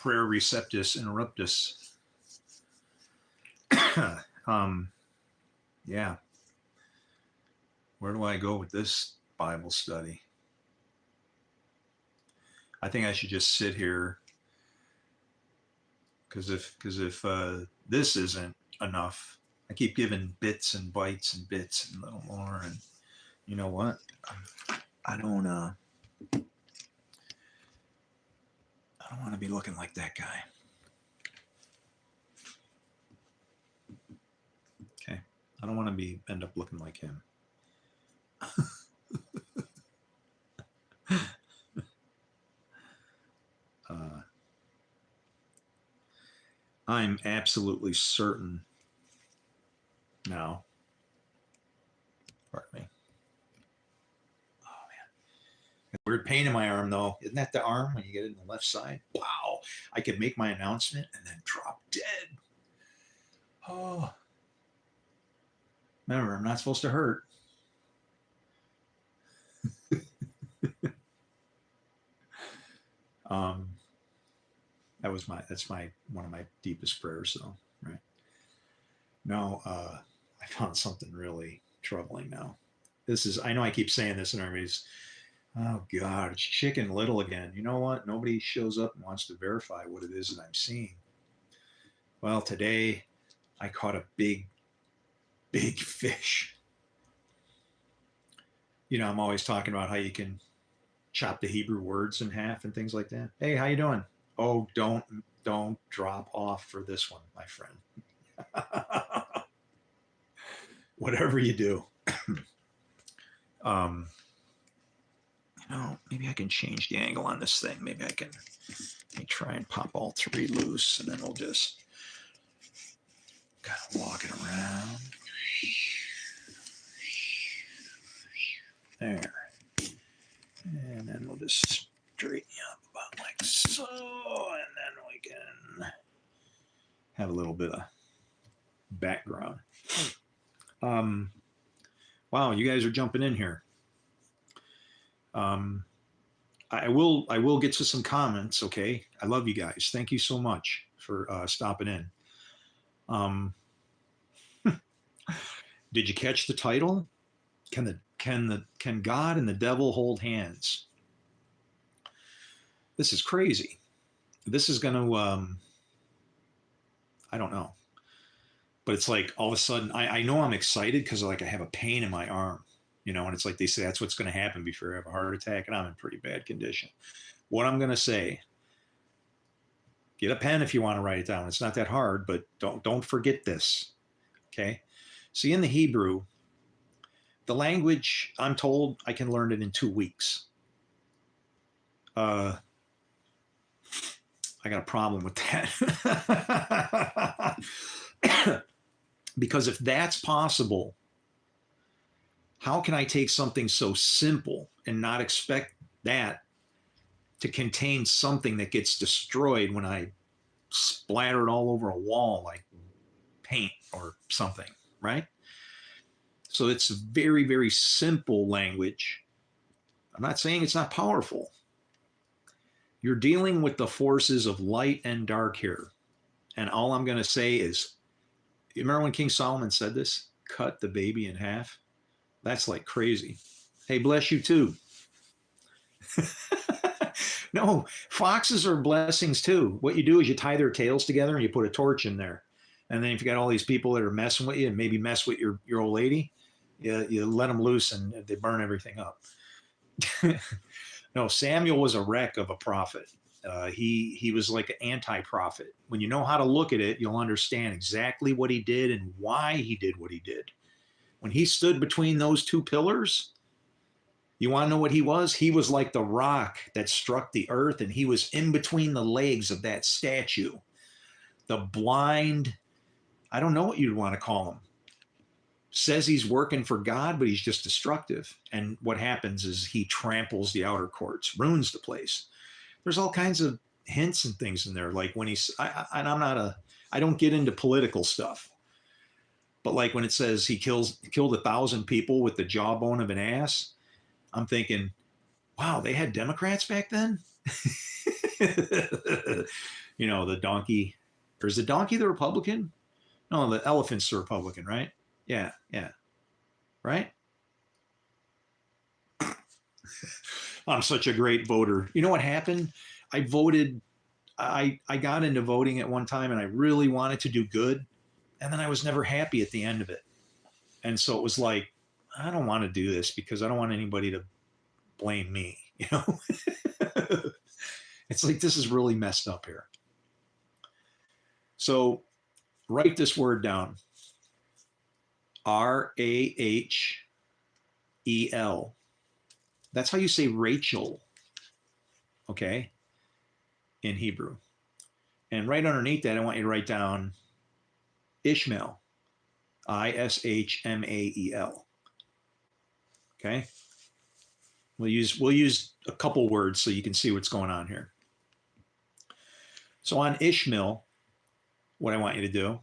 prayer receptus interruptus. Yeah. Where do I go with this Bible study? I think I should just sit here, because if this isn't enough, I keep giving bits and bytes and bits and a little more, and you know what? I don't want to be looking like that guy. Okay, I don't want to end up looking like him. I'm absolutely certain now. Pardon me. Oh man, weird pain in my arm though. Isn't that the arm when you get it in the left side? Wow, I could make my announcement and then drop dead. Oh, remember, I'm not supposed to hurt. That's one of my deepest prayers though, right? No, I found something really troubling now. I know I keep saying this and everybody's, oh God, it's Chicken Little again. You know what? Nobody shows up and wants to verify what it is that I'm seeing. Well, today I caught a big fish. You know, I'm always talking about how you can chop the Hebrew words in half and things like that. Hey, how you doing? Oh, don't drop off for this one, my friend. Whatever you do. Maybe I can change the angle on this thing. Maybe I can try and pop all three loose, and then we'll just kind of walk it around. There. And then we'll just straighten you up about like so, and then we can have a little bit of background. Wow, you guys are jumping in here. I will get to some comments. Okay, I love you guys. Thank you so much for stopping in. Did you catch the title? Can God and the devil hold hands? This is crazy. This is going to, I don't know. But it's like all of a sudden, I know I'm excited because like I have a pain in my arm, you know, and it's like they say that's what's going to happen before you have a heart attack, and I'm in pretty bad condition. What I'm going to say, get a pen if you want to write it down. It's not that hard, but don't forget this. Okay. See, in the Hebrew, the language, I'm told I can learn it in 2 weeks. I got a problem with that. Because if that's possible, how can I take something so simple and not expect that to contain something that gets destroyed when I splatter it all over a wall like paint or something, right? So it's very, very simple language. I'm not saying it's not powerful. You're dealing with the forces of light and dark here. And all I'm going to say is, you remember when King Solomon said this? Cut the baby in half. That's like crazy. Hey, bless you too. No, foxes are blessings too. What you do is you tie their tails together and you put a torch in there. And then if you got all these people that are messing with you and maybe mess with your old lady, you let them loose and they burn everything up. No, Samuel was a wreck of a prophet. He was like an anti-prophet. When you know how to look at it, you'll understand exactly what he did and why he did what he did. When he stood between those two pillars, you want to know what he was? He was like the rock that struck the earth, and he was in between the legs of that statue. The blind, I don't know what you'd want to call him, says he's working for God, but he's just destructive. And what happens is he tramples the outer courts, ruins the place. There's all kinds of hints and things in there. Like when I don't get into political stuff, but like when it says he killed 1,000 people with the jawbone of an ass, I'm thinking, wow, they had Democrats back then? You know, the donkey, or is the donkey the Republican? No, the elephant's the Republican, right? Yeah, yeah, right. I'm such a great voter. You know what happened? I voted. I got into voting at one time, and I really wanted to do good, and then I was never happy at the end of it. And so it was like, I don't want to do this because I don't want anybody to blame me. You know, it's like this is really messed up here. So write this word down: Rahel. That's how you say Rachel, okay, in Hebrew. And right underneath that, I want you to write down Ishmael, Ishmael. Okay. We'll use a couple words so you can see what's going on here. So on Ishmael, what I want you to do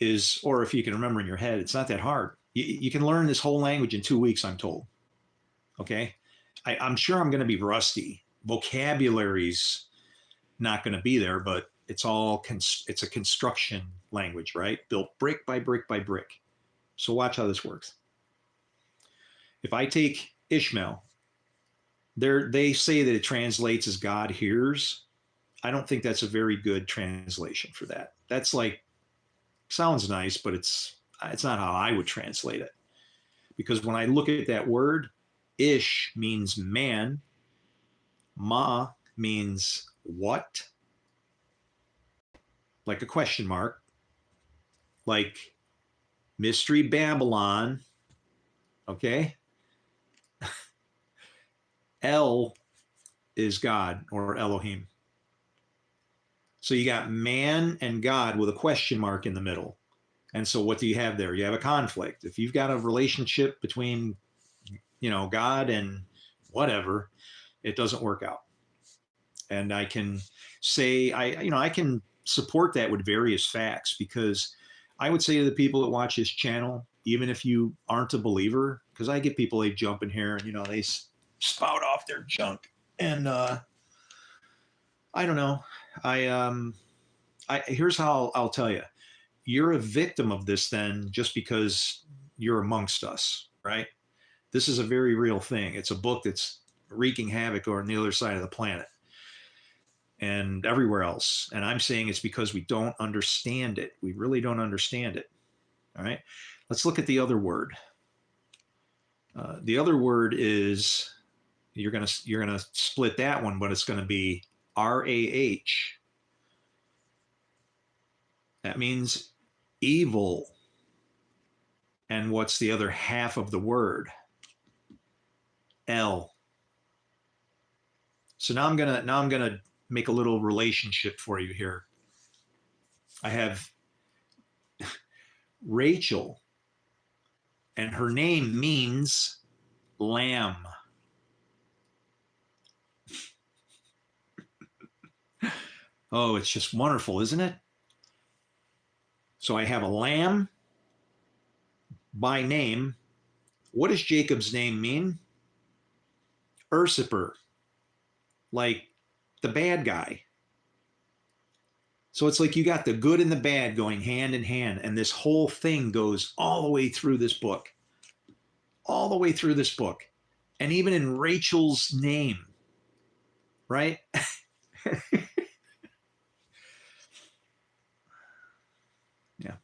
is, or if you can remember in your head, it's not that hard. You can learn this whole language in 2 weeks, I'm told. Okay. I'm sure I'm going to be rusty. Vocabulary's not going to be there, but it's a construction language, right? Built brick by brick by brick. So watch how this works. If I take Ishmael, they say that it translates as God hears. I don't think that's a very good translation for that. That's like, sounds nice, but it's not how I would translate it. Because when I look at that word, Ish means man, Ma means what? Like a question mark, like Mystery Babylon, okay? El is God or Elohim. So you got man and God with a question mark in the middle. And so what do you have there? You have a conflict. If you've got a relationship between, God and whatever, it doesn't work out. And I can say, I can support that with various facts, because I would say to the people that watch this channel, even if you aren't a believer, because I get people, they jump in here and, they spout off their junk. And I don't know. Here's how I'll tell you. You're a victim of this then just because you're amongst us, right? This is a very real thing. It's a book that's wreaking havoc on the other side of the planet and everywhere else. And I'm saying it's because we don't understand it. We really don't understand it. All right. Let's look at the other word. The other word is, you're gonna split that one, but it's going to be RAH. That means evil. And what's the other half of the word? L. So now I'm gonna make a little relationship for you here. I have Rachel, and her name means lamb. Oh, it's just wonderful, isn't it? So I have a lamb by name. What does Jacob's name mean? Usurper, like the bad guy. So it's like you got the good and the bad going hand in hand. And this whole thing goes all the way through this book. All the way through this book. And even in Rachel's name, right? Yeah.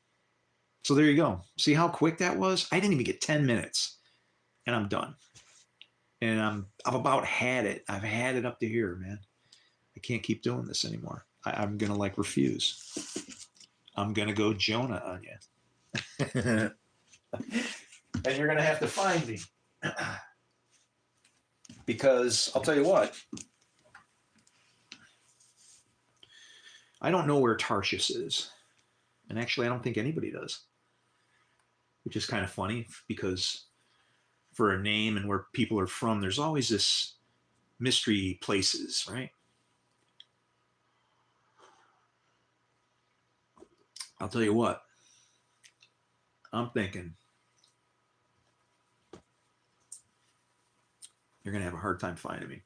So there you go. See how quick that was? I didn't even get 10 minutes and I'm done. And I've about had it. I've had it up to here, man. I can't keep doing this anymore. I'm going to refuse. I'm going to go Jonah on you. And you're going to have to find me. Because I'll tell you what. I don't know where Tarshish is. And actually, I don't think anybody does. Which is kind of funny, because for a name and where people are from, there's always this mystery places, right? I'll tell you what, I'm thinking you're going to have a hard time finding me.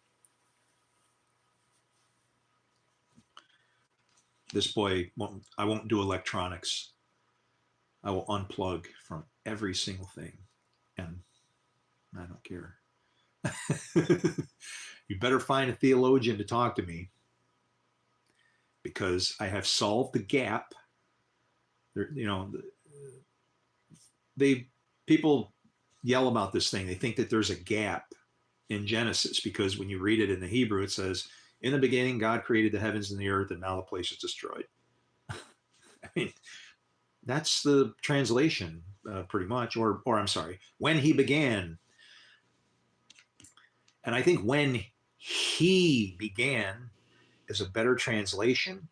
This boy won't. I won't do electronics. I will unplug from every single thing, and I don't care. You better find a theologian to talk to me because I have solved the gap. You know, they people yell about this thing. They think that there's a gap in Genesis because when you read it in the Hebrew, it says, "In the beginning, God created the heavens and the earth, and now the place is destroyed." I mean, that's the translation, pretty much. Or I'm sorry, when He began, and I think when He began is a better translation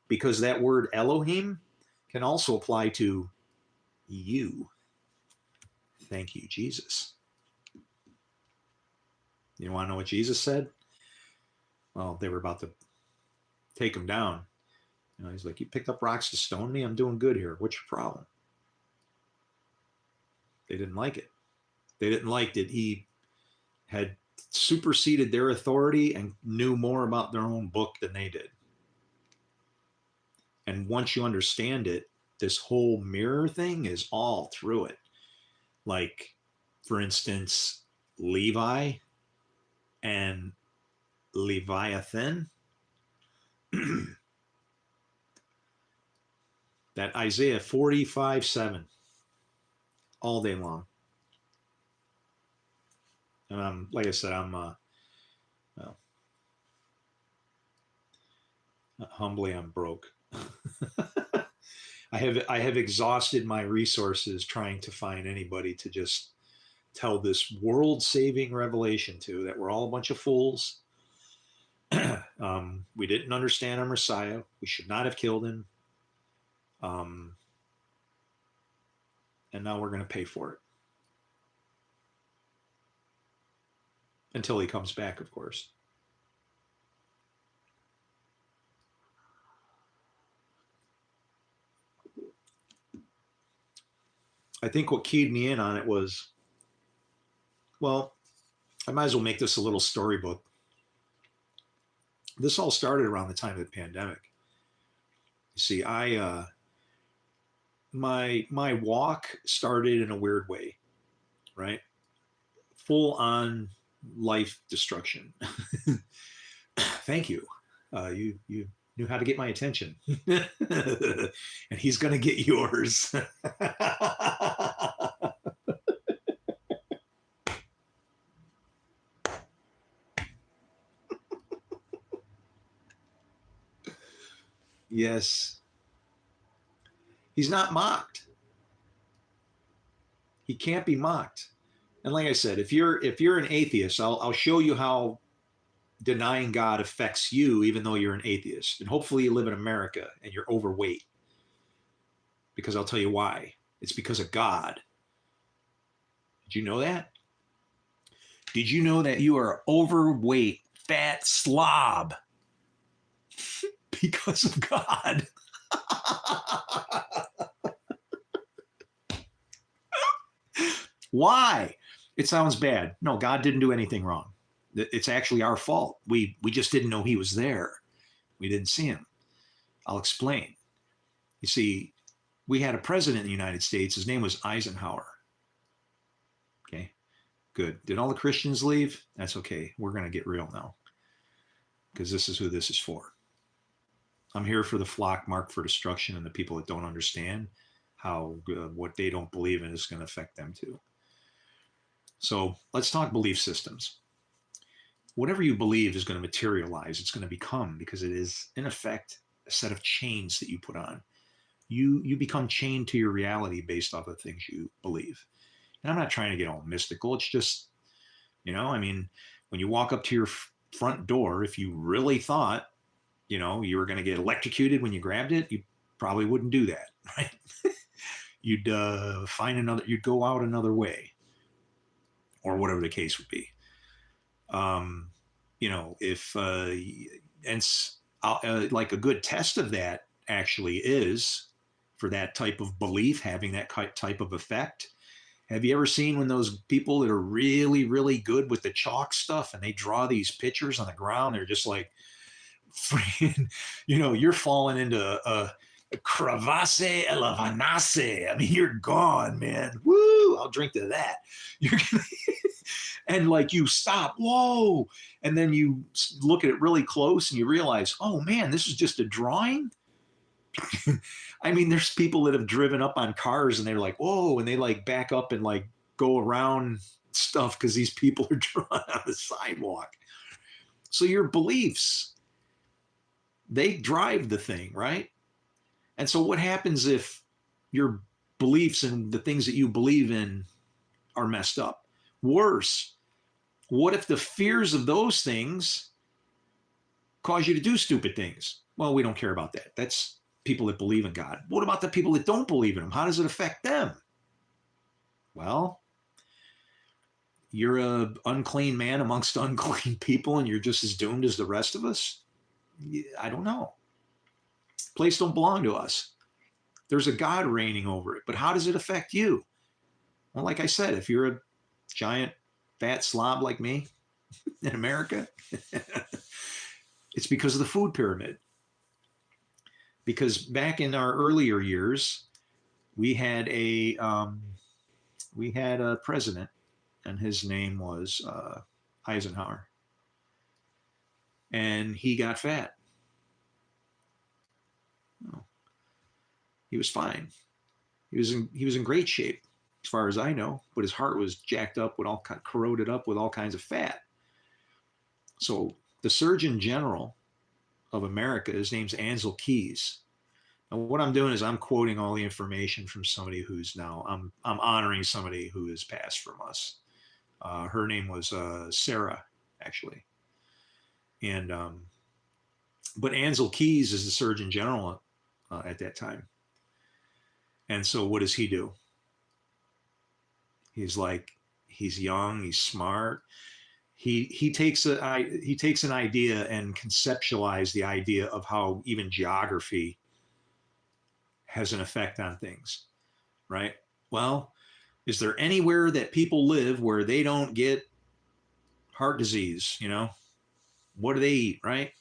because that word Elohim can also apply to you. Thank you, Jesus. You want to know what Jesus said? Well, they were about to take him down. You know, he's like, "You picked up rocks to stone me? I'm doing good here. What's your problem?" They didn't like it. They didn't like that he had superseded their authority and knew more about their own book than they did. And once you understand it, this whole mirror thing is all through it. Like, for instance, Levi and Leviathan. That Isaiah 45:7 all day long. And I'm, like I said, I'm, well, humbly, I'm broke. I have exhausted my resources trying to find anybody to just tell this world-saving revelation to, that we're all a bunch of fools. We didn't understand our Messiah. We should not have killed him. And now we're going to pay for it. Until he comes back, of course. I think what keyed me in on it was, well, I might as well make this a little storybook. This all started around the time of the pandemic. You see, my walk started in a weird way, right? Full on life destruction. Thank you. You knew how to get my attention, and he's gonna get yours. Yes, he's not mocked. He can't be mocked. And like I said, if you're an atheist, I'll show you how denying God affects you, even though you're an atheist. And hopefully you live in America and you're overweight. Because I'll tell you why. It's because of God. Did you know that? Did you know that you are overweight, fat slob because of God? Why? It sounds bad. No, God didn't do anything wrong. It's actually our fault. We just didn't know he was there. We didn't see him. I'll explain. You see, we had a president in the United States. His name was Eisenhower. Okay, good. Did all the Christians leave? That's okay. We're going to get real now because this is who this is for. I'm here for the flock marked for destruction and the people that don't understand how what they don't believe in is going to affect them too. So let's talk belief systems. Whatever you believe is going to materialize. It's going to become, because it is, in effect, a set of chains that you put on. You become chained to your reality based off of things you believe. And I'm not trying to get all mystical. It's just, I mean, when you walk up to your front door, if you really thought, you were going to get electrocuted when you grabbed it, you probably wouldn't do that, right? You'd you'd go out another way, or whatever the case would be. Like a good test of that actually is for that type of belief having that type of effect. Have you ever seen when those people that are really, really good with the chalk stuff and they draw these pictures on the ground, they're just like friggin', you're falling into a crevasse e la vanasse. I mean, you're gone, man. Woo! I'll drink to that. You're gonna, and like you stop, whoa, and then you look at it really close and you realize, oh man, this is just a drawing. I mean, there's people that have driven up on cars and they're like, whoa, and they like back up and like go around stuff because these people are drawn on the sidewalk. So your beliefs, they drive the thing, right? And so what happens if your beliefs and the things that you believe in are messed up? Worse, what if the fears of those things cause you to do stupid things? Well, we don't care about that. That's people that believe in God. What about the people that don't believe in him? How does it affect them? Well, you're a unclean man amongst unclean people and you're just as doomed as the rest of us. I don't know. Place don't belong to us. There's a God reigning over it, but how does it affect you? Well, like I said, if you're a giant fat slob like me in America, it's because of the food pyramid. Because back in our earlier years, we had a president, and his name was Eisenhower, and he got fat. Oh, he was fine. He was in great shape, as far as I know, but his heart was jacked up with corroded up with all kinds of fat. So the Surgeon General of America, his name's Ansel Keys. And what I'm doing is I'm quoting all the information from somebody who's now I'm honoring somebody who has passed from us. Her name was Sarah, actually, and but Ansel Keys is the Surgeon General at that time. And so what does he do? He's young, he's smart. He takes an idea and conceptualize the idea of how even geography has an effect on things, right? Well, is there anywhere that people live where they don't get heart disease? What do they eat, right?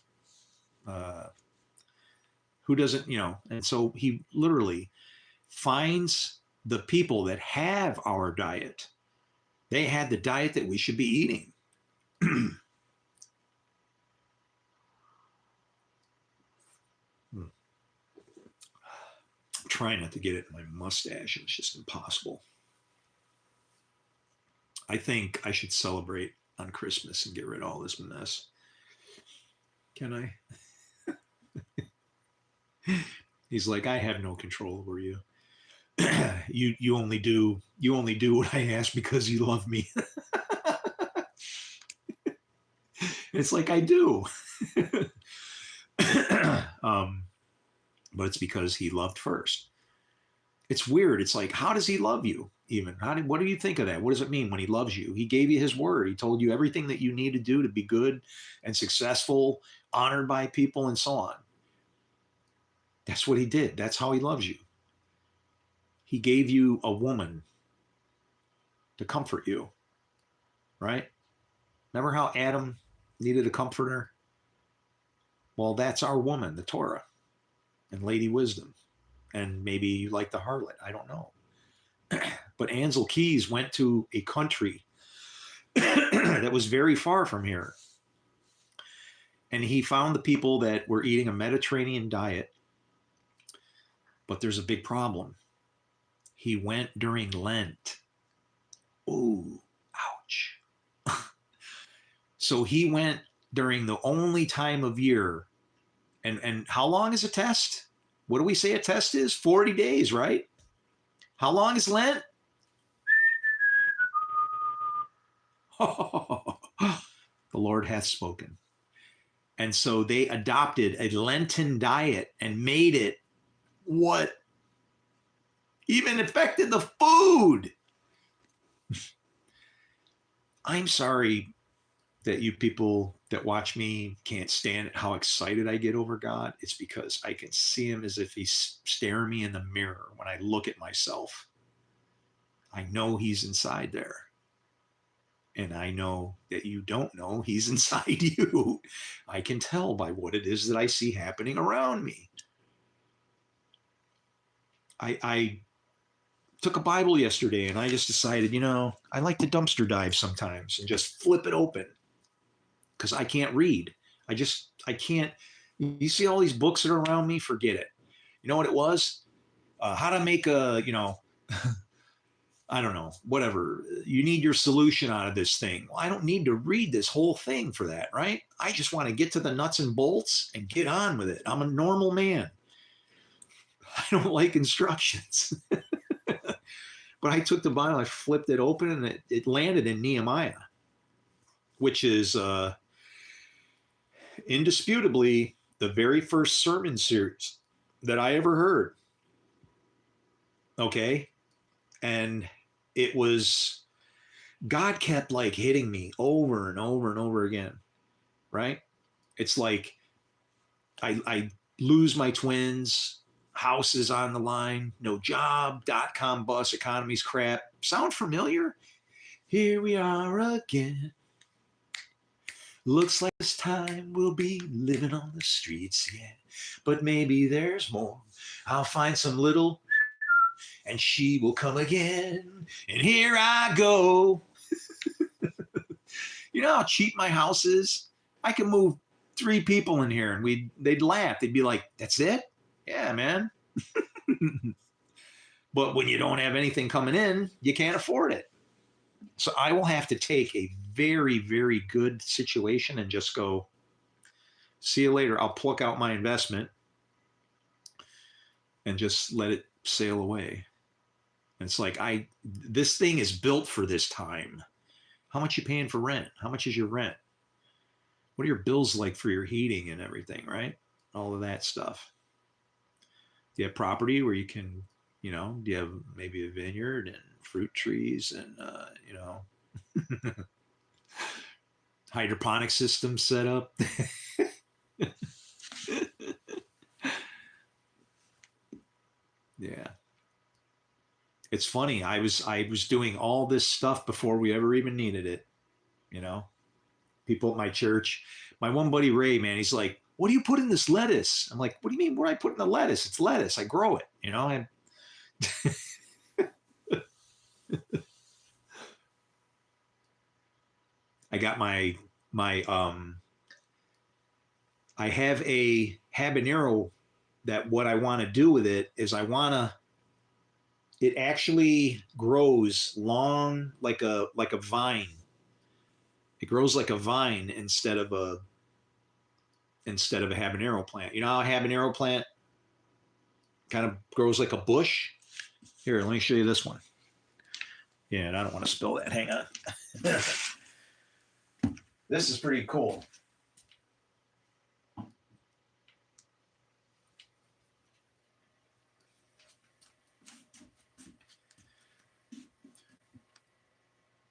Who doesn't, and so he literally finds the people that have our diet. They had the diet that we should be eating. I'm trying not to get it in my mustache. It's just impossible. I think I should celebrate on Christmas and get rid of all this mess. Can I? He's like, I have no control over you. you only do what I ask because you love me. It's like I do. But it's because he loved first. It's weird. It's like, how does he love you? Even what do you think of that? What does it mean when he loves you? He gave you his word. He told you everything that you need to do to be good and successful, honored by people, and so on. That's what he did. That's how he loves you. He gave you a woman to comfort you, right? Remember how Adam needed a comforter? Well, that's our woman, the Torah, and Lady Wisdom. And maybe you like the harlot. I don't know. But Ansel Keys went to a country that was very far from here. And he found the people that were eating a Mediterranean diet. But there's a big problem. He went during Lent. Ooh, ouch. So he went during the only time of year. And how long is a test? What do we say a test is? 40 days, right? How long is Lent? The Lord hath spoken. And so they adopted a Lenten diet and made it what even affected the food. I'm sorry that you people that watch me can't stand how excited I get over God. It's because I can see him as if he's staring me in the mirror when I look at myself. I know he's inside there. And I know that you don't know he's inside you. I can tell by what it is that I see happening around me. I took a Bible yesterday and I just decided, I like to dumpster dive sometimes and just flip it open because I can't read. I can't. You see all these books that are around me, forget it. You know what it was? How to make a, I don't know, whatever. You need your solution out of this thing. Well, I don't need to read this whole thing for that, right? I just want to get to the nuts and bolts and get on with it. I'm a normal man. I don't like instructions. But I took the Bible, I flipped it open, and it landed in Nehemiah, which is indisputably the very first sermon series that I ever heard. Okay. And it was, God kept like hitting me over and over and over again. Right. It's like I lose my twins, house is on the line, no job, .com bust, economy's crap. Sound familiar? Here we are again. Looks like this time we'll be living on the streets, yeah. But maybe there's more. I'll find some little, and she will come again. And here I go. You know how cheap my house is? I can move 3 people in here, and they'd laugh. They'd be like, "That's it? Yeah, man." But when you don't have anything coming in, you can't afford it. So I will have to take a very, very good situation and just go, see you later. I'll pluck out my investment and just let it sail away. And it's like, this thing is built for this time. How much you paying for rent? How much is your rent? What are your bills like for your heating and everything, right? All of that stuff. Do you have property where you can, do you have maybe a vineyard and fruit trees and, hydroponic system set up? Yeah. It's funny. I was doing all this stuff before we ever even needed it. People at my church, my one buddy Ray, man, he's like, "What do you put in this lettuce?" I'm like, "What do you mean? What do I put in the lettuce? It's lettuce. I grow it." I got my I have a habanero that what I want to do with it is it actually grows long like a vine. It grows like a vine instead of a habanero plant. You know how a habanero plant kind of grows like a bush? Here, let me show you this one. Yeah, and I don't want to spill that. Hang on. This is pretty cool.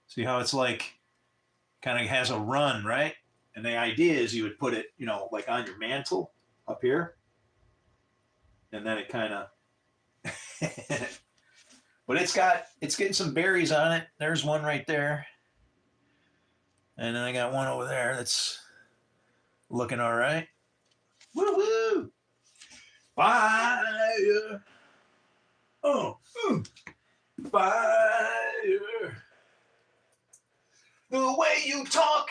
See how it's like kind of has a run, right? And the idea is you would put it, like on your mantle up here. And then it kind of but it's getting some berries on it. There's one right there. And then I got one over there that's looking all right. Woo woo! Fire! Oh, fire! The way you talk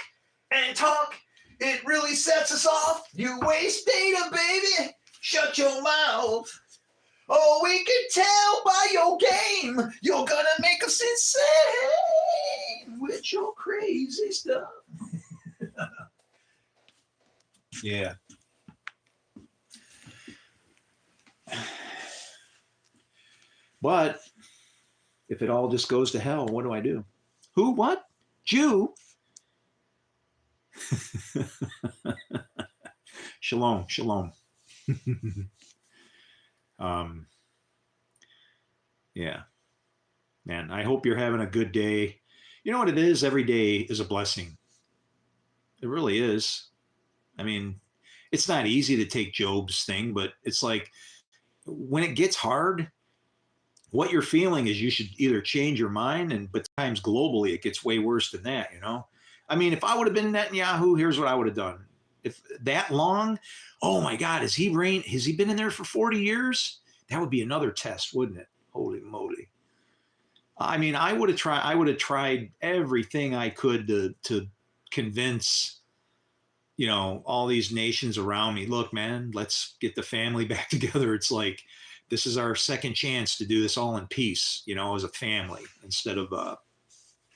and talk, it really sets us off. You waste data, baby. Shut your mouth. Oh, we can tell by your game. You're gonna make us insane with your crazy stuff. Yeah. But if it all just goes to hell, what do I do? Who? What? Jew? Shalom, shalom. Yeah, man, I hope you're having a good day. You know what it is? Every day is a blessing. It really is. I mean, it's not easy to take Job's thing, but it's like when it gets hard, what you're feeling is you should either change your mind, and but times globally it gets way worse than that, you know. I mean, if I would have been Netanyahu, here's what I would have done. If that long, oh my God, has he been in there for 40 years? That would be another test, wouldn't it? Holy moly. I mean, I would have tried everything I could to convince, you know, all these nations around me, look, man, let's get the family back together. It's like, this is our second chance to do this all in peace, you know, as a family, instead of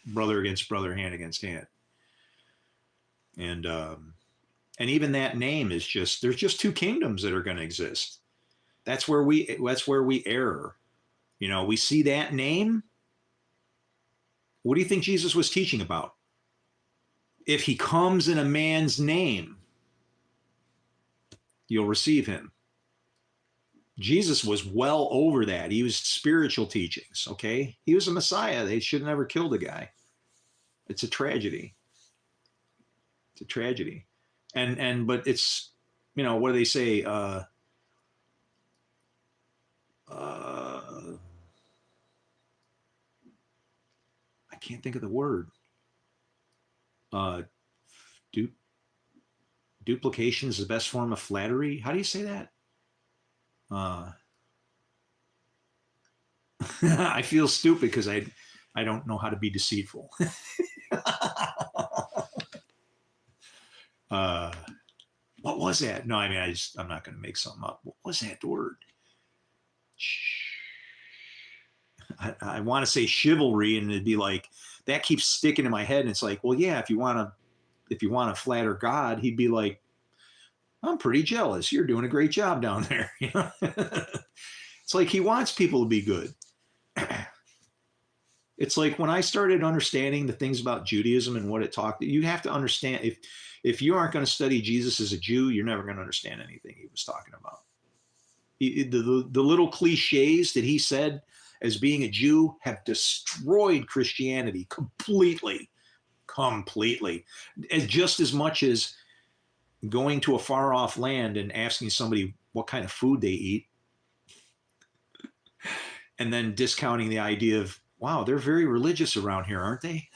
brother against brother, hand against hand. And even that name is just, there's just two kingdoms that are going to exist. That's where we err. You know, we see that name. What do you think Jesus was teaching about? If he comes in a man's name, you'll receive him. Jesus was well over that. He was spiritual teachings, okay? He was a Messiah. They should have never killed a guy. It's a tragedy. It's a tragedy. But it's, you know, what do they say? I can't think of the word. Duplication is the best form of flattery. How do you say that? I feel stupid because I don't know how to be deceitful. What was that? No, I mean, I'm not going to make something up. What was that word? I want to say chivalry, and it'd be like, that keeps sticking in my head. And it's like, well, yeah, if you want to flatter God, he'd be like, I'm pretty jealous. You're doing a great job down there. You know? It's like he wants people to be good. It's like when I started understanding the things about Judaism and what it talked, you have to understand, if you aren't going to study Jesus as a Jew, you're never going to understand anything he was talking about. The little cliches that he said as being a Jew have destroyed Christianity completely. As just as much as going to a far off land and asking somebody what kind of food they eat, and then discounting the idea of, wow, they're very religious around here, aren't they?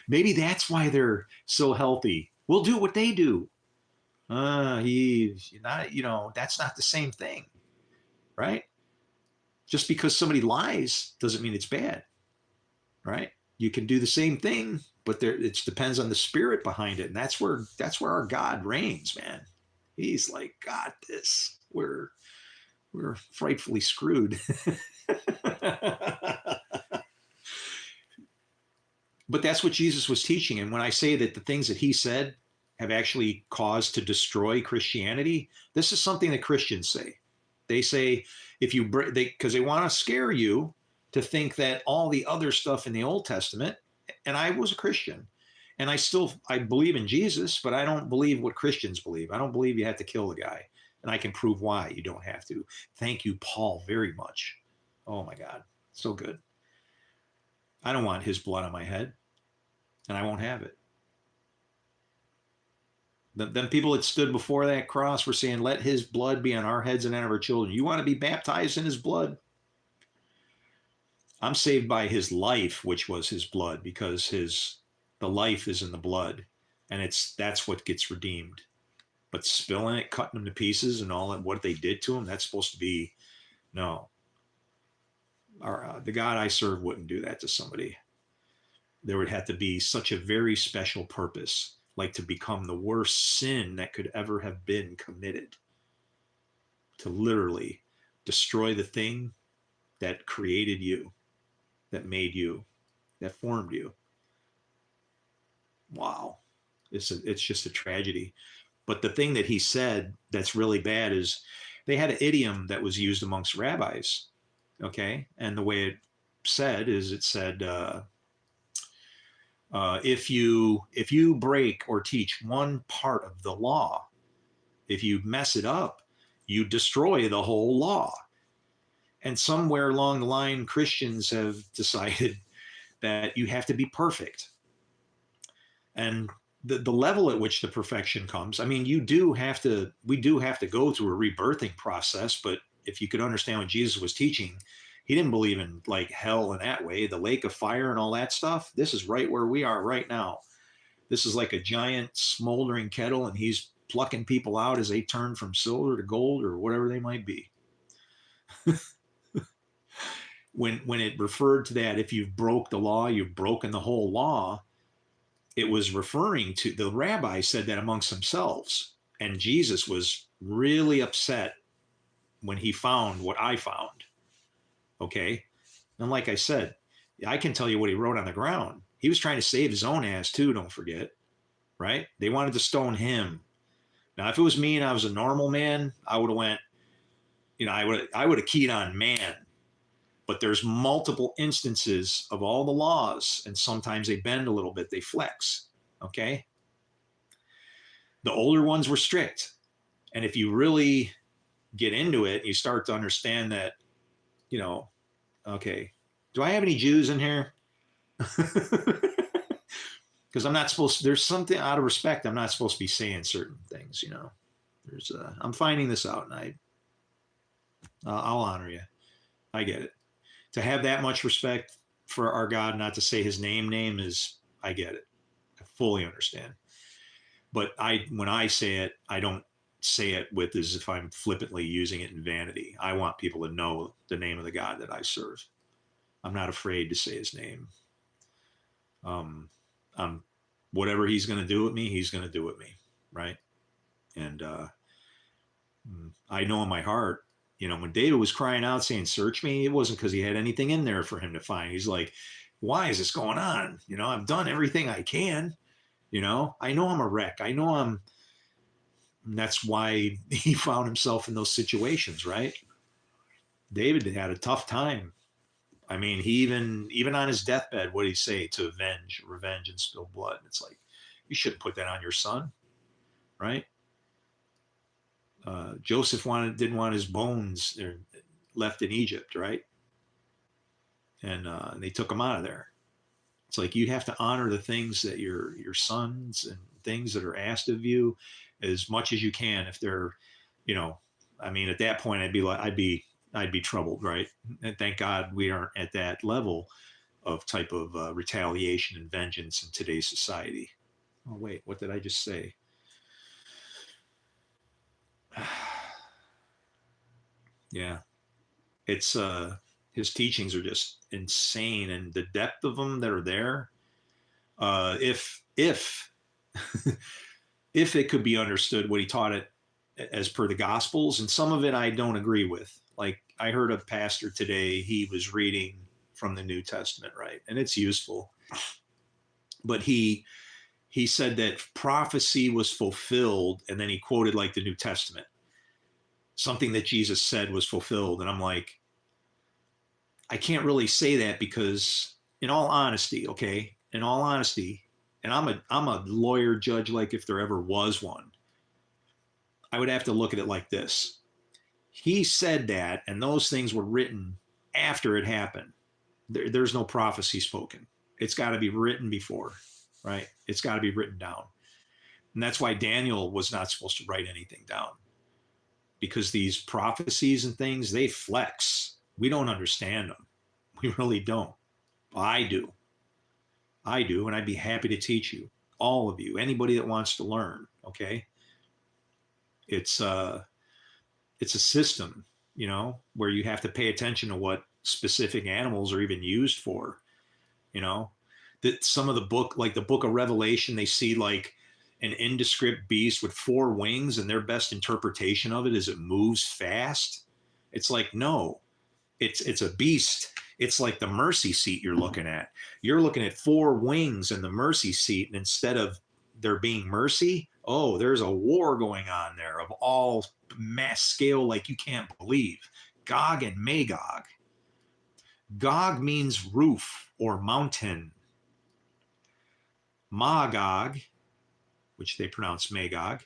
Maybe that's why they're so healthy. We'll do what they do. He's not, you know, that's not the same thing, right? Just because somebody lies doesn't mean it's bad, right? You can do the same thing, but it depends on the spirit behind it, and that's where our God reigns, man. He's like, got this. We're frightfully screwed. But that's what Jesus was teaching. And when I say that the things that he said have actually caused to destroy Christianity, this is something that Christians say. They say, because they want to scare you to think that all the other stuff in the Old Testament, and I was a Christian, and I believe in Jesus, but I don't believe what Christians believe. I don't believe you have to kill the guy. And I can prove why you don't have to. Thank you, Paul, very much. Oh my God, so good. I don't want his blood on my head, and I won't have it. Them people that stood before that cross were saying, let his blood be on our heads and on our children. You want to be baptized in his blood? I'm saved by his life, which was his blood, because the life is in the blood, and that's what gets redeemed. But spilling it, cutting them to pieces, and all that, what they did to him, that's supposed to be, no. The God I serve wouldn't do that to somebody. There would have to be such a very special purpose, like to become the worst sin that could ever have been committed, to literally destroy the thing that created you, that made you, that formed you. Wow. It's just a tragedy. But the thing that he said that's really bad is they had an idiom that was used amongst rabbis, okay? And the way it said, if you break or teach one part of the law, if you mess it up, you destroy the whole law. And somewhere along the line, Christians have decided that you have to be perfect. And the level at which the perfection comes, I mean, we do have to go through a rebirthing process, but if you could understand what Jesus was teaching, he didn't believe in like hell in that way, the lake of fire and all that stuff. This is right where we are right now. This is like a giant smoldering kettle, and he's plucking people out as they turn from silver to gold or whatever they might be. When it referred to that, if you've broke the law, you've broken the whole law, it was referring to, the rabbi said that amongst themselves. And Jesus was really upset when he found what I found. Okay. And like I said, I can tell you what he wrote on the ground. He was trying to save his own ass too, don't forget. Right? They wanted to stone him. Now, if it was me and I was a normal man, I would have went, I would have keyed on man. But there's multiple instances of all the laws, and sometimes they bend a little bit, they flex. Okay. The older ones were strict. And if you really get into it, you start to understand that, okay, do I have any Jews in here? Because I'm not supposed to, there's something out of respect. I'm not supposed to be saying certain things, I'm finding this out, and I'll honor you. I get it. To have that much respect for our God, not to say his name is, I get it. I fully understand. But when I say it, I don't say it with as if I'm flippantly using it in vanity. I want people to know the name of the God that I serve. I'm not afraid to say his name. Whatever he's going to do with me, he's going to do with me. Right. And I know in my heart, when David was crying out saying, search me, it wasn't because he had anything in there for him to find. He's like, why is this going on? I've done everything I can. I know I'm a wreck. I know and that's why he found himself in those situations, right? David had a tough time. I mean, he even on his deathbed, what did he say? To revenge and spill blood. It's like, you shouldn't put that on your son, right? Joseph didn't want his bones left in Egypt, right? And they took him out of there. It's like, you have to honor the things that your sons and things that are asked of you as much as you can. If they're, at that point, I'd be troubled, right? And thank God we aren't at that level of type of retaliation and vengeance in today's society. Oh wait, what did I just say? Yeah, it's his teachings are just insane, and the depth of them that are there. If if it could be understood what he taught it as per the Gospels, and some of it I don't agree with. Like, I heard a pastor today, he was reading from the New Testament, right? And it's useful, but he said that prophecy was fulfilled, and then he quoted like the New Testament. Something that Jesus said was fulfilled. And I'm like, I can't really say that, because in all honesty, and I'm a lawyer judge, like if there ever was one, I would have to look at it like this. He said that, and those things were written after it happened. There's no prophecy spoken. It's got to be written before, right? It's got to be written down. And that's why Daniel was not supposed to write anything down, because these prophecies and things, they flex. We don't understand them. We really don't. I do. And I'd be happy to teach you, all of you, anybody that wants to learn. Okay. It's a system, where you have to pay attention to what specific animals are even used for, that some of the book, like the book of Revelation, they see like an indescript beast with 4 wings, and their best interpretation of it is it moves fast. It's like, no, it's a beast. It's like the mercy seat you're looking at. You're looking at 4 wings in the mercy seat, and instead of there being mercy, oh, there's a war going on there of all mass scale like you can't believe. Gog and Magog. Gog means roof or mountain. Magog, which they pronounce Magog,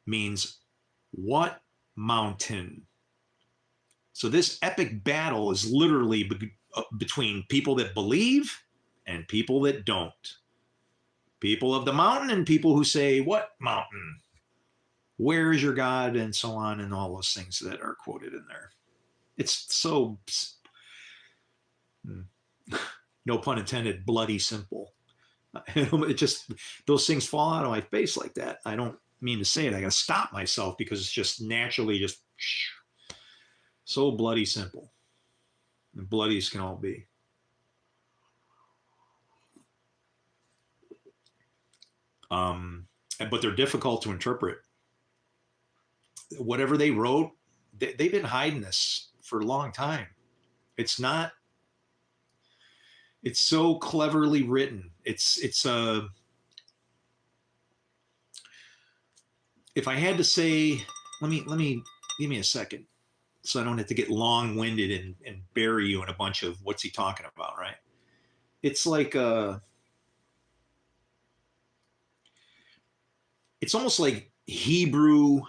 means what mountain? So this epic battle is literally between people that believe and people that don't. People of the mountain and people who say, what mountain? where is your God, and so on, and all those things that are quoted in there. It's so, no pun intended, bloody simple. It just, those things fall out of my face like that. I don't mean to say it. I got to stop myself because it's just naturally just so bloody simple. And bloody as can all be. But they're difficult to interpret. Whatever they wrote, they've been hiding this for a long time. It's not. It's so cleverly written. It's a. If I had to say, let me give me a second, so I don't have to get long winded and bury you in a bunch of what's he talking about, right? It's like it's almost like Hebrew.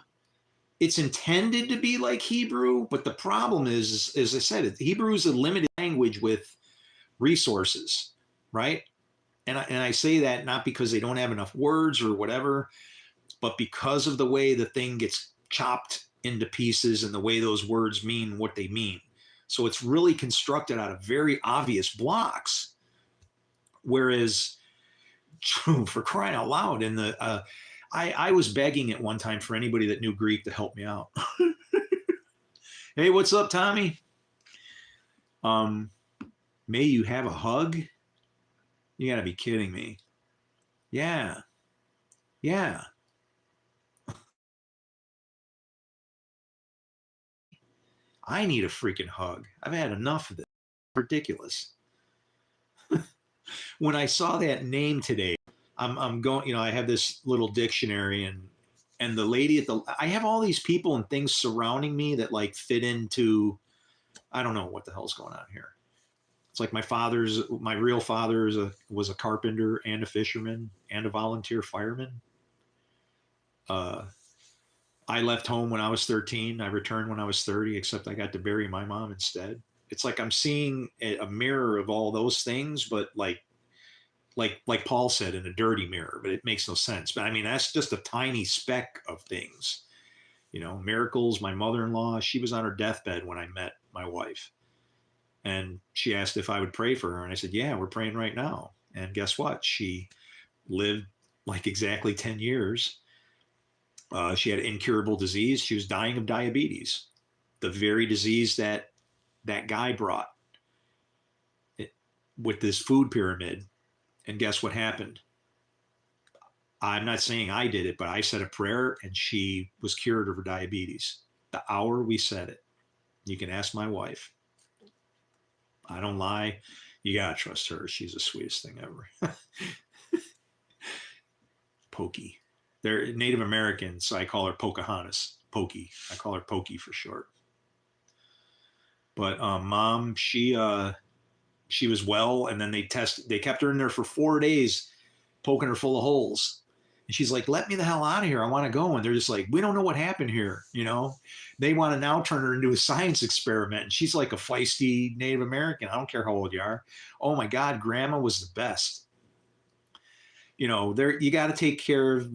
It's intended to be like Hebrew, but the problem is, as I said, Hebrew is a limited language with resources, right? And I say that not because they don't have enough words or whatever, but because of the way the thing gets chopped into pieces and the way those words mean what they mean. So it's really constructed out of very obvious blocks. Whereas, for crying out loud, in the I was begging at one time for anybody that knew Greek to help me out. Hey, what's up, Tommy? May you have a hug? You gotta be kidding me. Yeah. Yeah. I need a freaking hug. I've had enough of this. Ridiculous. When I saw that name today, I'm going, I have this little dictionary, and the lady at the, I have all these people and things surrounding me that like fit into, I don't know what the hell's going on here. It's like my real father was a carpenter and a fisherman and a volunteer fireman. Uh, I left home when I was 13. I returned when I was 30, except I got to bury my mom instead. It's like I'm seeing a mirror of all those things, but like Paul said, in a dirty mirror, but it makes no sense. But I mean, that's just a tiny speck of things. Miracles. My mother-in-law, she was on her deathbed when I met my wife. And she asked if I would pray for her. And I said, yeah, we're praying right now. And guess what? She lived like exactly 10 years. She had incurable disease. She was dying of diabetes, the very disease that guy brought with this food pyramid. And guess what happened? I'm not saying I did it, but I said a prayer and she was cured of her diabetes. The hour we said it. You can ask my wife. I don't lie. You got to trust her. She's the sweetest thing ever. Pokey. They're Native Americans, so I call her Pocahontas. Pokey. I call her Pokey for short. But mom, she was well, and then they kept her in there for 4 days, poking her full of holes. And she's like, let me the hell out of here. I want to go. And they're just like, we don't know what happened here. They want to now turn her into a science experiment. And she's like a feisty Native American. I don't care how old you are. Oh my God, grandma was the best. There, you got to take care of,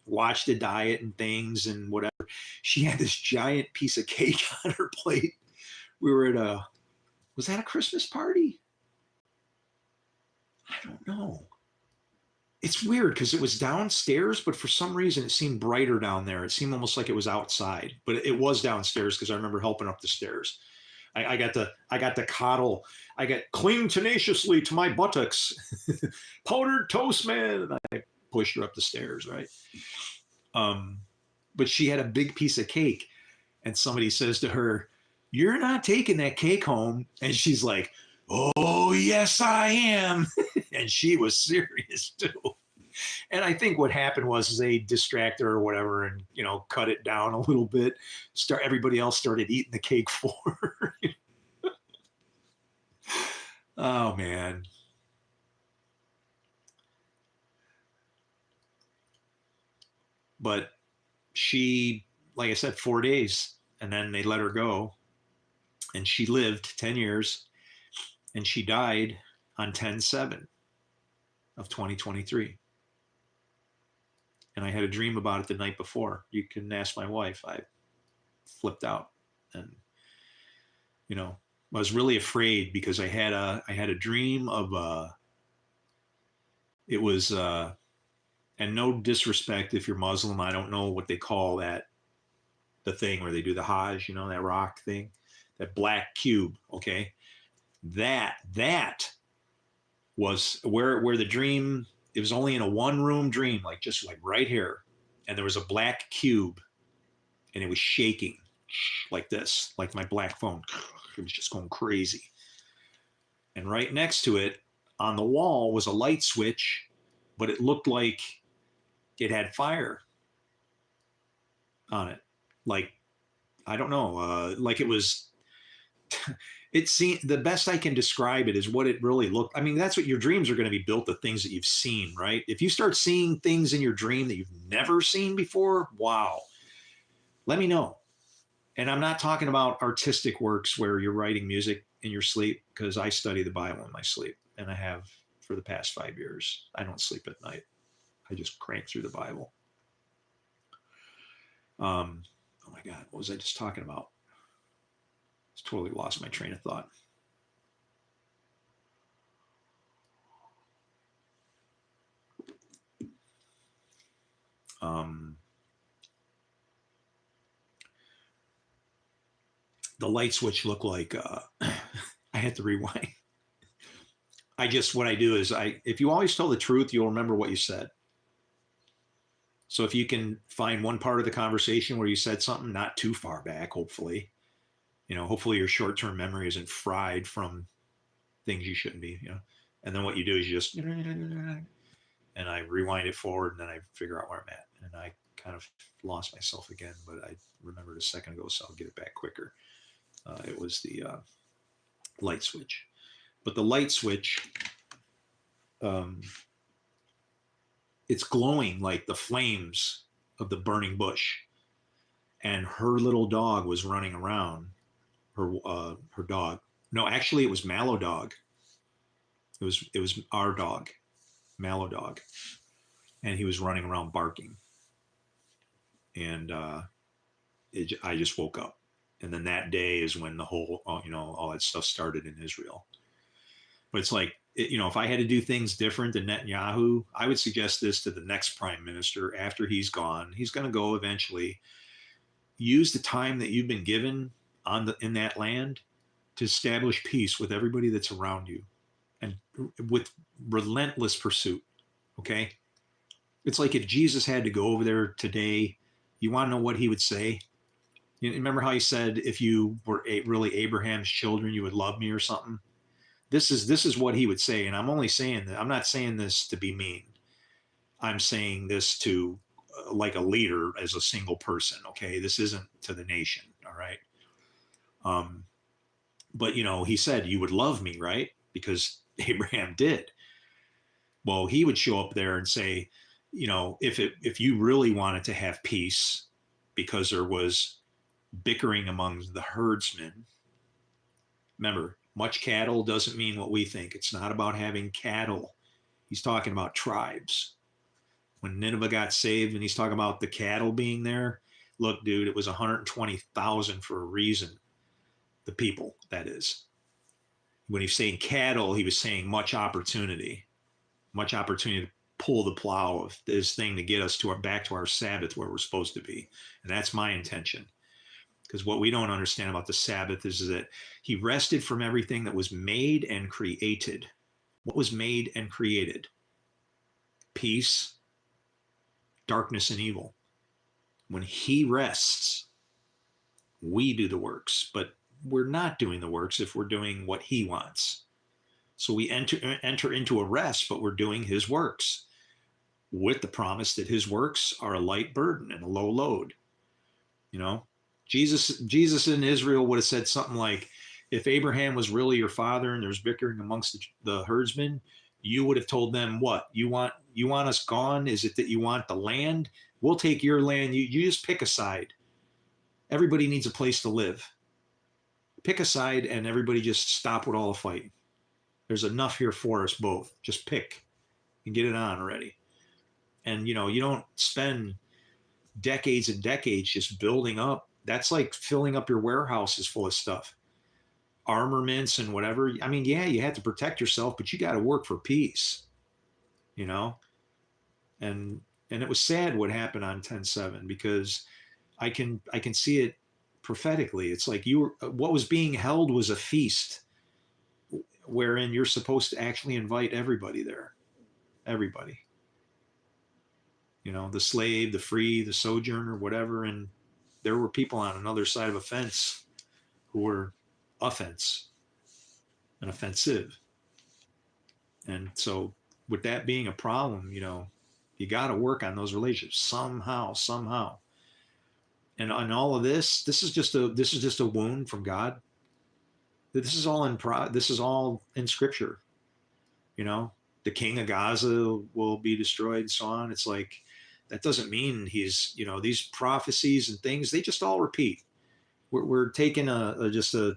watch the diet and things and whatever. She had this giant piece of cake on her plate. We were at was that a Christmas party? I don't know. It's weird because it was downstairs, but for some reason it seemed brighter down there. It seemed almost like it was outside, but it was downstairs because I remember helping up the stairs. I got to coddle. I got cling tenaciously to my buttocks. Powdered toast man. And I pushed her up the stairs, right? But she had a big piece of cake, and somebody says to her, "You're not taking that cake home." And she's like, "Oh, yes, I am." And she was serious too. And I think what happened was they distracted her or whatever, and cut it down a little bit. Everybody else started eating the cake for her. Oh man. But she, like I said, 4 days, and then they let her go. And she lived 10 years, and she died on 10/7 of 2023. And I had a dream about it the night before. You can ask my wife. I flipped out, and you know, I was really afraid because I had a dream of it was and no disrespect if you're Muslim, I don't know what they call that, the thing where they do the Hajj, you know, that rock thing, that black cube. Okay, that was where the dream. It was only in a one room dream, like just like right here, and there was a black cube, and it was shaking like this, like my black phone. It was just going crazy. And right next to it on the wall was a light switch, but it looked like it had fire on it. Like, I don't know, like it was, it seemed, the best I can describe it is what it really looked. I mean, that's what your dreams are going to be built of, things that you've seen, right? If you start seeing things in your dream that you've never seen before, wow, let me know. And I'm not talking about artistic works where you're writing music in your sleep, because I study the Bible in my sleep, and I have for the past 5 years. I don't sleep at night. I just crank through the Bible. Oh my God, what was I just talking about? Just totally lost my train of thought. The light switch looked like I had to rewind. What I do is if you always tell the truth, you'll remember what you said. So if you can find one part of the conversation where you said something not too far back, hopefully, hopefully your short-term memory isn't fried from things you shouldn't be, and then what you do is you just, and I rewind it forward, and then I figure out where I'm at. And I kind of lost myself again, but I remembered a second ago, so I'll get it back quicker. It was the light switch. But the light switch, it's glowing like the flames of the burning bush. And her little dog was running around. Her dog. No, actually, it was Mallow Dog. It was our dog, Mallow Dog, and he was running around barking. And I just woke up, and then that day is when the whole all that stuff started in Israel. But it's like, if I had to do things different than Netanyahu, I would suggest this to the next prime minister after he's gone. He's going to go eventually. Use the time that you've been given in that land to establish peace with everybody that's around you, and with relentless pursuit. Okay, it's like if Jesus had to go over there today, you want to know what he would say? You remember how he said, if you were really Abraham's children, you would love me or something? This is what he would say. And I'm only saying that, I'm not saying this to be mean. I'm saying this to like a leader as a single person. Okay. This isn't to the nation. All right. But he said, you would love me, right? Because Abraham did. Well, he would show up there and say, if you really wanted to have peace, because there was bickering among the herdsmen. Remember, much cattle doesn't mean what we think. It's not about having cattle. He's talking about tribes. When Nineveh got saved, and he's talking about the cattle being there, look, dude, it was 120,000 for a reason. The people, that is. When he's saying cattle, he was saying much opportunity to pull the plow of this thing to get us back to our Sabbath, where we're supposed to be. And that's my intention. Because what we don't understand about the Sabbath is that he rested from everything that was made and created. What was made and created? Peace, darkness, and evil. When he rests, we do the works, but we're not doing the works if we're doing what he wants. So we enter into a rest, but we're doing his works with the promise that his works are a light burden and a low load. Jesus in Israel would have said something like, if Abraham was really your father and there's bickering amongst the herdsmen, you would have told them, what? You want us gone? Is it that you want the land? We'll take your land. You just pick a side. Everybody needs a place to live. Pick a side, and everybody just stop with all the fighting. There's enough here for us both. Just pick and get it on already. And, you don't spend decades and decades just building up. That's like filling up your warehouses full of stuff, armaments and whatever. I mean, yeah, you have to protect yourself, but you got to work for peace, you know? And, and it was sad what happened on 10/7 because I can see it prophetically. It's like what was being held was a feast wherein you're supposed to actually invite everybody there. Everybody. The slave, the free, the sojourner, whatever. And there were people on another side of a fence who were offense and offensive. And so with that being a problem, you got to work on those relationships somehow. And on all of this is just a wound from God. This is all in scripture. The king of Gaza will be destroyed and so on. It's like, that doesn't mean these prophecies and things, they just all repeat. We're taking just a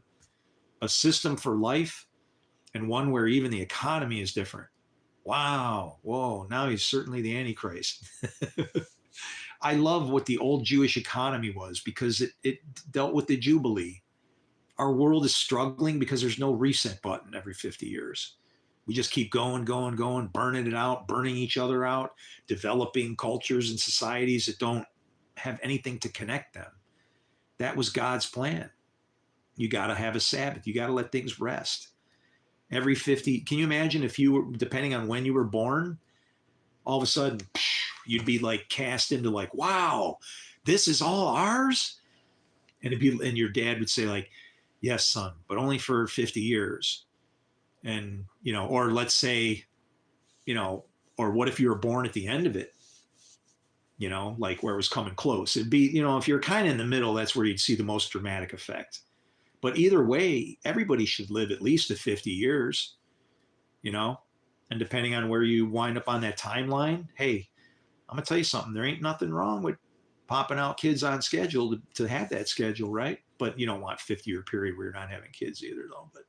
system for life, and one where even the economy is different. Wow. Whoa. Now he's certainly the Antichrist. I love what the old Jewish economy was because it dealt with the Jubilee. Our world is struggling because there's no reset button every 50 years. We just keep going, burning it out, burning each other out, developing cultures and societies that don't have anything to connect them. That was God's plan. You got to have a Sabbath. You got to let things rest. Every 50, can you imagine if you were, depending on when you were born, all of a sudden you'd be like cast into like, wow, this is all ours? And your dad would say like, yes, son, but only for 50 years. And, or let's say, or what if you were born at the end of it? Like where it was coming close. It'd be, if you're kind of in the middle, that's where you'd see the most dramatic effect. But either way, everybody should live at least to 50 years, and depending on where you wind up on that timeline, hey, I'm going to tell you something. There ain't nothing wrong with popping out kids on schedule to have that schedule, right? But you don't want 50-year period where you're not having kids either, though. But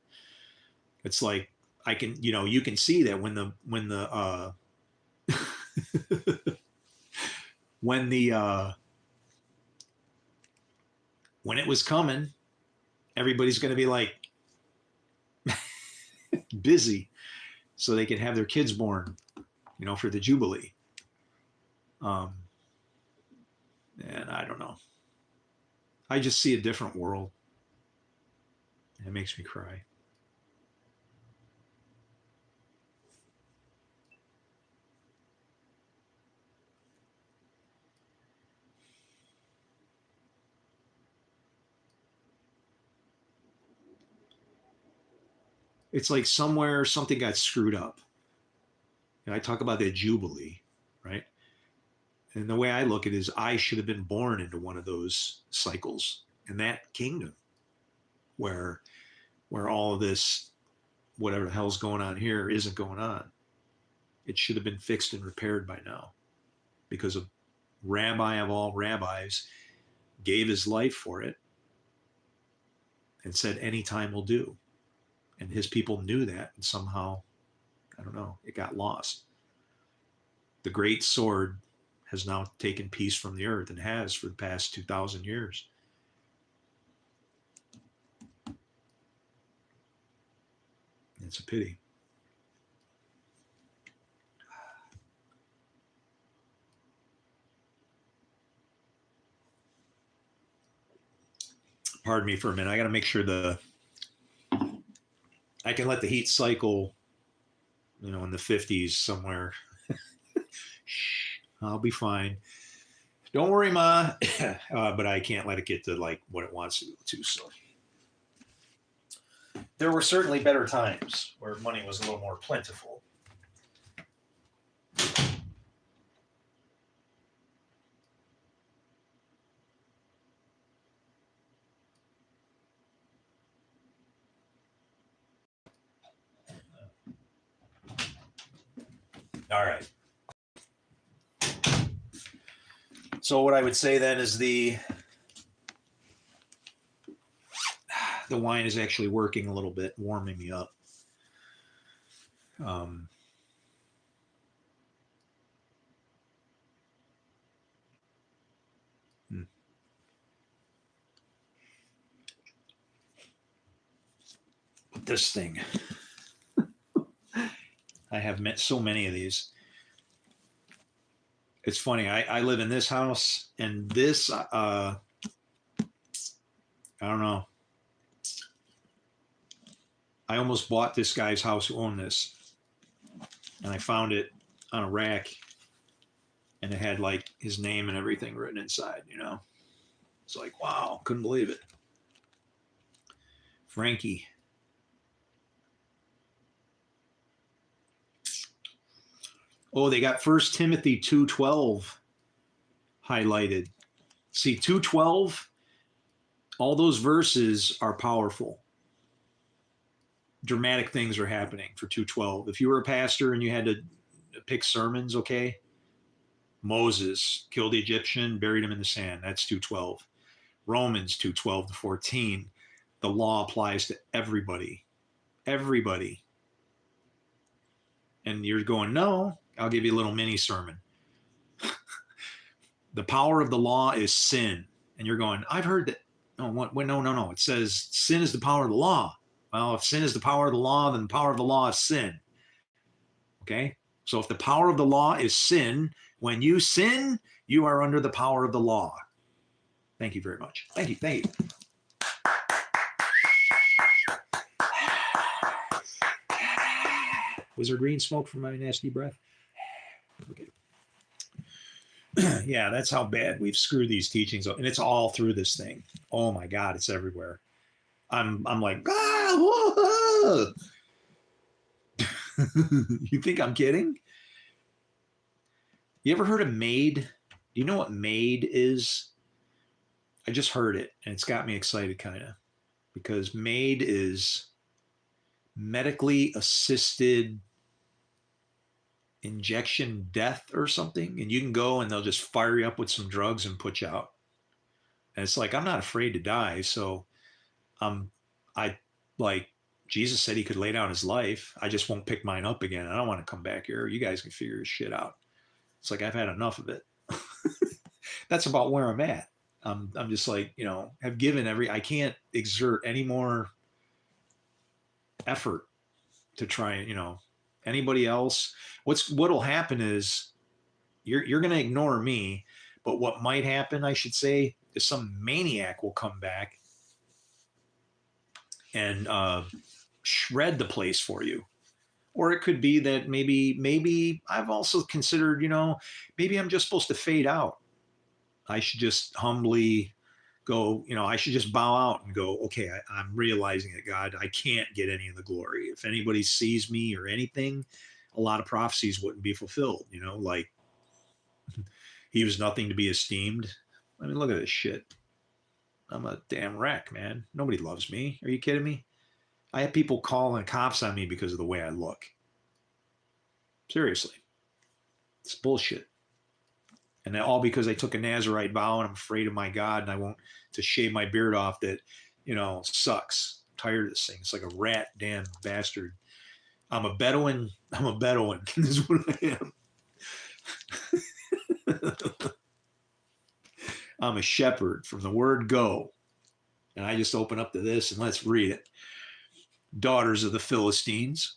it's like, you can see that when the when it was coming, everybody's going to be like busy so they can have their kids born, for the Jubilee. And I don't know. I just see a different world. It makes me cry. It's like somewhere something got screwed up. And I talk about that Jubilee, right? And the way I look at it is I should have been born into one of those cycles in that kingdom where all of this, whatever the hell's going on here, isn't going on. It should have been fixed and repaired by now because a rabbi of all rabbis gave his life for it and said, any time will do. And his people knew that, and somehow, I don't know, it got lost. The great sword has now taken peace from the earth and has for the past 2,000 years. It's a pity. Pardon me for a minute. I got to make sure I can let the heat cycle, in the 50s somewhere. Shh, I'll be fine. Don't worry, Ma. But I can't let it get to like what it wants to. So there were certainly better times where money was a little more plentiful. All right. So what I would say then is the wine is actually working a little bit, warming me up. this thing. I have met so many of these. It's funny. I live in this house, and this, I don't know. I almost bought this guy's house who owned this, and I found it on a rack, and it had like his name and everything written inside, you know? It's like, wow, couldn't believe it. Frankie. Oh, they got 1 Timothy 2:12 highlighted. See, 2:12, all those verses are powerful. Dramatic things are happening for 2:12. If you were a pastor and you had to pick sermons, okay? Moses killed the Egyptian, buried him in the sand. That's 2:12. Romans 2:12 to 14. The law applies to everybody. Everybody. And you're going, no, I'll give you a little mini sermon. The power of the law is sin. And you're going, I've heard that. No, no. It says sin is the power of the law. Well, if sin is the power of the law, then the power of the law is sin. Okay? So if the power of the law is sin, when you sin, you are under the power of the law. Thank you very much. Thank you. Thank you. Was there green smoke from my nasty breath? Okay. Yeah, that's how bad we've screwed these teachings up. And it's all through this thing. Oh my God, it's everywhere. I'm like, whoa. You think I'm kidding? You ever heard of MAID? Do you know what MAID is? I just heard it, and it's got me excited kind of, because MAID is medically assisted injection death or something, and you can go and they'll just fire you up with some drugs and put you out. And it's like, I'm not afraid to die, so I like Jesus said he could lay down his life. I just won't pick mine up again. I don't want to come back here. You guys can figure your shit out. It's like, I've had enough of it. That's about where I'm at. I'm just like, you know, have given I can't exert any more effort to try and, you know, anybody else. What'll happen is you're going to ignore me, but what might happen, I should say, is some maniac will come back and shred the place for you. Or it could be that maybe I've also considered, you know, maybe I'm just supposed to fade out. I should just humbly go, you know, I should just bow out and go, okay, I'm realizing it, God, I can't get any of the glory. If anybody sees me or anything, a lot of prophecies wouldn't be fulfilled, you know, like he was nothing to be esteemed. I mean, look at this shit. I'm a damn wreck, man. Nobody loves me. Are you kidding me? I have people calling cops on me because of the way I look. Seriously. It's bullshit. And all because I took a Nazarite vow and I'm afraid of my God and I want to shave my beard off that, you know, sucks. I'm tired of this thing. It's like a rat damn bastard. I'm a Bedouin. This is what I am. I'm a shepherd from the word go. And I just open up to this and let's read it. Daughters of the Philistines,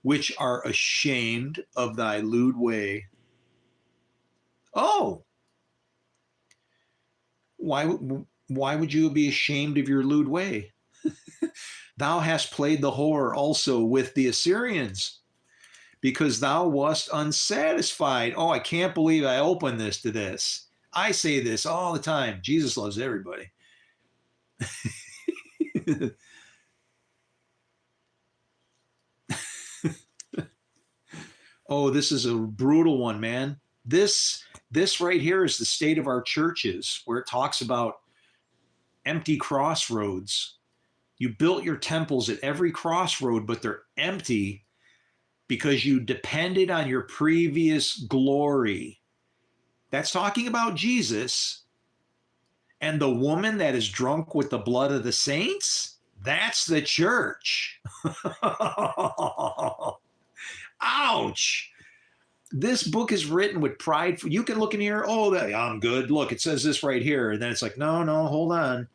which are ashamed of thy lewd way. Oh, why would you be ashamed of your lewd way? Thou hast played the whore also with the Assyrians, because thou wast unsatisfied. Oh, I can't believe I opened this to this. I say this all the time. Jesus loves everybody. Oh, this is a brutal one, man. This right here is the state of our churches, where it talks about empty crossroads. You built your temples at every crossroad, but they're empty because you depended on your previous glory. That's talking about Jesus. And the woman that is drunk with the blood of the saints, that's the church. Ouch. This book is written with pride. You can look in here. Oh, I'm good. Look, it says this right here. And then it's like, no, hold on.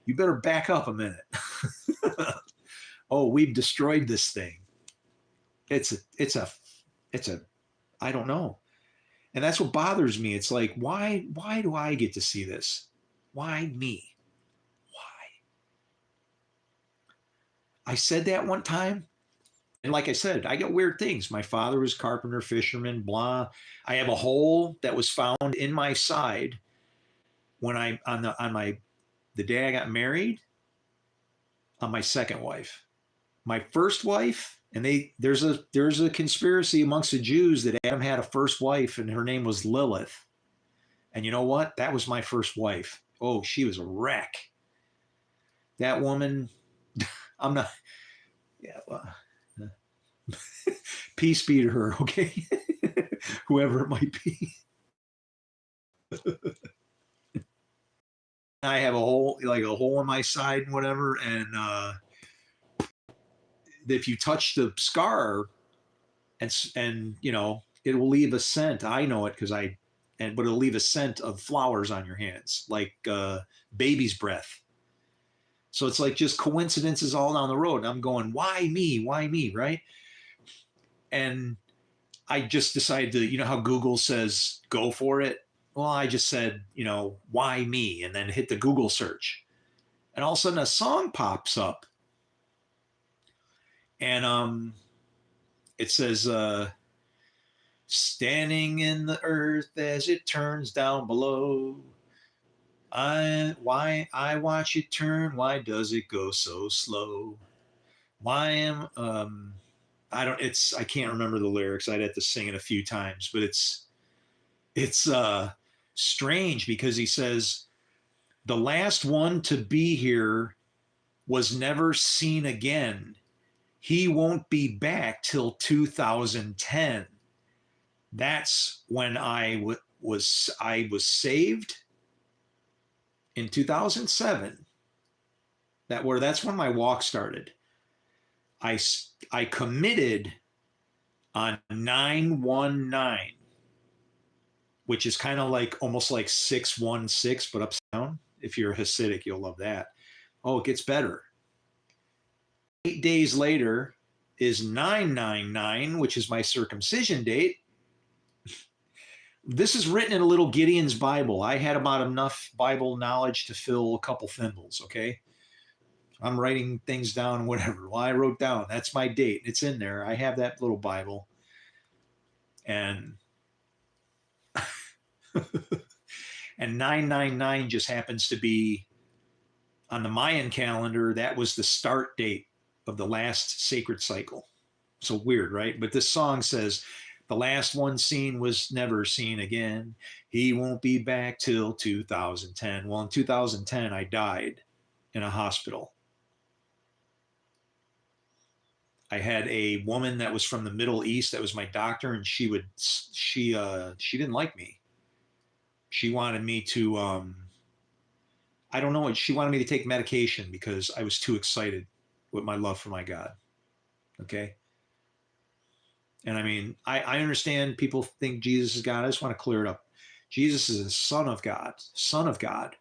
You better back up a minute. oh, we've destroyed this thing. It's a, I don't know. And that's what bothers me. It's like, why do I get to see this? Why me? Why? I said that one time. And like I said, I get weird things. My father was carpenter, fisherman, blah. I have a hole that was found in my side when I on my the day I got married on my second wife. My first wife, and there's a conspiracy amongst the Jews that Adam had a first wife and her name was Lilith. And you know what? That was my first wife. Oh, she was a wreck. That woman, I'm not, yeah, well, peace be to her, okay? Whoever it might be. I have a hole, like a hole in my side and whatever. And if you touch the scar and you know, it will leave a scent. I know it because but it'll leave a scent of flowers on your hands, like baby's breath. So it's like just coincidences all down the road. And I'm going, why me? Why me? Right. And I just decided to, you know how Google says, go for it. Well, I just said, you know, why me? And then hit the Google search. And all of a sudden a song pops up. And it says, standing in the earth as it turns down below. Why I watch it turn, why does it go so slow? Why am I can't remember the lyrics. I'd have to sing it a few times, but it's strange because he says the last one to be here was never seen again. He won't be back till 2010. That's when I was saved in 2007. That's when my walk started. I committed on 9/19, which is kind of like almost like 616, but upside down. If you're a Hasidic, you'll love that. Oh, it gets better. 8 days later is 999, which is my circumcision date. This is written in a little Gideon's Bible. I had about enough Bible knowledge to fill a couple thimbles, okay? I'm writing things down, whatever. Well, I wrote down, that's my date. It's in there. I have that little Bible. And and 999 just happens to be on the Mayan calendar. That was the start date of the last sacred cycle. So weird, right? But this song says, the last one seen was never seen again. He won't be back till 2010. Well, in 2010, I died in a hospital. I had a woman that was from the Middle East that was my doctor, and she didn't like me. She wanted me to I don't know, she wanted me to take medication because I was too excited with my love for my God. Okay. And I mean, I understand people think Jesus is God. I just want to clear it up. Jesus is the Son of God, Son of God.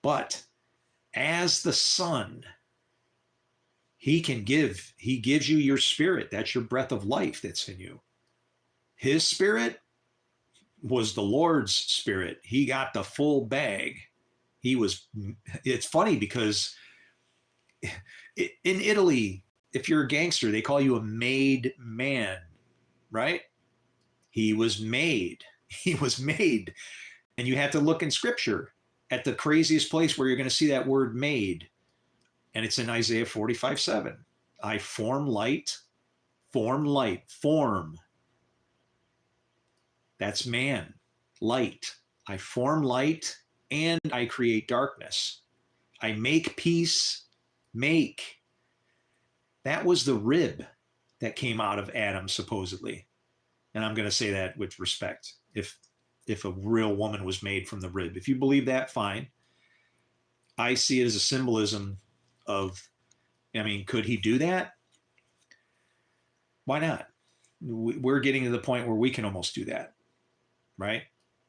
But as the Son, he gives you your spirit. That's your breath of life that's in you. His spirit was the Lord's spirit. He got the full bag. It's funny because in Italy, if you're a gangster, they call you a made man, right? He was made. He was made. And you have to look in scripture at the craziest place where you're going to see that word made. And it's in Isaiah 45:7. I form light. That's man, light. I form light and I create darkness. I make peace, make. That was the rib that came out of Adam, supposedly. And I'm going to say that with respect. If a real woman was made from the rib. If you believe that, fine. I see it as a symbolism of, I mean, could he do that? Why not? We're getting to the point where we can almost do that, right?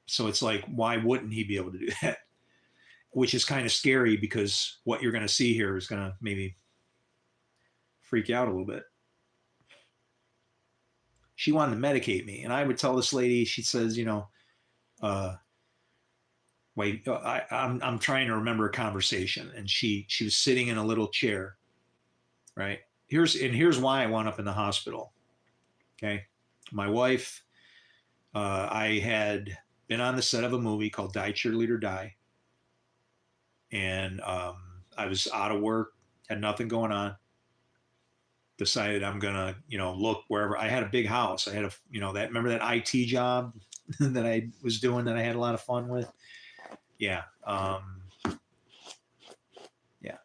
So it's like, why wouldn't he be able to do that? Which is kind of scary because what you're going to see here is going to maybe freak you out a little bit. She wanted to medicate me, and I would tell this lady. She says, wait, I'm trying to remember a conversation, and she was sitting in a little chair, right? Here's why I wound up in the hospital. Okay, my wife, I had been on the set of a movie called Die Cheerleader Die, and I was out of work, had nothing going on. Decided I'm gonna, look wherever. I had a big house. I had remember that IT job that I was doing that I had a lot of fun with. Yeah, yeah,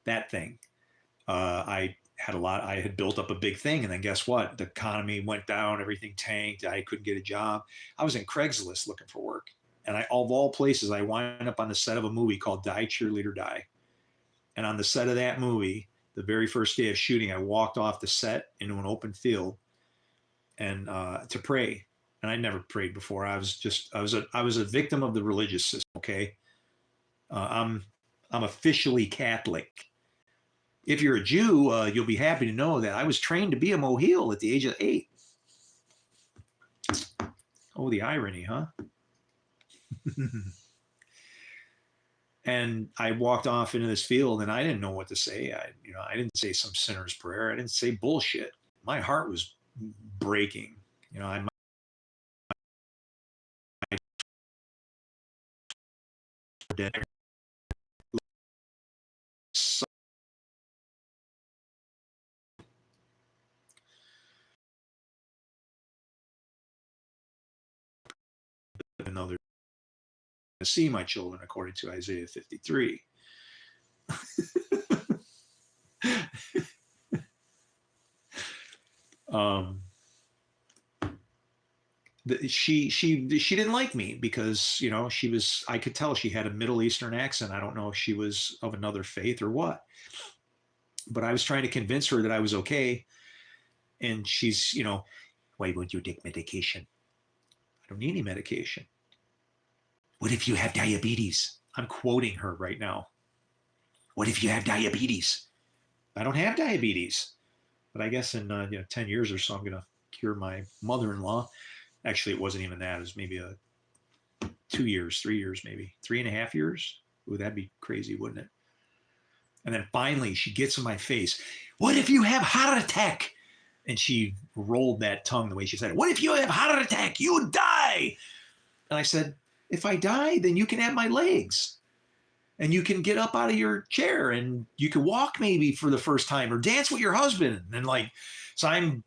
that thing. I had built up a big thing, and then guess what? The economy went down, everything tanked. I couldn't get a job. I was in Craigslist looking for work, and of all places, I wound up on the set of a movie called Die Cheerleader Die. And on the set of that movie, the very first day of shooting, I walked off the set into an open field and to pray. And I never prayed before. I was a victim of the religious system. Okay, I'm officially Catholic. If you're a Jew, you'll be happy to know that I was trained to be a mohel at the age of 8. Oh, the irony, huh? And I walked off into this field, and I didn't know what to say. I didn't say some sinner's prayer. I didn't say bullshit. My heart was breaking. I dead. Another to see my children according to Isaiah 53. She didn't like me because I could tell she had a Middle Eastern accent. I don't know if she was of another faith or what, but I was trying to convince her that I was okay. And she's, why won't you take medication? I don't need any medication. What if you have diabetes? I'm quoting her right now. What if you have diabetes? I don't have diabetes, but I guess in 10 years or so, I'm going to cure my mother-in-law. Actually, it wasn't even that. It was maybe 2 years, 3 years, maybe 3.5 years. Ooh, that'd be crazy, wouldn't it? And then finally, she gets in my face. What if you have heart attack? And she rolled that tongue the way she said it. What if you have heart attack? You would die. And I said, if I die, then you can have my legs. And you can get up out of your chair and you can walk maybe for the first time or dance with your husband. And so I'm,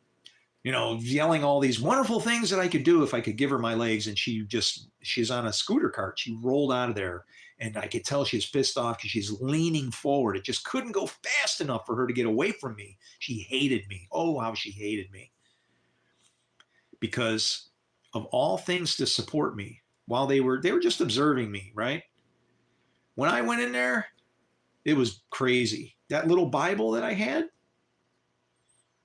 yelling all these wonderful things that I could do if I could give her my legs. And she's on a scooter cart. She rolled out of there. And I could tell she's pissed off because she's leaning forward. It just couldn't go fast enough for her to get away from me. She hated me. Oh, how she hated me. Because of all things to support me while they were just observing me, right? When I went in there, it was crazy. That little Bible that I had,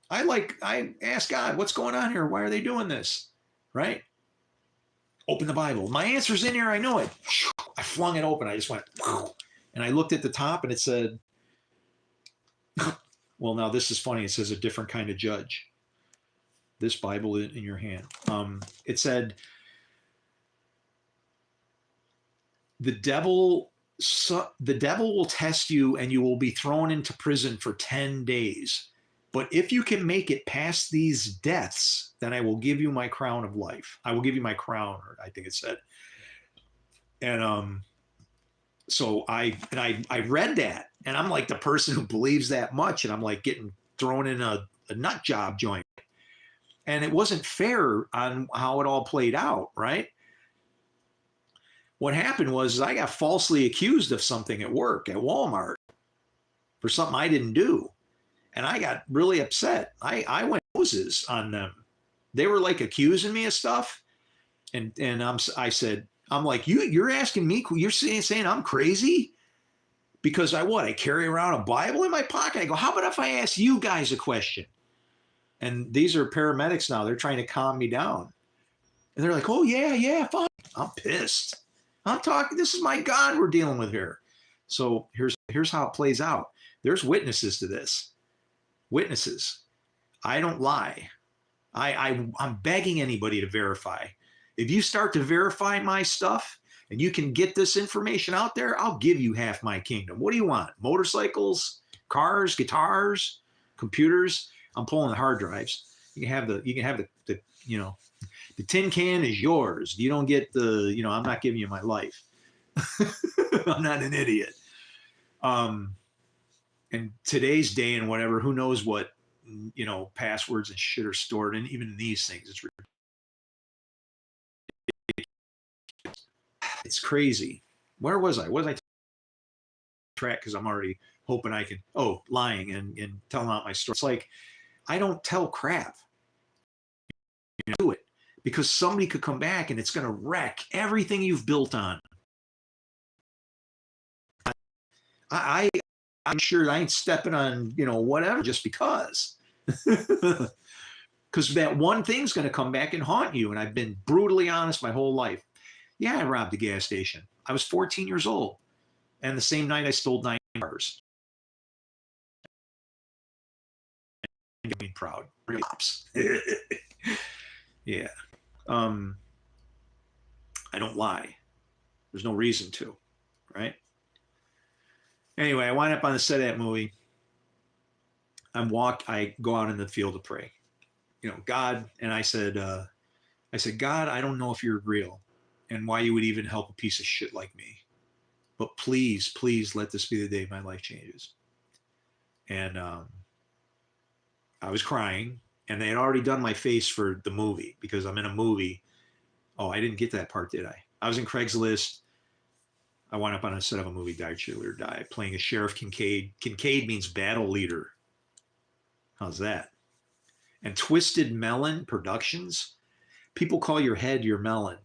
I asked God, what's going on here? Why are they doing this? Right? Open the Bible. My answer's in here. I know it. I flung it open. I just went, and I looked at the top and it said, well, now this is funny. It says a different kind of judge. This Bible in your hand. It said, the devil will test you and you will be thrown into prison for 10 days. But if you can make it past these deaths, then I will give you my crown of life. I will give you my crown, or I think it said. And so I read that, and I'm like the person who believes that much, and I'm like getting thrown in a nut job joint. And it wasn't fair on how it all played out, right? What happened was I got falsely accused of something at work at Walmart for something I didn't do. And I got really upset. I went Moses on them. They were like accusing me of stuff. And I said, I'm like, you're asking me, you're saying I'm crazy? Because I carry around a Bible in my pocket. I go, how about if I ask you guys a question? And these are paramedics now. They're trying to calm me down. And they're like, oh, yeah, fine. I'm pissed. I'm talking, this is my God we're dealing with here. So here's how it plays out. There's witnesses to this. witnesses. I don't lie. I'm begging anybody to verify. If you start to verify my stuff and you can get this information out there, I'll give you half my kingdom. What do you want? Motorcycles, cars, guitars, computers? I'm pulling the hard drives. You can have the you know, the tin can is yours. You don't get the, I'm not giving you my life. I'm not an idiot. And today's day and whatever, who knows what, passwords and shit are stored in, even in these things. It's crazy. Where was I? What was I track? Because I'm already hoping I can, lying and telling out my story. It's like, I don't tell crap. Do it because somebody could come back and it's going to wreck everything you've built on. I'm sure I ain't stepping on, whatever just because. Because that one thing's going to come back and haunt you. And I've been brutally honest my whole life. Yeah, I robbed a gas station. I was 14 years old. And the same night I stole 9 cars. Being proud. Yeah. I don't lie. There's no reason to, right? Anyway, I wind up on the set of that movie. I go out in the field to pray. God, and I said, God, I don't know if you're real and why you would even help a piece of shit like me. But please, please let this be the day my life changes. And I was crying, and they had already done my face for the movie because I'm in a movie. Oh, I didn't get that part, did I? I was in Craigslist. I wound up on a set of a movie, Die Cheerleader Die, playing a Sheriff Kincaid. Kincaid means battle leader. How's that? And Twisted Melon Productions. People call your head your melon.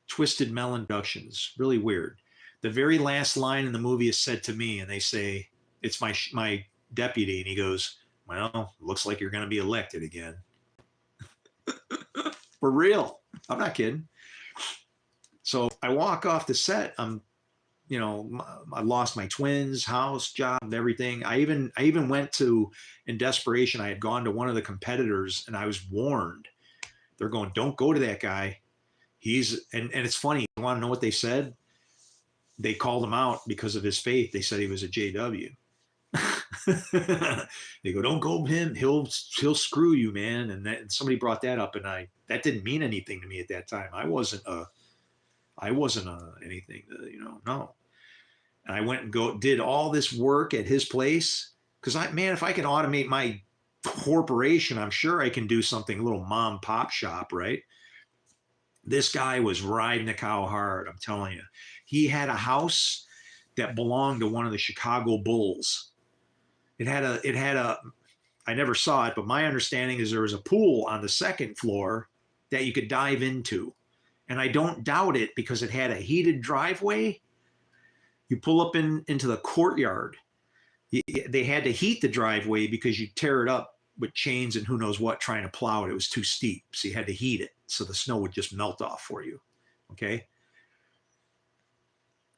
Twisted Melon Productions. Really weird. The very last line in the movie is said to me, and they say, it's my deputy, and he goes, well, looks like you're going to be elected again. For real. I'm not kidding. So I walk off the set. I lost my twins, house, job, everything. I even went to, in desperation, I had gone to one of the competitors and I was warned. They're going, don't go to that guy. And it's funny. You want to know what they said? They called him out because of his faith. They said he was a JW. They go, don't go with him. He'll screw you, man. And somebody brought that up, and that didn't mean anything to me at that time. I wasn't anything, no. And I went and did all this work at his place because if I can automate my corporation, I'm sure I can do something, a little mom pop shop, right? This guy was riding the cow hard. I'm telling you, he had a house that belonged to one of the Chicago Bulls. It had a, I never saw it, but my understanding is there was a pool on the second floor that you could dive into. And I don't doubt it because it had a heated driveway. You pull up into the courtyard. They had to heat the driveway because you tear it up with chains and who knows what trying to plow it. It was too steep. So you had to heat it so the snow would just melt off for you. Okay.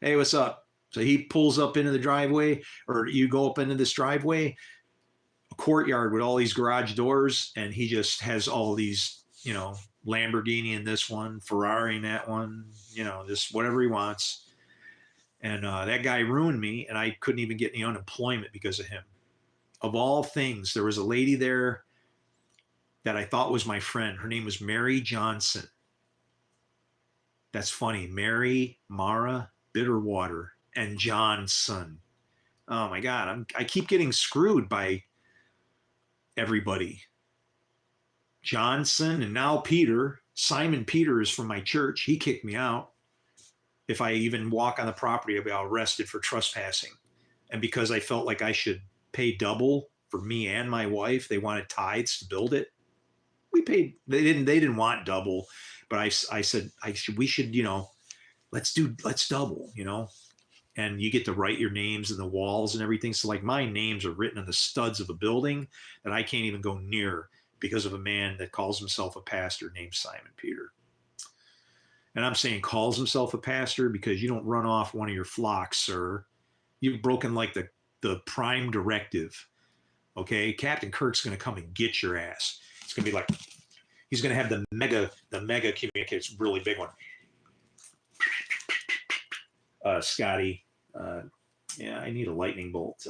Hey, what's up? So he pulls up into the driveway, or you go up into this driveway, a courtyard with all these garage doors, and he just has all these, Lamborghini in this one, Ferrari in that one, just whatever he wants. And that guy ruined me, and I couldn't even get any unemployment because of him. Of all things, there was a lady there that I thought was my friend. Her name was Mary Johnson. That's funny. Mara Bitterwater and Johnson. Oh my God. I keep getting screwed by everybody. Johnson and now Peter. Simon Peter is from my church. He kicked me out. If I even walk on the property, I'll be arrested for trespassing. And because I felt like I should pay double for me and my wife, they wanted tithes to build it. We paid, they didn't want double, but I said, we should, let's double, and you get to write your names in the walls and everything. So like my names are written on the studs of a building that I can't even go near because of a man that calls himself a pastor named Simon Peter. And I'm saying calls himself a pastor because you don't run off one of your flocks, sir. You've broken like the prime directive Okay, Captain Kirk's going to come and get your ass. It's going to be like he's going to have the mega communicator. It's a really big one. Scotty, yeah, I need a lightning bolt.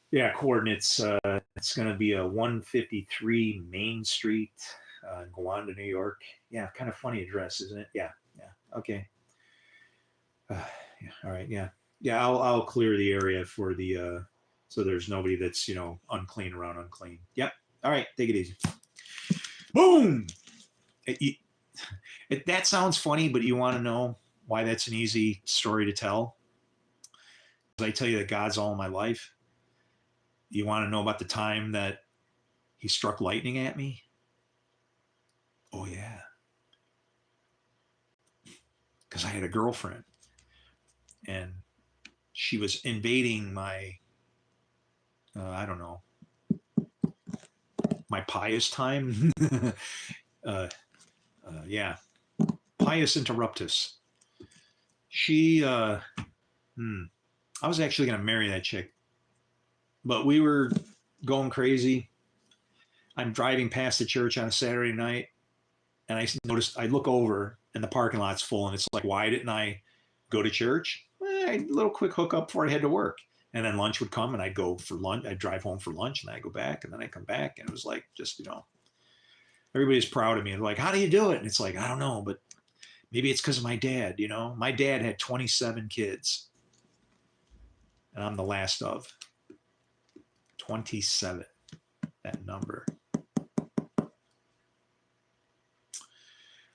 Yeah, coordinates. It's going to be a 153 Main Street, in Gowanda, New York. Yeah, kind of funny address, isn't it? Yeah, yeah. Okay. Yeah, all right. Yeah, yeah. I'll clear the area for the so there's nobody that's unclean around unclean. Yep. All right. Take it easy. Boom. That sounds funny, but you want to know why that's an easy story to tell? I tell you that God's all in my life. You want to know about the time that he struck lightning at me? Oh, yeah. Because I had a girlfriend and she was invading my, I don't know, my pious time. Yeah. Pious interruptus. She, I was actually going to marry that chick, but we were going crazy. I'm driving past the church on a Saturday night, and I noticed, I look over and the parking lot's full, and it's like, why didn't I go to church? A little quick hookup before I head to work. And then lunch would come and I'd go for lunch. I'd drive home for lunch and I'd go back and then I'd come back. And it was like, just, everybody's proud of me. And like, how do you do it? And it's like, I don't know, but maybe it's because of my dad. My dad had 27 kids and I'm the last of 27, that number.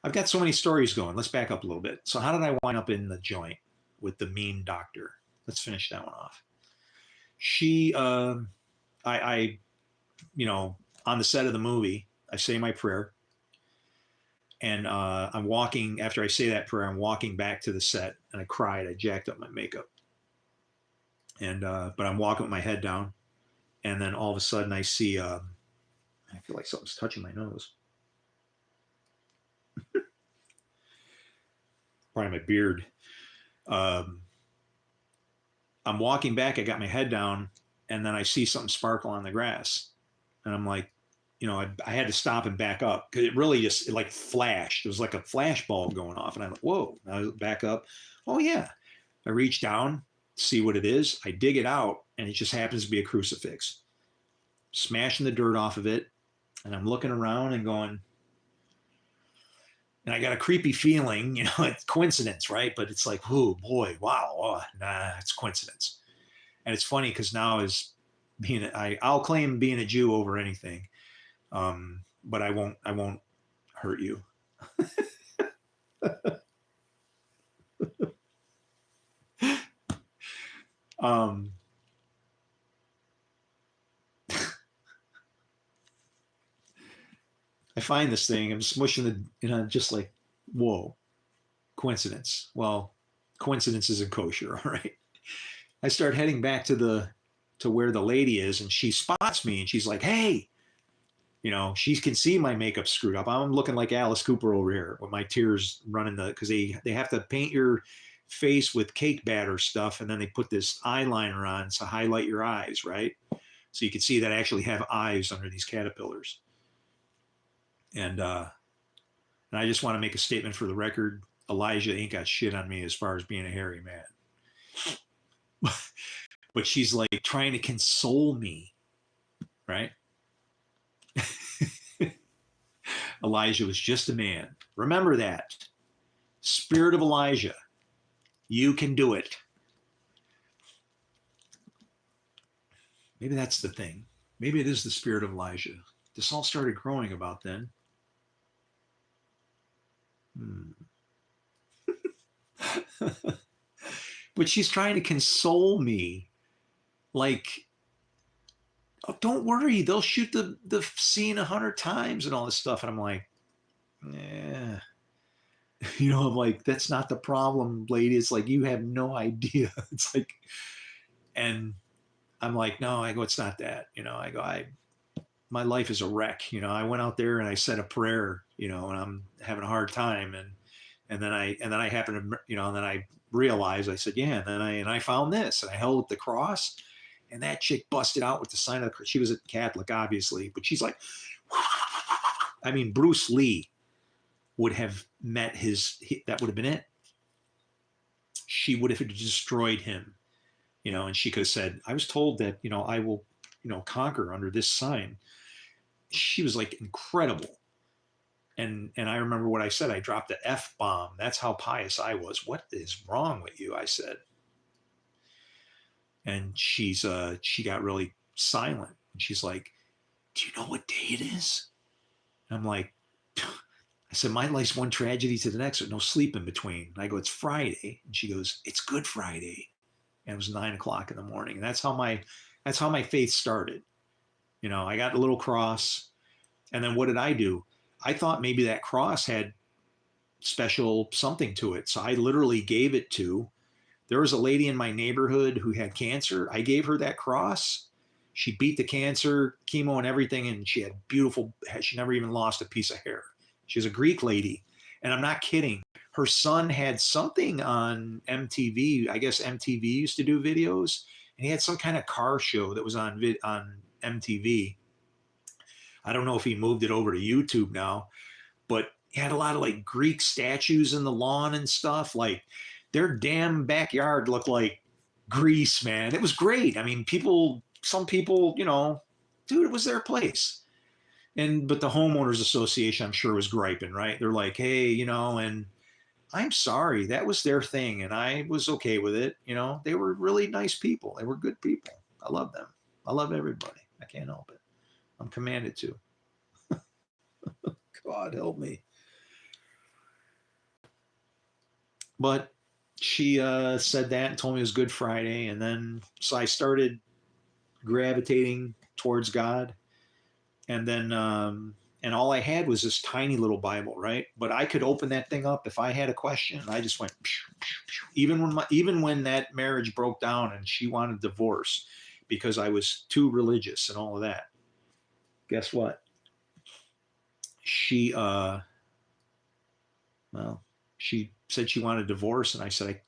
I've got so many stories going. Let's back up a little bit. So how did I wind up in the joint with the mean doctor? Let's finish that one off. She, on the set of the movie, I say my prayer. And I'm walking, after I say that prayer, I'm walking back to the set and I cried. I jacked up my makeup. And, but I'm walking with my head down. And then all of a sudden I see, I feel like something's touching my nose. Probably my beard. I'm walking back. I got my head down, and then I see something sparkle on the grass, and I'm like, I had to stop and back up because it really just like flashed. It was like a flash bulb going off, and I'm like, whoa! I back up. Oh yeah! I reach down, see what it is. I dig it out, and it just happens to be a crucifix. Smashing the dirt off of it, and I'm looking around and going. And I got a creepy feeling, it's coincidence, right? But it's like, oh boy, wow, nah, it's coincidence. And it's funny because now I'll claim being a Jew over anything, but I won't hurt you. I find this thing, I'm smushing just like, whoa, coincidence. Well, coincidence isn't kosher, all right. I start heading back to where the lady is, and she spots me, and she's like, "Hey," she can see my makeup screwed up. I'm looking like Alice Cooper over here with my tears running because they have to paint your face with cake batter stuff, and then they put this eyeliner on to highlight your eyes, right? So you can see that I actually have eyes under these caterpillars. And I just want to make a statement for the record. Elijah ain't got shit on me as far as being a hairy man. But she's like trying to console me, right? Elijah was just a man. Remember that. Spirit of Elijah. You can do it. Maybe that's the thing. Maybe it is the spirit of Elijah. This all started growing about then. But she's trying to console me like, oh, don't worry, they'll shoot the scene 100 times and all this stuff. And I'm like, yeah. I'm like, that's not the problem, lady. It's like, you have no idea. It's like, and I'm like, no, I go, it's not that. I go, my life is a wreck. I went out there and I said a prayer, and I'm having a hard time. And then I happened to, and then I realized, I said, yeah. And then I found this, and I held up the cross, And that chick busted out with the sign of the cross. She was a Catholic, obviously, but she's like, I mean, Bruce Lee would have met that would have been it. She would have destroyed him, and she could have said, I was told that, I will, conquer under this sign. She was like incredible. And I remember what I said. I dropped the F bomb. That's how pious I was. What is wrong with you? I said. And she got really silent. And she's like, do you know what day it is? And I'm like, I said, my life's one tragedy to the next with no sleep in between. And I go, it's Friday. And she goes, it's Good Friday. And it was 9:00 in the morning. And that's how my faith started. I got a little cross. And then what did I do? I thought maybe that cross had special something to it. So I literally gave it to, there was a lady in my neighborhood who had cancer. I gave her that cross. She beat the cancer, chemo and everything. And she had she never even lost a piece of hair. She was a Greek lady. And I'm not kidding. Her son had something on MTV. I guess MTV used to do videos. And he had some kind of car show that was on MTV. I don't know if he moved it over to YouTube now, but he had a lot of like Greek statues in the lawn and stuff. Like their damn backyard looked like Greece, man. It was great. I mean, some people, dude, it was their place. But the homeowners association, I'm sure, was griping, right? They're like, hey, and I'm sorry, that was their thing. And I was okay with it. They were really nice people. They were good people. I love them. I love everybody. I can't help it. I'm commanded to. God help me. But she said that and told me it was Good Friday. And then, so I started gravitating towards God. And then, and all I had was this tiny little Bible, right? But I could open that thing up if I had a question. I just went, even when that marriage broke down and she wanted divorce because I was too religious and all of that. Guess what? She said she wanted a divorce, and I said,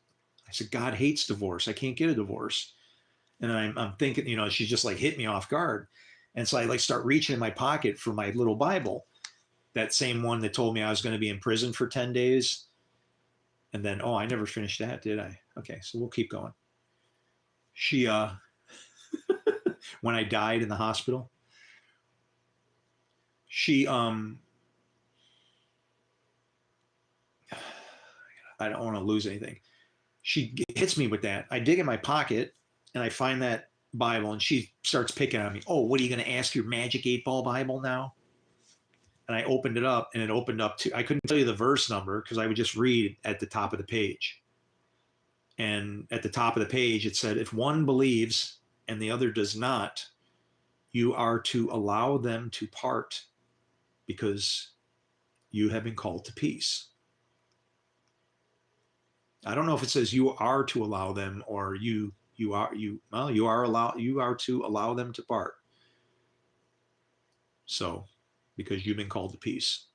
God hates divorce. I can't get a divorce. And then I'm thinking, she's just like hit me off guard. And so I like start reaching in my pocket for my little Bible, that same one that told me I was going to be in prison for 10 days. And then, I never finished that, did I? Okay, so we'll keep going. She, when I died in the hospital, she, I don't want to lose anything. She hits me with that. I dig in my pocket and I find that Bible, and she starts picking on me. Oh, what are you going to ask your Magic 8-Ball Bible now? And I opened it up, and it opened up to, I couldn't tell you the verse number because I would just read at the top of the page. And at the top of the page, it said, if one believes and the other does not, you are to allow them to part because you have been called to peace. I don't know if it says you are to allow them or you are to allow them to part. So, because you've been called to peace.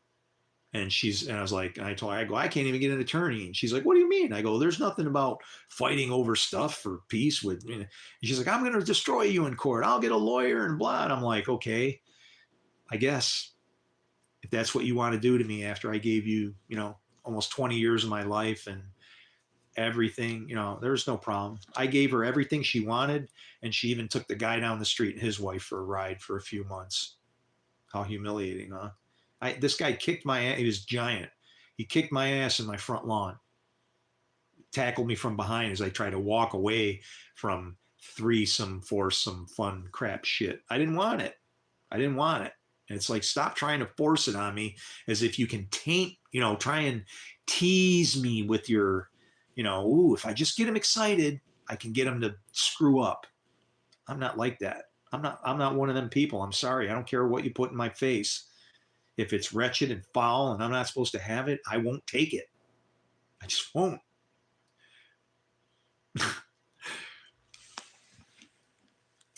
And I was like, and I told her, I go, I can't even get an attorney. And she's like, what do you mean? I go, there's nothing about fighting over stuff for peace with, and she's like, I'm going to destroy you in court. I'll get a lawyer and blah. And I'm like, okay, I guess if that's what you want to do to me after I gave you, almost 20 years of my life and everything, there's no problem. I gave her everything she wanted. And she even took the guy down the street and his wife for a ride for a few months. How humiliating, huh? This guy kicked my ass. He was giant. He kicked my ass in my front lawn, tackled me from behind as I tried to walk away from threesome, foursome, fun crap shit. I didn't want it. And it's like, stop trying to force it on me as if you can try and tease me with your, if I just get him excited, I can get him to screw up. I'm not like that. I'm not one of them people. I'm sorry. I don't care what you put in my face. If it's wretched and foul and I'm not supposed to have it, I won't take it. I just won't.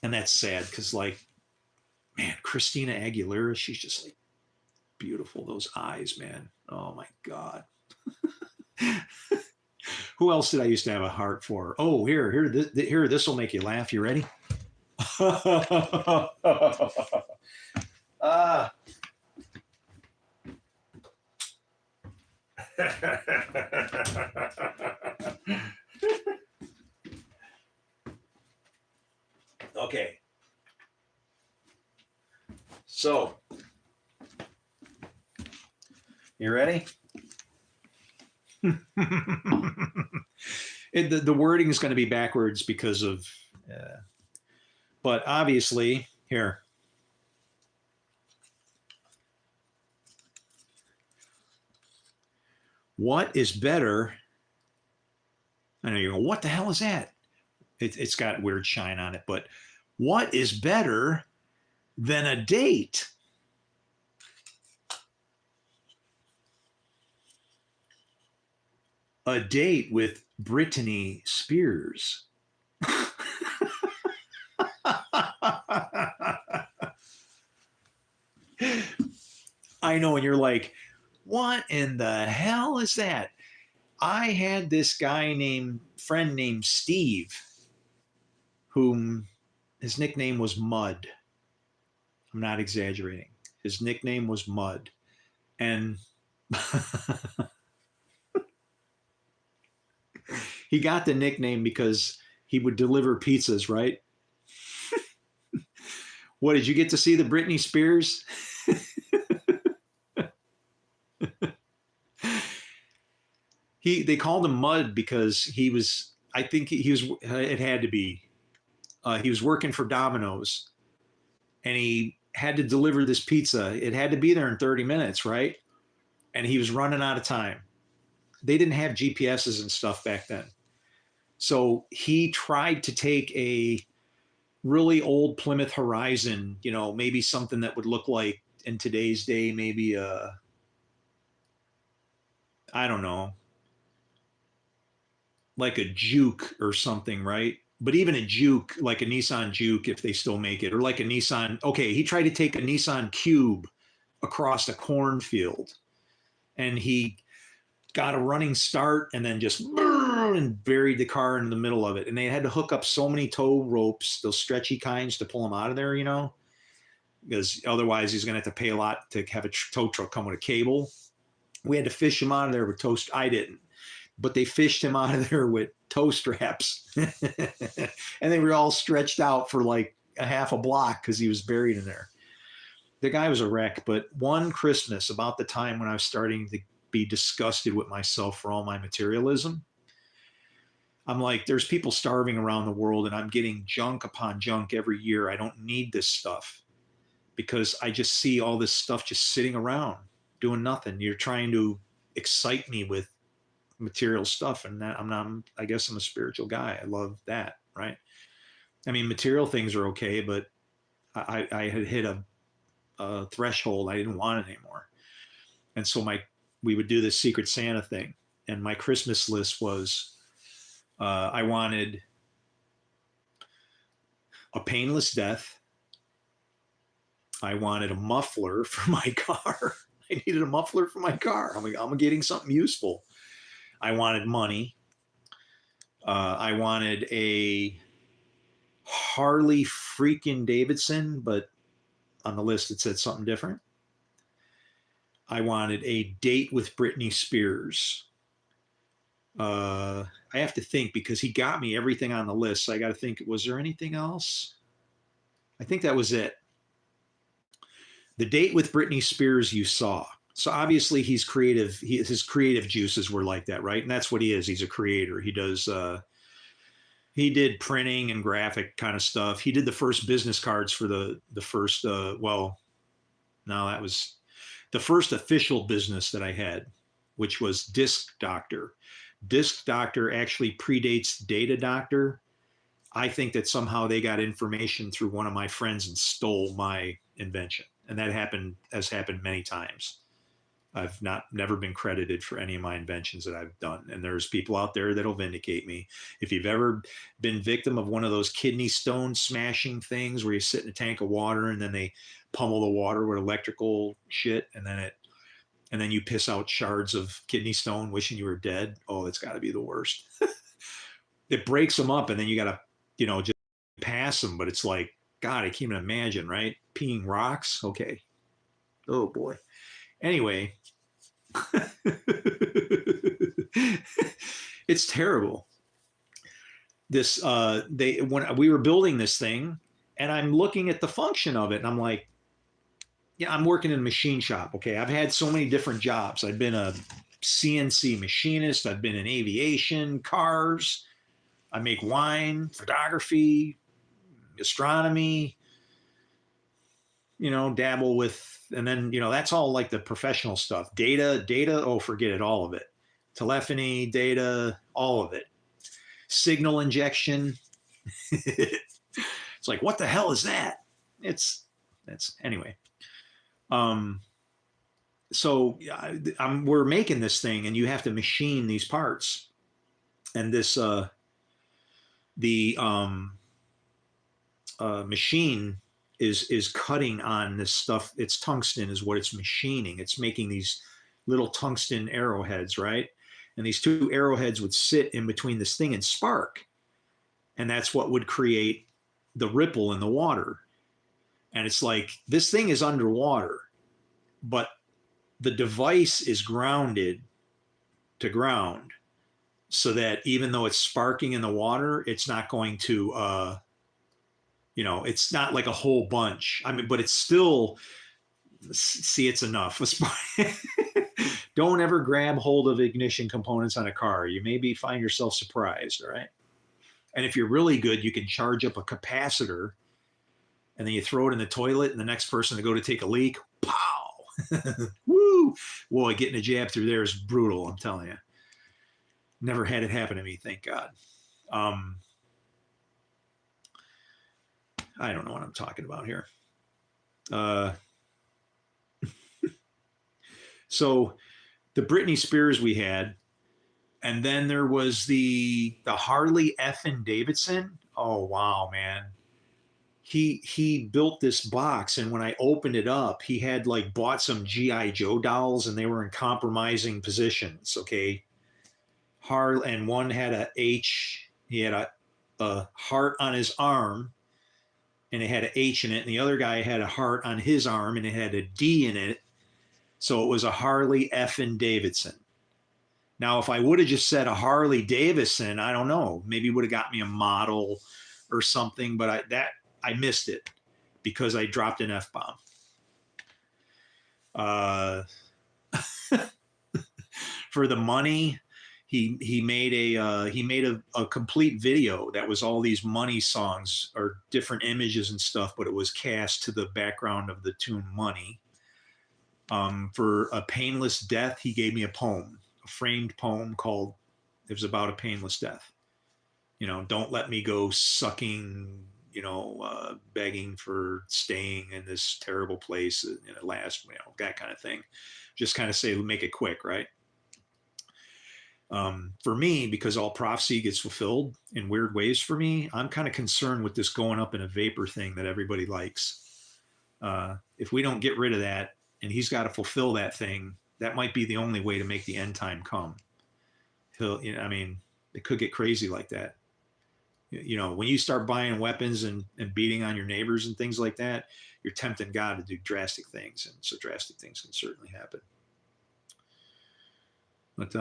And that's sad because, man, Christina Aguilera, she's just like beautiful. Those eyes, man. Oh my God. Who else did I used to have a heart for? Oh, here, this will make you laugh. You ready? Ah. Okay. So, you ready? The wording is going to be backwards because of, but obviously, here. What is better? I know you go, what the hell is that? It's got weird shine on it, but what is better than a date? A date with Britney Spears. I know, and you're like, what in the hell is that? I had this friend named Steve, whom his nickname was Mud. I'm not exaggerating. His nickname was Mud. And he got the nickname because he would deliver pizzas, right? What, did you get to see the Britney Spears? They called him Mud because I think he was, it had to be, he was working for Domino's and he had to deliver this pizza. It had to be there in 30 minutes, right? And he was running out of time. They didn't have GPSs and stuff back then. So he tried to take a really old Plymouth Horizon, maybe something that would look like in today's day, maybe I don't know, like a Juke or something, right? But even a Juke, like a Nissan Juke, if they still make it, or like a Nissan. Okay, he tried to take a Nissan Cube across a cornfield, and he got a running start and then just and buried the car in the middle of it. And they had to hook up so many tow ropes, those stretchy kinds, to pull him out of there, because otherwise he's going to have to pay a lot to have a tow truck come with a cable. We had to fish him out of there with tow. I didn't, but they fished him out of there with tow straps. And they were all stretched out for like a half a block because he was buried in there. The guy was a wreck. But one Christmas, about the time when I was starting to be disgusted with myself for all my materialism, I'm like, there's people starving around the world and I'm getting junk upon junk every year. I don't need this stuff because I just see all this stuff just sitting around doing nothing. You're trying to excite me with material stuff, and that I guess I'm a spiritual guy. I love that, right? I mean, material things are okay, but I had hit a threshold. I didn't want it anymore. And so we would do this Secret Santa thing, and my Christmas list was I wanted a painless death. I wanted a muffler for my car. I needed a muffler for my car. I'm getting something useful. I wanted money. I wanted a Harley freaking Davidson, but on the list it said something different. I wanted a date with Britney Spears. I have to think because he got me everything on the list. So I got to think, was there anything else? I think that was it. The date with Britney Spears you saw. So obviously he's creative. His creative juices were like that, right? And that's what he is. He's a creator. He did printing and graphic kind of stuff. He did the first business cards for the first, no, that was the first official business that I had, which was Disc Doctor. Disc Doctor actually predates Data Doctor. I think that somehow they got information through one of my friends and stole my invention. And that has happened many times. I've never been credited for any of my inventions that I've done. And there's people out there that'll vindicate me. If you've ever been victim of one of those kidney stone smashing things where you sit in a tank of water and then they pummel the water with electrical shit and then you piss out shards of kidney stone wishing you were dead. Oh, that's got to be the worst. It breaks them up and then you got to, just pass them. But it's like, God, I can't even imagine, right? Peeing rocks. Okay. Oh boy. Anyway, it's terrible. This they when we were building this thing, and I'm looking at the function of it, and I'm like, yeah, I'm working in a machine shop. Okay, I've had so many different jobs. I've been a CNC machinist. I've been in aviation, cars. I make wine, photography, astronomy. Dabble with, and then that's all like the professional stuff. Data. Oh, forget it, all of it. Telephony, data, all of it. Signal injection. It's like, what the hell is that? That's anyway. So we're making this thing, and you have to machine these parts, and this the machine is cutting on this stuff. It's tungsten is what it's machining. It's making these little tungsten arrowheads, right? And these two arrowheads would sit in between this thing and spark, and that's what would create the ripple in the water. And it's like, this thing is underwater, but the device is grounded to ground, so that even though it's sparking in the water, it's not going to it's not like a whole bunch. I mean, but it's still, see, it's enough. Don't ever grab hold of ignition components on a car. You maybe find yourself surprised. All right. And if you're really good, you can charge up a capacitor, and then you throw it in the toilet, and the next person to go to take a leak, pow, woo. Boy, getting a jab through there is brutal, I'm telling you. Never had it happen to me, thank God. I don't know what I'm talking about here. So the Britney Spears we had, and then there was the Harley effing Davidson. Oh wow, man. He built this box, and when I opened it up, he had like bought some GI Joe dolls, and they were in compromising positions. Okay, Harley, and one had a H. He had a heart on his arm, and it had an H in it, and the other guy had a heart on his arm, and it had a D in it. So it was a Harley effing Davidson. Now, if I would have just said a Harley Davidson, I don't know, maybe would have got me a model or something, but I missed it because I dropped an F-bomb. For the money, he made a complete video that was all these Money songs or different images and stuff, but it was cast to the background of the tune Money. For a painless death, he gave me a poem, a framed poem called, it was about a painless death. Don't let me go sucking, begging for staying in this terrible place and it lasts, that kind of thing. Just kind of say, make it quick, right? For me, because all prophecy gets fulfilled in weird ways for me, I'm kind of concerned with this going up in a vapor thing that everybody likes. If we don't get rid of that, and he's got to fulfill that thing, that might be the only way to make the end time come. It could get crazy like that. When you start buying weapons and beating on your neighbors and things like that, you're tempting God to do drastic things. And so drastic things can certainly happen. But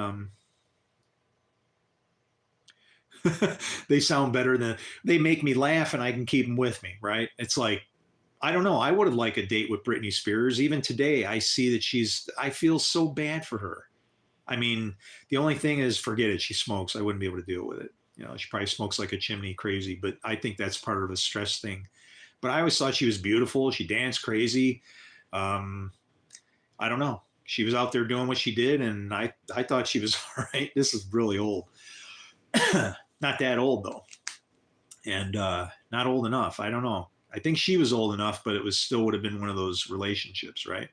they sound better than, they make me laugh and I can keep them with me, right? It's like, I don't know. I would have liked a date with Britney Spears. Even today, I see that I feel so bad for her. I mean, the only thing is, forget it. She smokes. I wouldn't be able to deal with it. She probably smokes like a chimney crazy, but I think that's part of a stress thing. But I always thought she was beautiful. She danced crazy. I don't know. She was out there doing what she did, and I thought she was all right. This is really old. Not that old, though. And not old enough. I don't know. I think she was old enough, but it still would have been one of those relationships, right?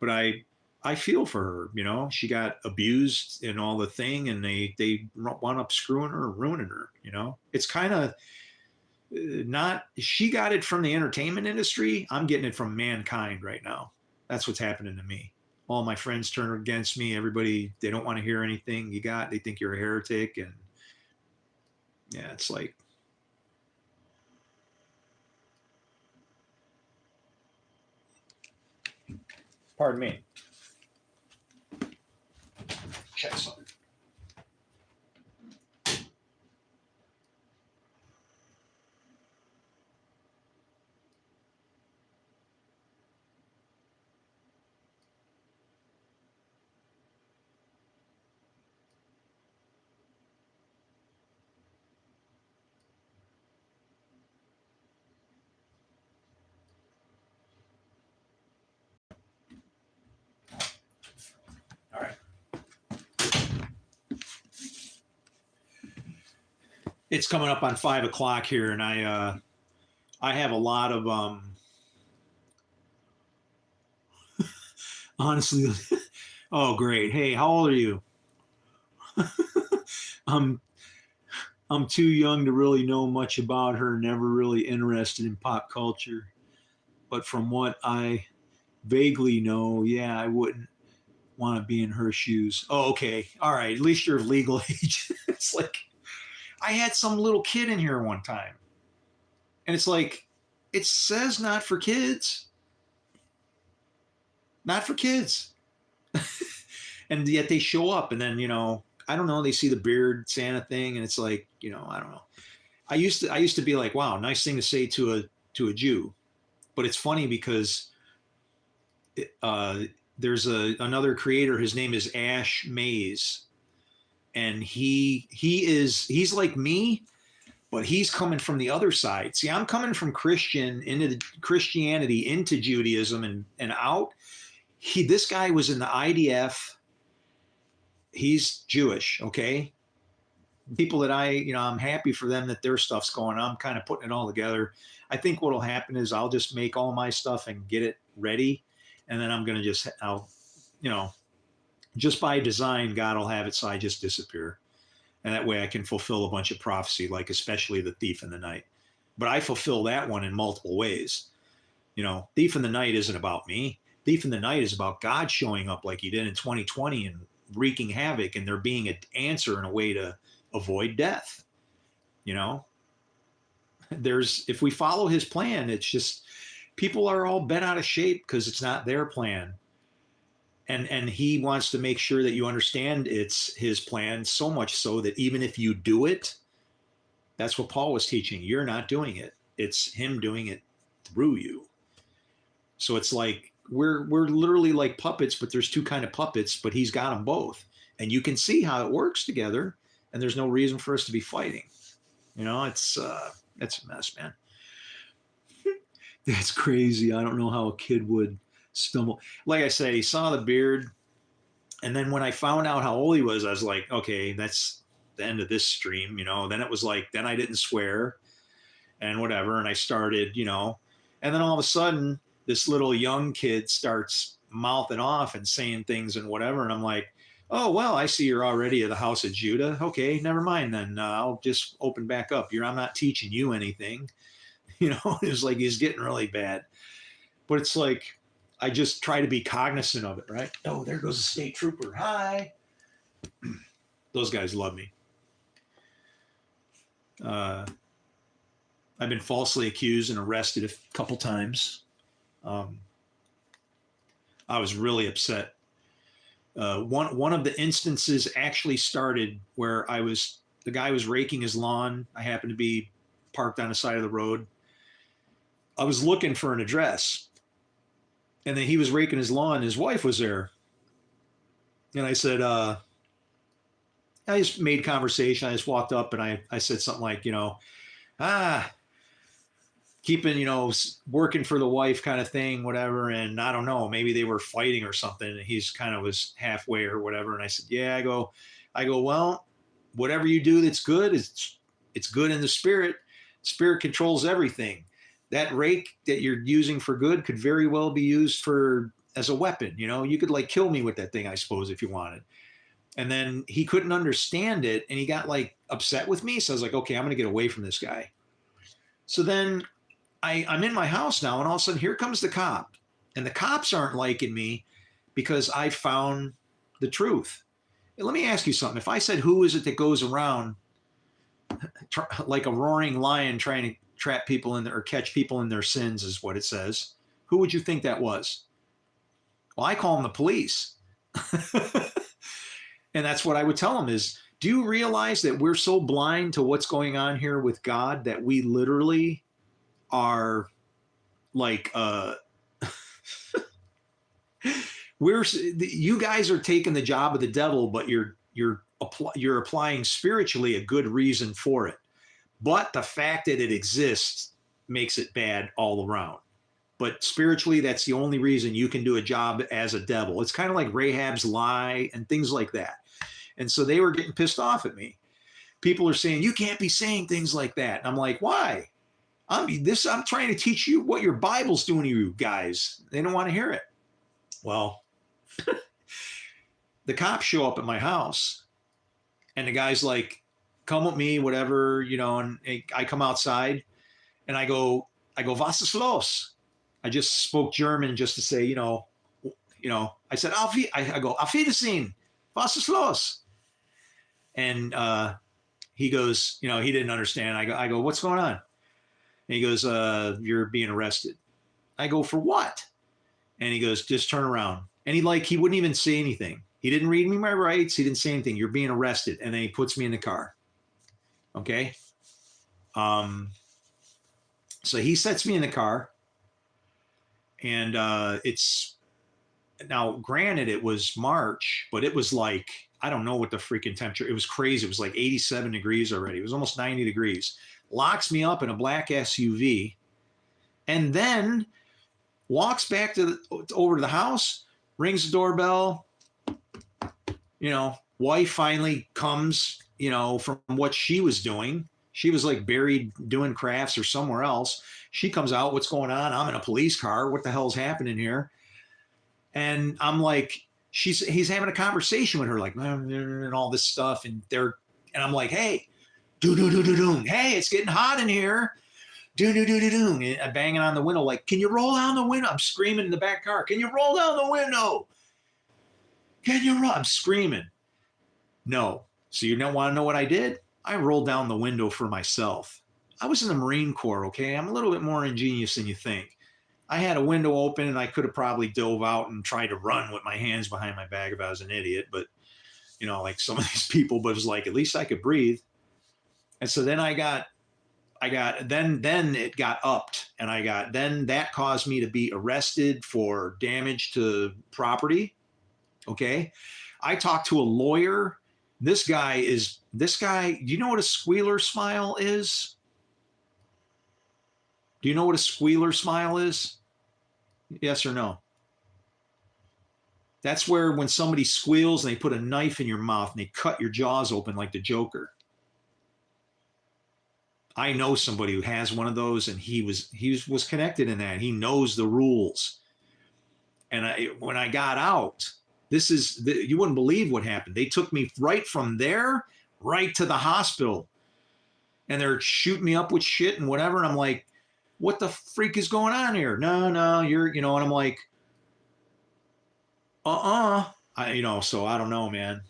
But I feel for her. She got abused and all the thing, and they wound up screwing her, ruining her. It's kind of not. She got it from the entertainment industry. I'm getting it from mankind right now. That's what's happening to me. All my friends turn against me. Everybody, they don't want to hear anything they think you're a heretic, and yeah, it's like. Pardon me. Check something. All right. It's coming up on 5 o'clock here, and I have a lot of honestly. Oh, great. Hey, how old are you? I'm I'm too young to really know much about her. Never really interested in pop culture, but from what I vaguely know, yeah, I wouldn't want to be in her shoes. Oh, okay. All right. At least you're of legal age. It's like I had some little kid in here one time, and it's like it says not for kids, not for kids. And yet they show up, and then I don't know, they see the beard Santa thing, and it's like, I don't know. I used to be like, wow, nice thing to say to a Jew. But it's funny because uh, there's another creator. His name is Ash Mays, and he's like me, but he's coming from the other side. See, I'm coming from Christianity into Judaism and out. This guy was in the IDF. He's Jewish, okay? People that I'm happy for them that their stuff's going on. I'm kind of putting it all together. I think what'll happen is I'll just make all my stuff and get it ready. And then I'll, just by design, God will have it so I just disappear. And that way I can fulfill a bunch of prophecy, like especially the thief in the night. But I fulfill that one in multiple ways. Thief in the night isn't about me. Thief in the night is about God showing up like he did in 2020 and wreaking havoc, and there being an answer in a way to avoid death. If we follow his plan, it's just people are all bent out of shape because it's not their plan. And he wants to make sure that you understand it's his plan, so much so that even if you do it, that's what Paul was teaching. You're not doing it. It's him doing it through you. So it's like we're literally like puppets, but there's two kind of puppets, but he's got them both. And you can see how it works together, and there's no reason for us to be fighting. It's a mess, man. That's crazy. I don't know how a kid would stumble. Like I say, he saw the beard. And then when I found out how old he was, I was like, okay, that's the end of this stream. Then it was like, then I didn't swear and whatever. And I started, and then all of a sudden this little young kid starts mouthing off and saying things and whatever. And I'm like, oh, well, I see you're already at the house of Judah. Okay, never mind then. I'll just open back up. I'm not teaching you anything. It was like he's getting really bad. But it's like, I just try to be cognizant of it, right? Oh, there goes a state trooper. Hi. Those guys love me. I've been falsely accused and arrested a couple times. I was really upset. One of the instances actually started where the guy was raking his lawn. I happened to be parked on the side of the road. I was looking for an address, and then he was raking his lawn. His wife was there. And I said, I just made conversation. I just walked up and I said something like, keeping, working for the wife kind of thing, whatever. And I don't know, maybe they were fighting or something. And he's kind of was halfway or whatever. And I said, yeah, I go, well, whatever you do that's good, it's good in the spirit. Spirit controls everything. That rake that you're using for good could very well be used as a weapon. You could like kill me with that thing, I suppose, if you wanted. And then he couldn't understand it, and he got like upset with me. So I was like, okay, I'm going to get away from this guy. So then I'm in my house now, and all of a sudden here comes the cop, and the cops aren't liking me because I found the truth. And let me ask you something. If I said, who is it that goes around like a roaring lion trying to trap people in or catch people in their sins, is what it says, who would you think that was? Well, I call them the police. And that's what I would tell them is, do you realize that we're so blind to what's going on here with God that we literally are like, you guys are taking the job of the devil, but you're applying spiritually a good reason for it. But the fact that it exists makes it bad all around. But spiritually, that's the only reason you can do a job as a devil. It's kind of like Rahab's lie and things like that. And so they were getting pissed off at me. People are saying, you can't be saying things like that. And I'm like, why? I'm trying to teach you what your Bible's doing to you guys. They don't want to hear it. Well, the cops show up at my house and the guy's like, come with me, whatever, and I come outside and I go, was ist los? I just spoke German just to say, I said, I go, auf Wiedersehen, was ist los? And he goes, he didn't understand. I go, what's going on? And he goes, you're being arrested. I go, for what? And he goes, just turn around. And he wouldn't even say anything. He didn't read me my rights. He didn't say anything. You're being arrested. And then he puts me in the car. Okay. So he sets me in the car. And it's now, granted, it was March, but it was like, I don't know what the freaking temperature, it was crazy. It was like 87 degrees already. It was almost 90 degrees. Locks me up in a black SUV and then walks back over to the house, rings the doorbell. Wife finally comes, from what she was doing. She was like buried doing crafts or somewhere else. She comes out, what's going on? I'm in a police car. What the hell's happening here? And I'm like, he's having a conversation with her, like, and all this stuff. And I'm like, hey, hey, it's getting hot in here. And I'm banging on the window, like, can you roll down the window? I'm screaming in the back car. Can you roll down the window? Can you roll? I'm screaming. No. So you don't want to know what I did? I rolled down the window for myself. I was in the Marine Corps, okay? I'm a little bit more ingenious than you think. I had a window open and I could have probably dove out and tried to run with my hands behind my back if I was an idiot, but like some of these people, but it was like, at least I could breathe. And so then then it got upped and then that caused me to be arrested for damage to property. Okay. I talked to a lawyer. This guy, do you know what a squealer smile is? Do you know what a squealer smile is? Yes or no? That's where when somebody squeals and they put a knife in your mouth and they cut your jaws open like the Joker. I know somebody who has one of those and he was connected in that. He knows the rules. And when I got out, you wouldn't believe what happened. They took me right from there, right to the hospital. And they're shooting me up with shit and whatever. And I'm like, what the freak is going on here? No, and I'm like, so I don't know, man.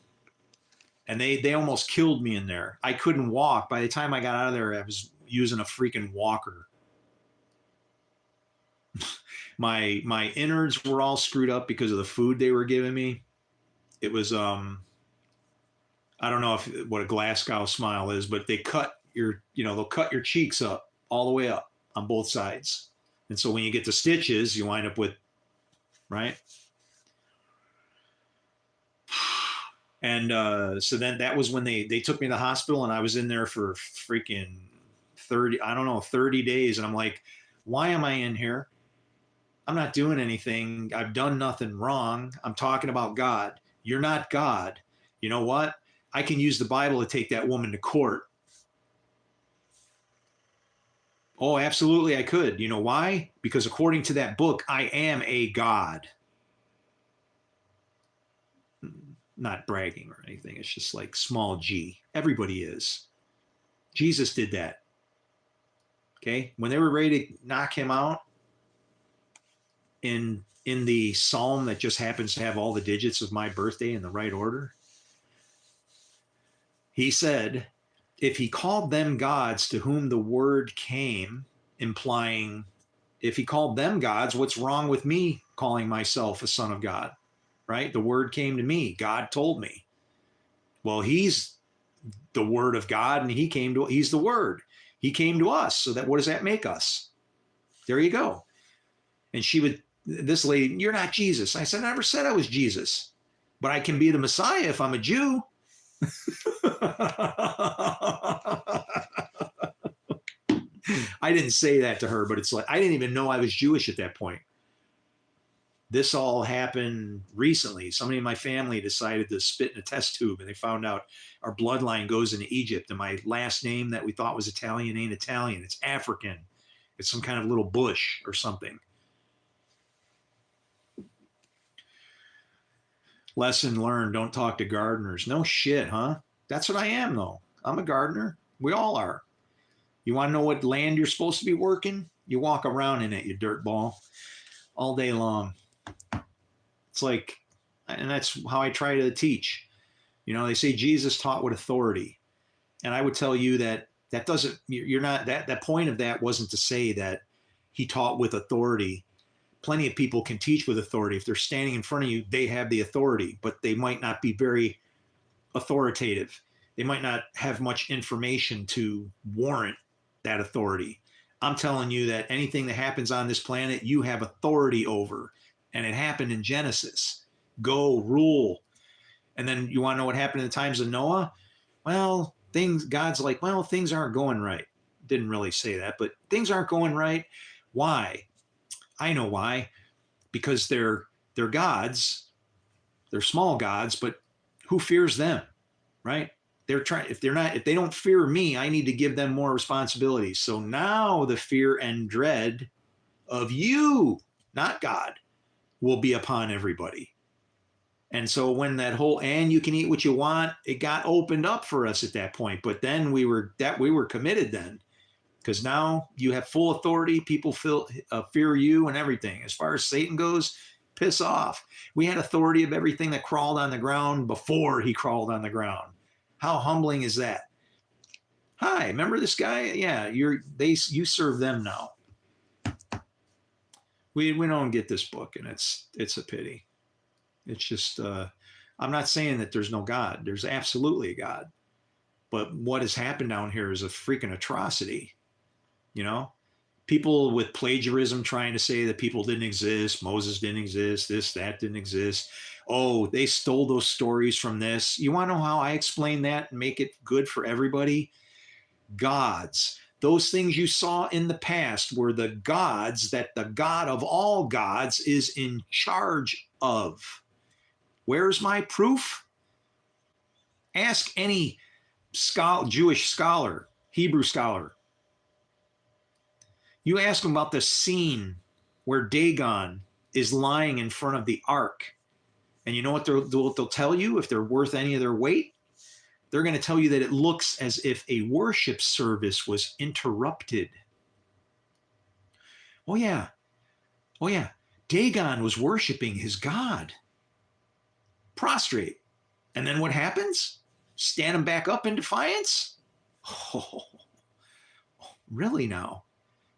And they almost killed me in there. I couldn't walk. By the time I got out of there, I was using a freaking walker. My innards were all screwed up because of the food they were giving me. It was, I don't know what a Glasgow smile is, but they'll cut your cheeks up all the way up on both sides. And so when you get the stitches, you wind up with, right? And so then that was when they took me to the hospital and I was in there for freaking 30 days. And I'm like, why am I in here? I'm not doing anything. I've done nothing wrong. I'm talking about God. You're not God. You know what? I can use the Bible to take that woman to court. Oh, absolutely, I could. You know why? Because according to that book, I am a God. Not bragging or anything. It's just like small g. Everybody is. Jesus did that. Okay? When they were ready to knock him out in the psalm that just happens to have all the digits of my birthday in the right order, he said, if he called them gods to whom the word came, implying if he called them gods, what's wrong with me calling myself a son of God? Right? The word came to me. God told me. Well, he's the word of God, and he's the word. He came to us. So that, what does that make us? There you go. And this lady, you're not Jesus. I said, I never said I was Jesus, but I can be the Messiah if I'm a Jew. I didn't say that to her, but it's like, I didn't even know I was Jewish at that point. This all happened recently. Somebody in my family decided to spit in a test tube, and they found out our bloodline goes into Egypt, and my last name that we thought was Italian ain't Italian. It's African. It's some kind of little bush or something. Lesson learned, don't talk to gardeners. No shit, huh? That's what I am, though. I'm a gardener. We all are. You want to know what land you're supposed to be working? You walk around in it, you dirtball, all day long. It's like, and that's how I try to teach. You know, they say Jesus taught with authority. And I would tell you that doesn't, you're not, that point of that wasn't to say that he taught with authority. Plenty of people can teach with authority. If they're standing in front of you, they have the authority, but they might not be very authoritative. They might not have much information to warrant that authority. I'm telling you that anything that happens on this planet, you have authority over. And it happened in Genesis. Go rule. And then you want to know what happened in the times of Noah? Well, God's like, well, things aren't going right. Didn't really say that, but things aren't going right. Why? I know why. Because they're gods. They're small gods, but who fears them? Right? If they don't fear me, I need to give them more responsibilities. So now the fear and dread of you, not God, will be upon everybody. And so when that whole, and you can eat what you want, it got opened up for us at that point. But then we were committed then, because now you have full authority. People fear you and everything. As far as Satan goes, piss off. We had authority of everything that crawled on the ground before he crawled on the ground. How humbling is that? Hi, remember this guy? Yeah, you serve them now. We don't get this book, and it's a pity. It's just, I'm not saying that there's no God. There's absolutely a God. But what has happened down here is a freaking atrocity. You know, people with plagiarism trying to say that people didn't exist, Moses didn't exist, that didn't exist. Oh, they stole those stories from this. You want to know how I explain that and make it good for everybody? Gods. Those things you saw in the past were the gods that the God of all gods is in charge of. Where's my proof? Ask any Jewish scholar, Hebrew scholar. You ask them about the scene where Dagon is lying in front of the ark. And you know what they'll tell you if they're worth any of their weight? They're going to tell you that it looks as if a worship service was interrupted. Oh, yeah. Dagon was worshiping his God. Prostrate. And then what happens? Stand him back up in defiance? Oh, really now?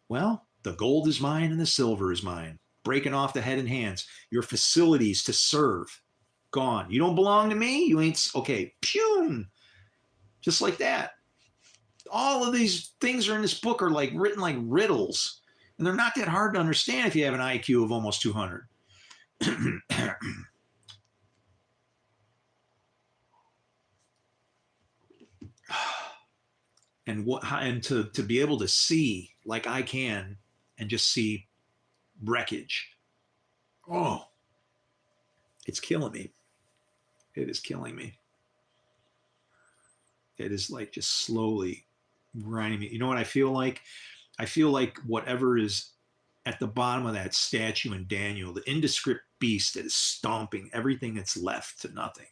Well, the gold is mine and the silver is mine. Breaking off the head and hands. Your facilities to serve, gone. You don't belong to me? You ain't, okay, pum. Just like that. All of these things are in this book are like written like riddles. And they're not that hard to understand if you have an IQ of almost 200. And to be able to see like I can and just see wreckage. Oh, it's killing me. It is killing me. It is like just slowly grinding me. You know what I feel like? I feel like whatever is at the bottom of that statue in Daniel, the indescript beast that is stomping everything that's left to nothing.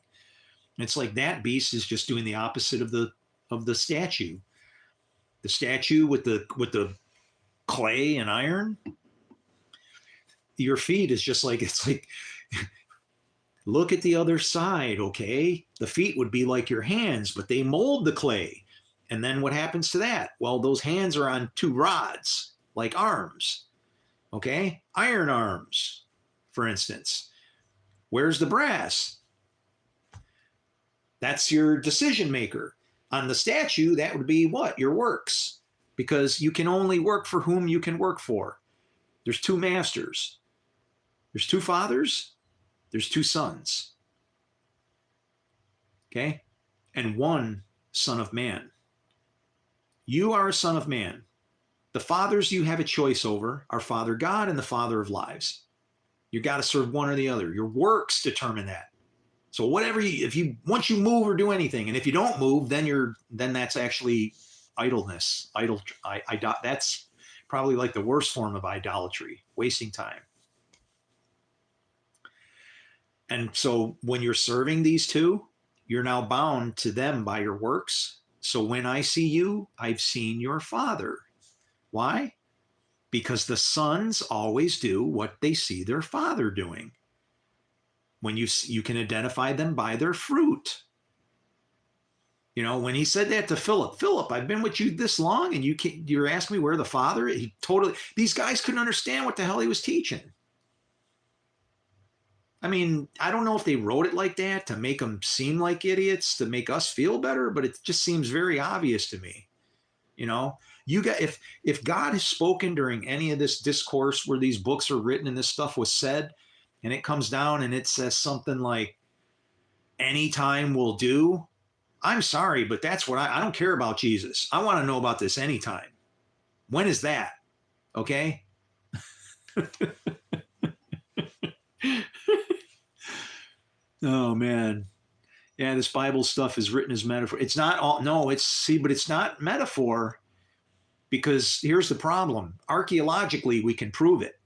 It's like that beast is just doing the opposite of the statue. The statue with the clay and iron. Your feet is just like, it's like, look at the other side, okay? The feet would be like your hands, but they mold the clay. And then what happens to that? Well, those hands are on two rods, like arms. Okay. Iron arms, for instance. Where's the brass? That's your decision maker. On the statue, that would be what? Your works. Because you can only work for whom you can work for. There's two masters. There's two fathers. There's two sons. Okay? And one son of man. You are a son of man. The fathers you have a choice over are Father God and the Father of lives. You got to serve one or the other. Your works determine that. So whatever once you move or do anything, and if you don't move, then that's actually idleness. That's probably like the worst form of idolatry, wasting time. And so when you're serving these two, you're now bound to them by your works. So when I see you, I've seen your Father. Why? Because the sons always do what they see their father doing. When you can identify them by their fruit. You know, when he said that to Philip, I've been with you this long, and you're asking me where the Father. These guys couldn't understand what the hell he was teaching. I mean, I don't know if they wrote it like that to make them seem like idiots, to make us feel better, but it just seems very obvious to me. You know, if God has spoken during any of this discourse where these books are written and this stuff was said, and it comes down and it says something like, anytime will do, I'm sorry, but that's what I don't care about Jesus. I want to know about this anytime. When is that? Okay. Oh man. Yeah, this Bible stuff is written as metaphor. It's not all, no, but it's not metaphor, because here's the problem. Archaeologically, we can prove it.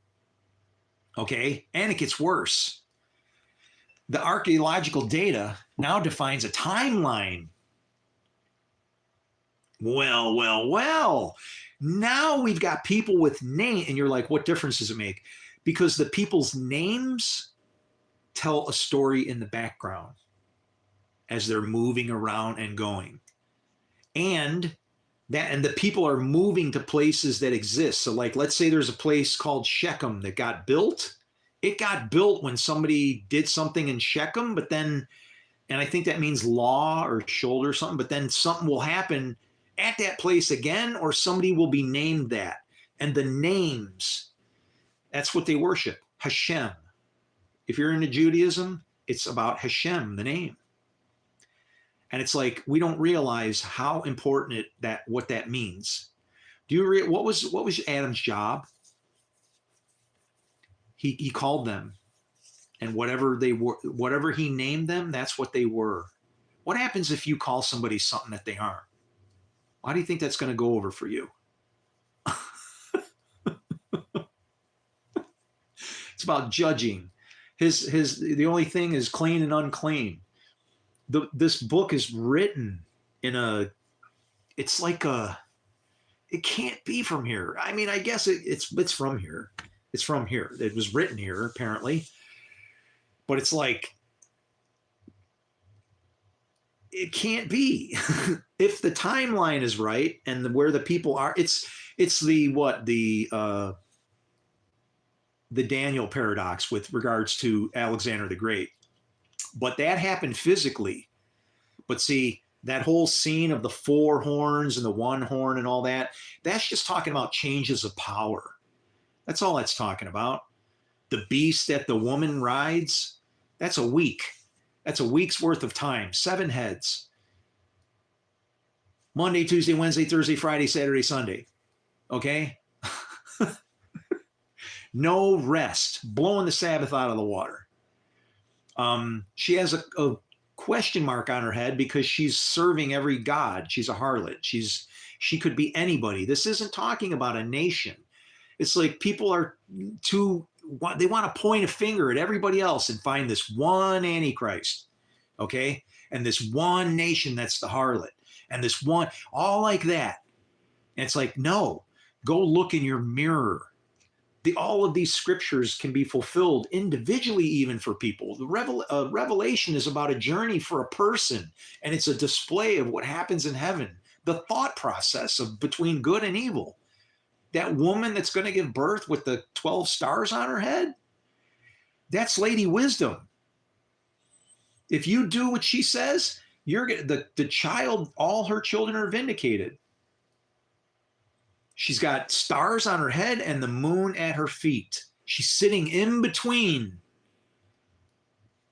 Okay. And it gets worse. The archaeological data now defines a timeline. Well. Now we've got people with names, and you're like, what difference does it make? Because the people's names tell a story in the background as they're moving around and going. And the people are moving to places that exist. So like, let's say there's a place called Shechem that got built. It got built when somebody did something in Shechem, but then, and I think that means law or shoulder or something, but then something will happen at that place again, or somebody will be named that. And the names, that's what they worship, Hashem. If you're into Judaism, it's about Hashem, the name. And it's like, we don't realize how important what that means. What was Adam's job? He called them, and whatever they were, whatever he named them, that's what they were. What happens if you call somebody something that they aren't? Why do you think that's going to go over for you? It's about judging. The only thing is clean and unclean. This book is written it can't be from here. I mean, I guess it's from here. It's from here. It was written here, apparently. But it's like, it can't be. If the timeline is right and where the people are, it's the Daniel paradox with regards to Alexander the Great. But that happened physically. But see, that whole scene of the 4 horns and the 1 horn and all that, that's just talking about changes of power. That's all that's talking about. The beast that the woman rides, that's a week. That's a week's worth of time. 7 heads. Monday, Tuesday, Wednesday, Thursday, Friday, Saturday, Sunday. Okay? No rest. Blowing the Sabbath out of the water. She has a question mark on her head because she's serving every god. She's a harlot. She could be anybody. This isn't talking about a nation. It's like people they want to point a finger at everybody else and find this one Antichrist, okay? And this one nation that's the harlot, and this one, all like that. And it's like, no, go look in your mirror. All of these scriptures can be fulfilled individually, even for people. The Revelation is about a journey for a person, and it's a display of what happens in heaven, the thought process of between good and evil. that woman that's going to give birth with the 12 stars on her head, that's Lady Wisdom. If you do what she says, you're the child, all her children are vindicated. She's got stars on her head and the moon at her feet. She's sitting in between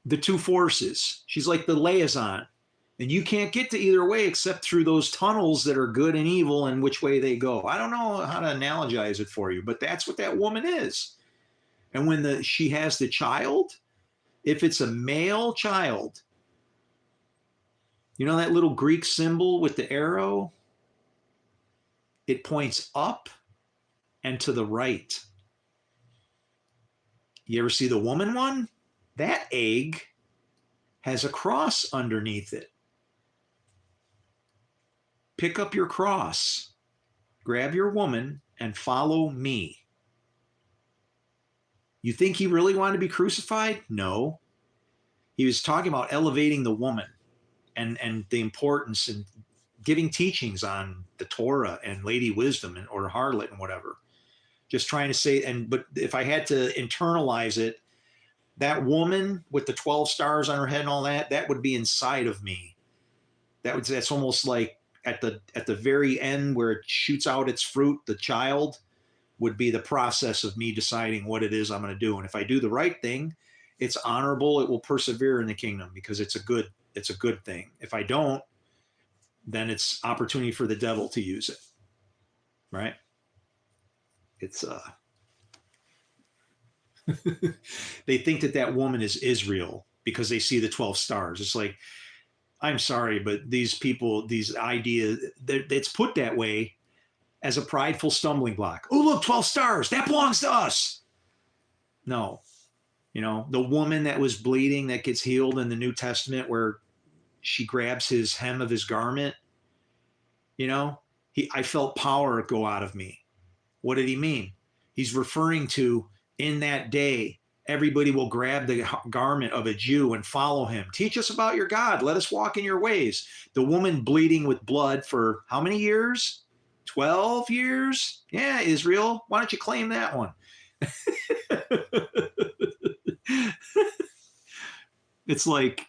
the two forces. She's like the liaison. And you can't get to either way except through those tunnels that are good and evil and which way they go. I don't know how to analogize it for you, but that's what that woman is. And when she has the child, if it's a male child, you know that little Greek symbol with the arrow? It points up and to the right. You ever see the woman one? That egg has a cross underneath it. Pick up your cross, grab your woman, and follow me. You think he really wanted to be crucified? No. He was talking about elevating the woman and the importance and giving teachings on the Torah and Lady Wisdom or harlot and whatever. Just trying to say, but if I had to internalize it, that woman with the 12 stars on her head and all that, that would be inside of me. That's almost like at the very end where it shoots out its fruit, the child would be the process of me deciding what it is I'm going to do. And if I do the right thing, it's honorable. It will persevere in the kingdom because it's a good thing. If I don't, then it's opportunity for the devil to use it. Right? It's they think that woman is Israel because they see the 12 stars. It's like, I'm sorry, but these people, these ideas, it's put that way as a prideful stumbling block. Oh, look, 12 stars. That belongs to us. No. You know, the woman that was bleeding that gets healed in the New Testament where she grabs his hem of his garment, you know, I felt power go out of me. What did he mean? He's referring to in that day, everybody will grab the garment of a Jew and follow him. Teach us about your God. Let us walk in your ways. The woman bleeding with blood for how many years? 12 years? Yeah, Israel. Why don't you claim that one? It's like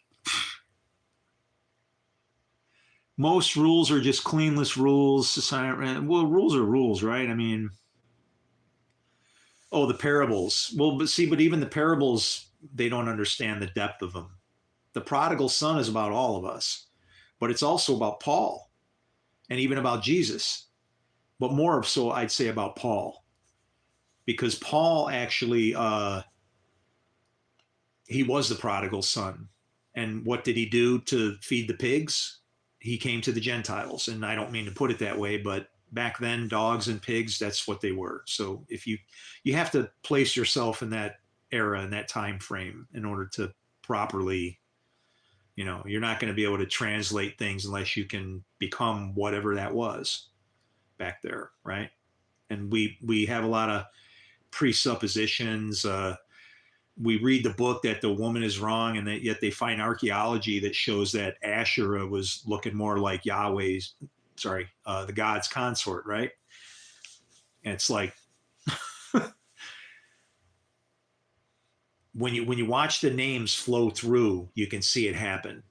most rules are just cleanless rules. Society, well, rules are rules, right? I mean, oh, the parables. Well, but even the parables, they don't understand the depth of them. The prodigal son is about all of us, but it's also about Paul and even about Jesus, but more so I'd say about Paul, because Paul actually, he was the prodigal son. And what did he do to feed the pigs? He came to the Gentiles. And I don't mean to put it that way, but back then, dogs and pigs, that's what they were. So if you have to place yourself in that era, in that time frame in order to properly, you know, you're not going to be able to translate things unless you can become whatever that was back there, right? And we have a lot of presuppositions. We read the book that the woman is wrong, and that yet they find archaeology that shows that Asherah was looking more like the God's consort, right? And it's like when you watch the names flow through, you can see it happen.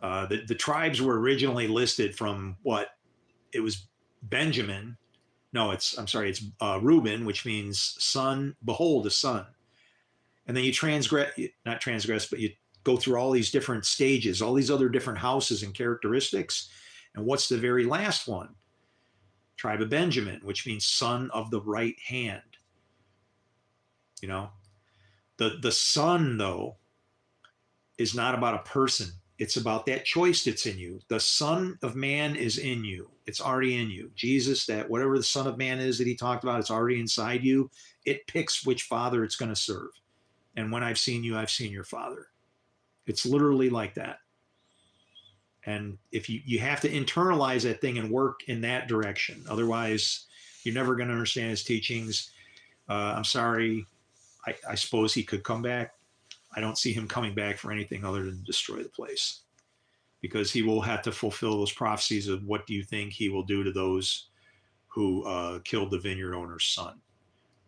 The tribes were originally listed from what it was Benjamin. No, it's Reuben, which means son. Behold, a son. And then you not transgress, but you go through all these different stages, all these other different houses and characteristics. And what's the very last one? Tribe of Benjamin, which means son of the right hand. You know, the son, though, is not about a person. It's about that choice that's in you. The Son of Man is in you. It's already in you. Jesus, that whatever the Son of Man is that he talked about, it's already inside you. It picks which father it's going to serve. And when I've seen you, I've seen your father. It's literally like that. And if you have to internalize that thing and work in that direction. Otherwise, you're never going to understand his teachings. I'm sorry. I suppose he could come back. I don't see him coming back for anything other than destroy the place, because he will have to fulfill those prophecies of what do you think he will do to those who killed the vineyard owner's son.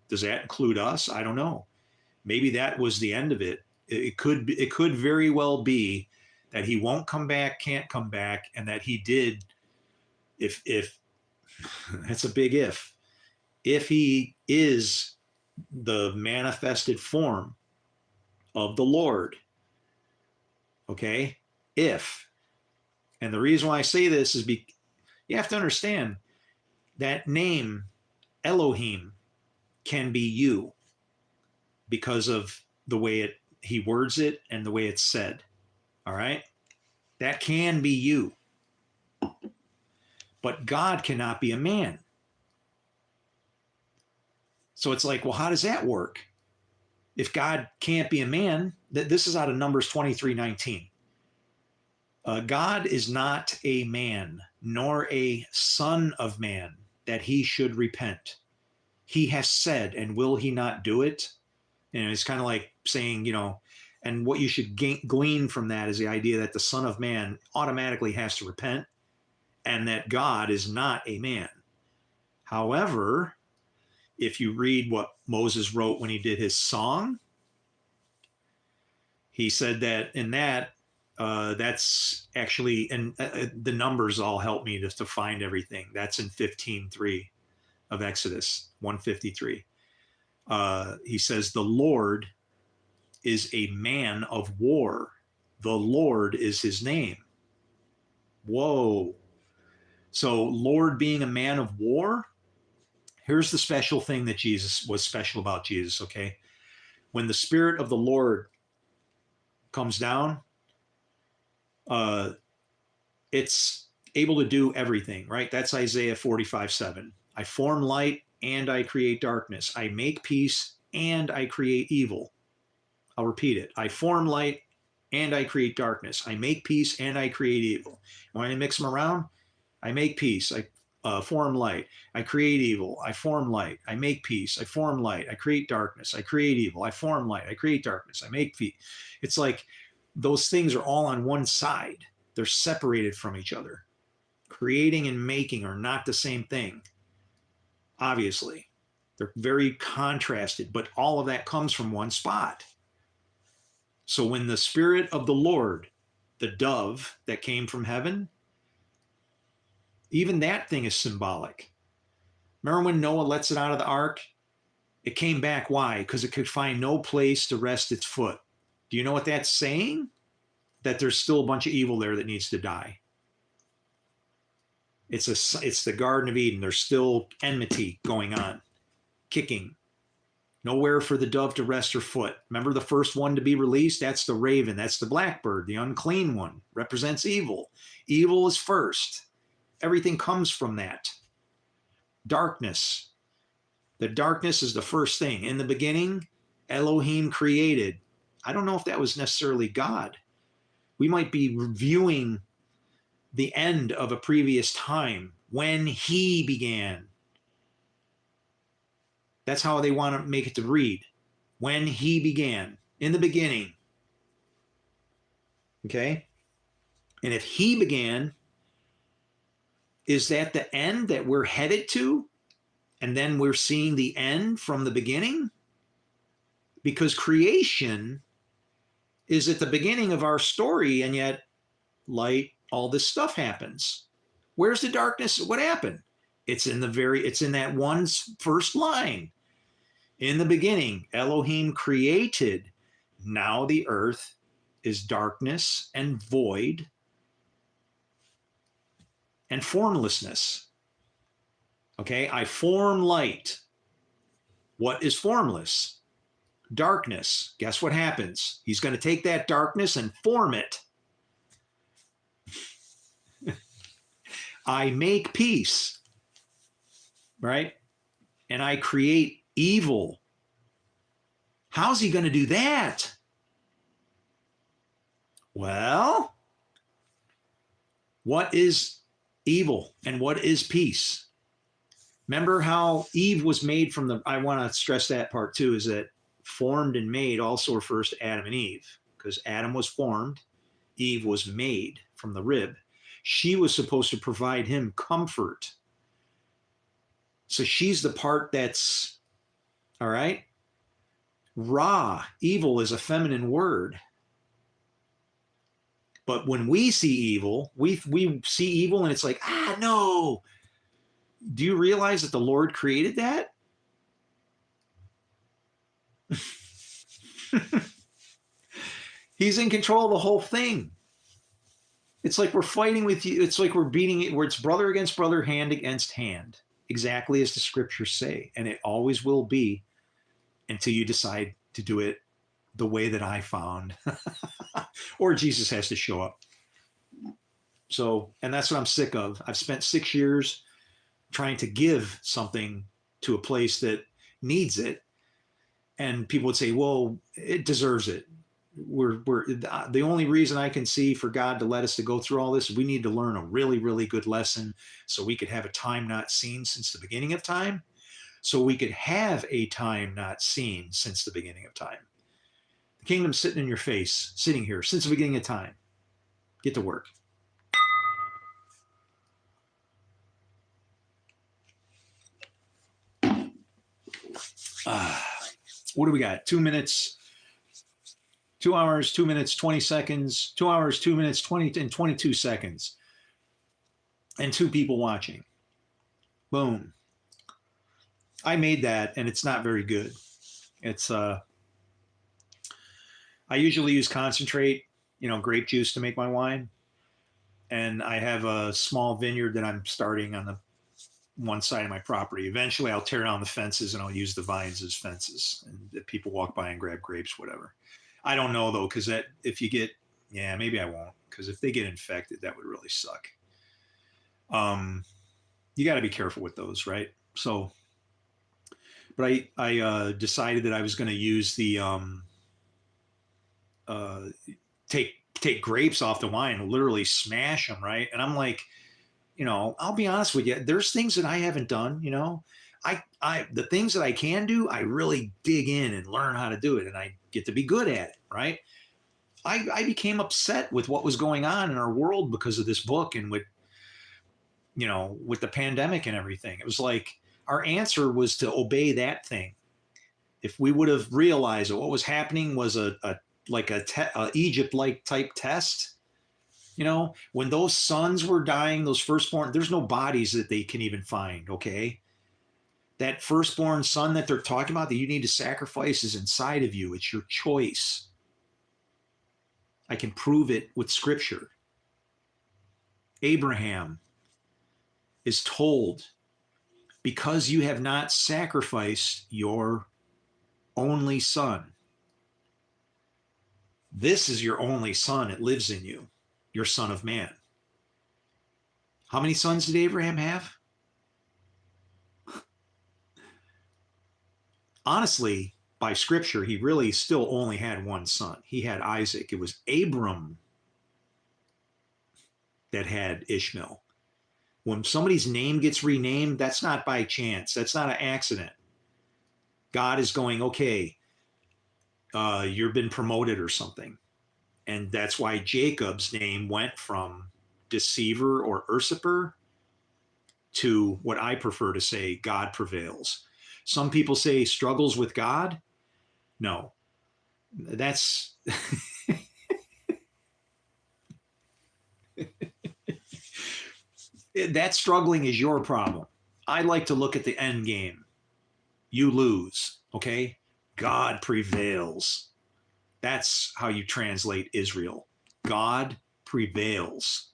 Does that include us? I don't know. Maybe that was the end of it. It could very well be that he won't come back, can't come back, and that he did. If that's a big if he is the manifested form of the Lord, okay, and the reason why I say this is you have to understand that name Elohim can be you because of the way he words it and the way it's said. All right, that can be you, but God cannot be a man. So it's like, well, how does that work? If God can't be a man, this is out of Numbers 23:19. God is not a man, nor a son of man, that he should repent. He has said, and will he not do it? And it's kind of like saying, and what you should glean from that is the idea that the Son of Man automatically has to repent and that God is not a man. However, if you read what Moses wrote when he did his song, he said that in that, that's actually, and the numbers all help me to find everything. That's in 15:3 of Exodus 153. He says, the Lord is a man of war. The Lord is his name. Whoa. So Lord being a man of war, here's the special thing that was special about Jesus, okay? When the Spirit of the Lord comes down, it's able to do everything, right? That's Isaiah 45:7. I form light and I create darkness. I make peace and I create evil. I'll repeat it. I form light and I create darkness. I make peace and I create evil. When I mix them around, I make peace. I form light. I create evil. I form light. I make peace. I form light. I create darkness. I create evil. I form light. I create darkness. I make peace. It's like those things are all on one side. They're separated from each other. Creating and making are not the same thing. Obviously, they're very contrasted, but all of that comes from one spot. So when the Spirit of the Lord, the dove that came from heaven, even that thing is symbolic. Remember when Noah lets it out of the ark? It came back. Why? Because it could find no place to rest its foot. Do you know what that's saying? That there's still a bunch of evil there that needs to die. It's the Garden of Eden. There's still enmity going on, kicking. Nowhere for the dove to rest her foot. Remember the first one to be released? That's the raven. That's the blackbird, the unclean one. Represents evil. Evil is first. Everything comes from that. Darkness. The darkness is the first thing. In the beginning, Elohim created. I don't know if that was necessarily God. We might be reviewing the end of a previous time when he began. That's how they want to make it to read. When he began, in the beginning. Okay? And if he began, is that the end that we're headed to? And then we're seeing the end from the beginning? Because creation is at the beginning of our story, and yet light, all this stuff happens. Where's the darkness? What happened? It's in that one first line. In the beginning, Elohim created. Now the earth is darkness and void and formlessness. Okay, I form light. What is formless? Darkness. Guess what happens? He's going to take that darkness and form it. I make peace, right? And I create evil. How's he going to do that? Well, what is evil and what is peace? Remember how Eve was made from I want to stress that part too, is that formed and made also refers to Adam and Eve, because Adam was formed, Eve was made from the rib. She was supposed to provide him comfort. So she's the part that's, all right. Ra, evil, is a feminine word. But when we see evil, we see evil and it's like, no. Do you realize that the Lord created that? He's in control of the whole thing. It's like we're fighting with you. It's like we're beating it, where it's brother against brother, hand against hand, exactly as the scriptures say. And it always will be until you decide to do it the way that I found, or Jesus has to show up. So, and that's what I'm sick of. I've spent 6 years trying to give something to a place that needs it. And people would say, well, it deserves it. We're the only reason I can see for God to let us to go through all this, we need to learn a really, really good lesson so we could have a time not seen since the beginning of time. So we could have a time not seen since the beginning of time. The kingdom's sitting in your face, sitting here since the beginning of time. Get to work. What do we got? 2 minutes, 2 hours, 2 minutes, 20 seconds, 2 hours, 2 minutes, 20 and 22 seconds. And 2 people watching. Boom. I made that and it's not very good. It's I usually use concentrate, grape juice to make my wine. And I have a small vineyard that I'm starting on the one side of my property. Eventually I'll tear down the fences and I'll use the vines as fences, and people walk by and grab grapes, whatever. I don't know though, because that if you get, maybe I won't, because if they get infected, that would really suck. You got to be careful with those, right? So, but I decided that I was going to use the take grapes off the wine and literally smash them, right? And I'm like, I'll be honest with you. There's things that I haven't done, the things that I can do, I really dig in and learn how to do it, and I get to be good at it, right? I became upset with what was going on in our world because of this book and with the pandemic and everything. It was like our answer was to obey that thing. If we would have realized that what was happening was a Egypt-like type test, when those sons were dying, those firstborn, there's no bodies that they can even find, okay? That firstborn son that they're talking about that you need to sacrifice is inside of you. It's your choice. I can prove it with scripture. Abraham is told, because you have not sacrificed your only son. This is your only son. It lives in you. Your son of man. How many sons did Abraham have? Honestly, by scripture, he really still only had one son. He had Isaac. It was Abram that had Ishmael. When somebody's name gets renamed, that's not by chance. That's not an accident. God is going, okay, you've been promoted or something. And that's why Jacob's name went from deceiver or usurper to what I prefer to say, God prevails. Some people say struggles with God. No, that's that struggling is your problem. I like to look at the end game. You lose, okay? God prevails. That's how you translate Israel. God prevails.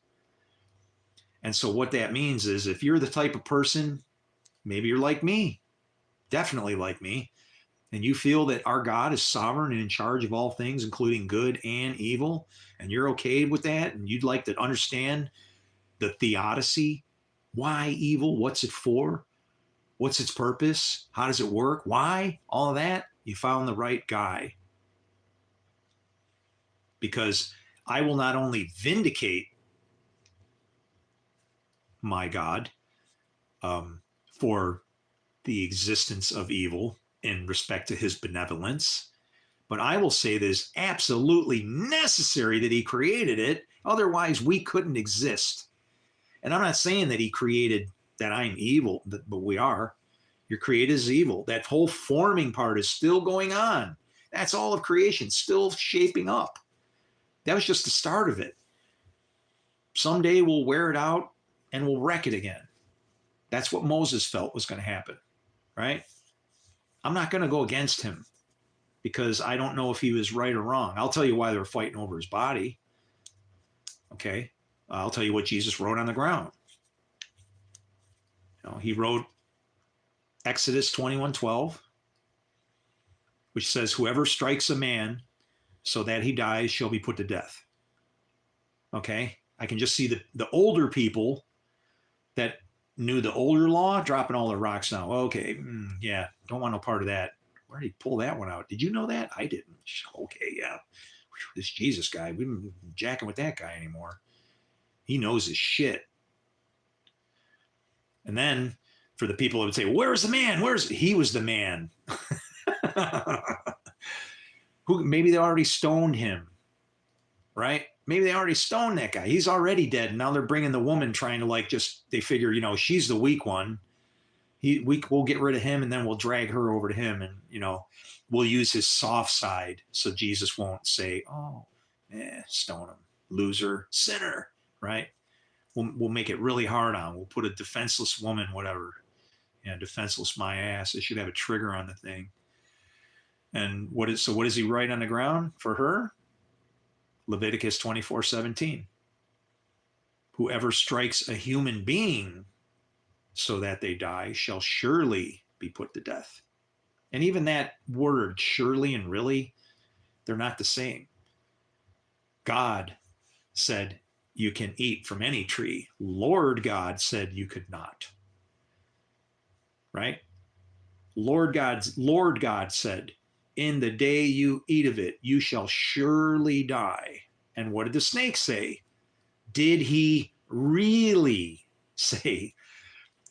And so what that means is if you're the type of person, maybe you're like me, definitely like me, and you feel that our God is sovereign and in charge of all things, including good and evil, and you're okay with that, and you'd like to understand the theodicy, why evil, what's it for, what's its purpose, how does it work, why, all of that, you found the right guy. Because I will not only vindicate my God for the existence of evil in respect to his benevolence, but I will say that it's absolutely necessary that he created it. Otherwise, we couldn't exist. And I'm not saying that he created that I'm evil, but we are. You're created as evil. That whole forming part is still going on. That's all of creation, still shaping up. That was just the start of it. Someday we'll wear it out and we'll wreck it again. That's what Moses felt was going to happen, right? I'm not going to go against him because I don't know if he was right or wrong. I'll tell you why they were fighting over his body. Okay. I'll tell you what Jesus wrote on the ground. He wrote Exodus 21:12, which says, whoever strikes a man so that he dies shall be put to death. Okay. I can just see the older people that knew the older law dropping all their rocks now. Okay. Yeah. Don't want no part of that. Where did he pull that one out? Did you know that? I didn't. Okay. Yeah. This Jesus guy, we haven't been jacking with that guy anymore. He knows his shit. And then for the people that would say, where's the man? He was the man. Who maybe they already stoned him, right? Maybe they already stoned that guy. He's already dead. And now they're bringing the woman trying to they figure, she's the weak one. We'll get rid of him and then we'll drag her over to him and, we'll use his soft side so Jesus won't say, oh, stone him, loser, sinner, right? We'll make it really hard on. We'll put a defenseless woman, whatever. Defenseless my ass. It should have a trigger on the thing. And what does he write on the ground for her? Leviticus 24:17. Whoever strikes a human being so that they die shall surely be put to death. And even that word, surely and really, they're not the same. God said you can eat from any tree. Lord God said you could not. Right? Lord God said, in the day you eat of it, you shall surely die. And what did the snake say? Did he really say?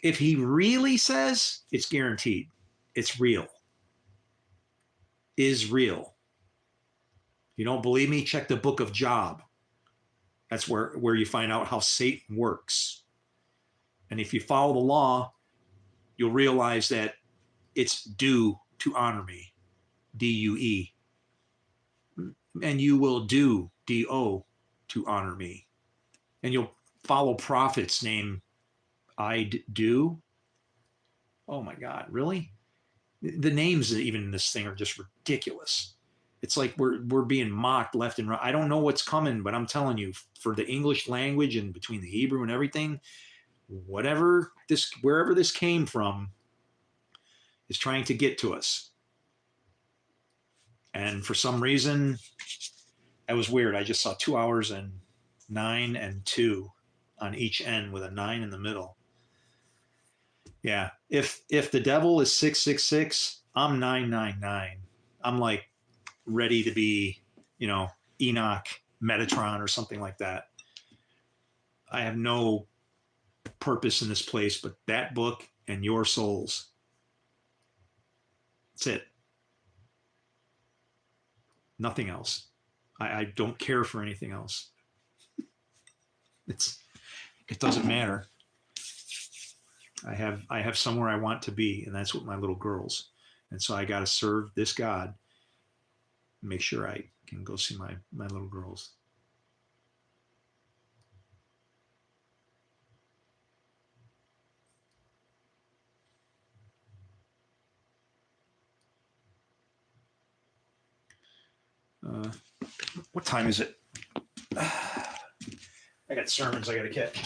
If he really says, it's guaranteed. It's real. Is real. If you don't believe me, check the book of Job. That's where you find out how Satan works. And if you follow the law, you'll realize that it's due to honor me. D-U-E. And you will do, D-O, to honor me. And you'll follow prophets named I'd do. Oh my God, really? The names even in this thing are just ridiculous. It's like we're being mocked left and right. I don't know what's coming, but I'm telling you, for the English language and between the Hebrew and everything, wherever this came from is trying to get to us. And for some reason, that was weird. I just saw 2 hours and 9 and 2 on each end with a 9 in the middle. Yeah. If the devil is 666, I'm 999. I'm like ready to be, Enoch, Metatron or something like that. I have no purpose in this place but that book and your souls. That's it. Nothing else. I don't care for anything else. It doesn't matter. I have somewhere I want to be, and that's with my little girls. And so I got to serve this God, make sure I can go see my little girls. What time is it? I got sermons I got to catch.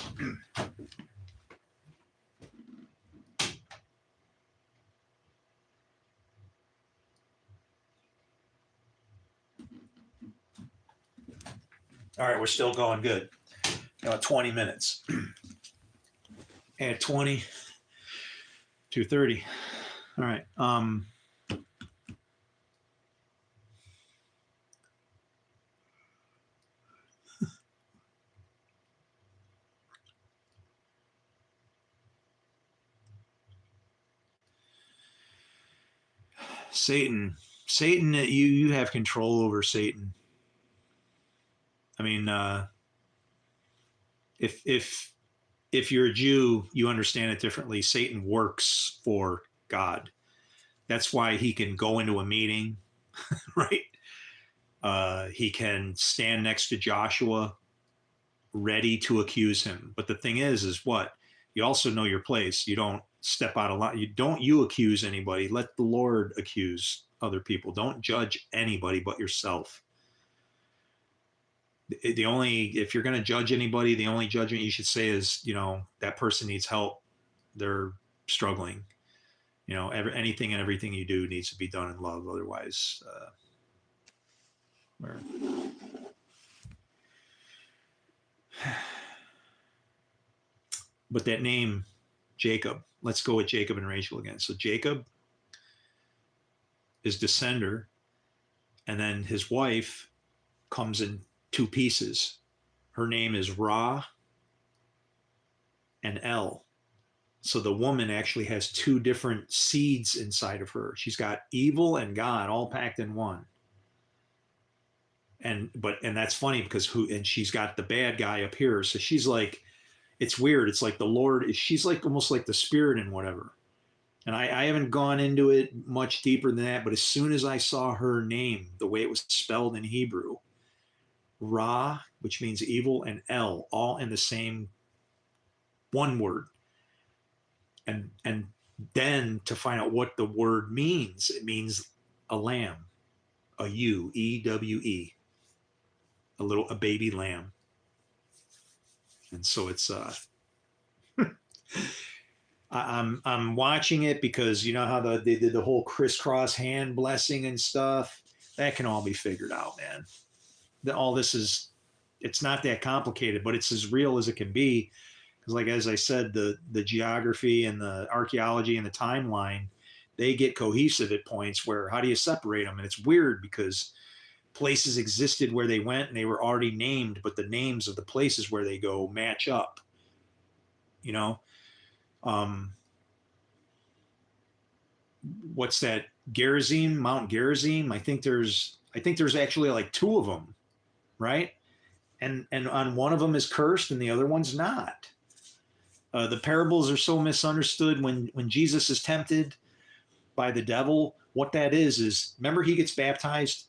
All right, we're still going good. 20 minutes. At 20, 2:30. All right. Satan, you have control over Satan. I mean, if you're a Jew, you understand it differently. Satan works for God. That's why he can go into a meeting, right? He can stand next to Joshua, ready to accuse him. But the thing is what? You also know your place. You don't step out of line. You accuse anybody. Let the Lord accuse other people. Don't judge anybody but yourself. If you're going to judge anybody, the only judgment you should say is, that person needs help. They're struggling. Anything and everything you do needs to be done in love. Otherwise, but that name, Jacob, let's go with Jacob and Rachel again. So Jacob is descender, and then his wife comes in two pieces. Her name is Ra and El. So the woman actually has two different seeds inside of her. She's got evil and God all packed in one. And that's funny because she's got the bad guy up here. So she's like, it's weird. It's like the Lord, she's like almost like the spirit and whatever. And I haven't gone into it much deeper than that, but as soon as I saw her name, the way it was spelled in Hebrew, Ra, which means evil, and El, all in the same one word. And then to find out what the word means, it means a lamb, a ewe, E-W-E, a baby lamb. And so it's I'm watching it because you know how they did the whole crisscross hand blessing and stuff. That can all be figured out, man. All this it's not that complicated, but it's as real as it can be. Because, like as I said, the geography and the archaeology and the timeline, they get cohesive at points where how do you separate them? And it's weird because places existed where they went and they were already named, but the names of the places where they go match up. What's that? Gerizim, Mount Gerizim. I think there's actually like two of them, right? And on one of them is cursed and the other one's not. The parables are so misunderstood when Jesus is tempted by the devil. What that is remember he gets baptized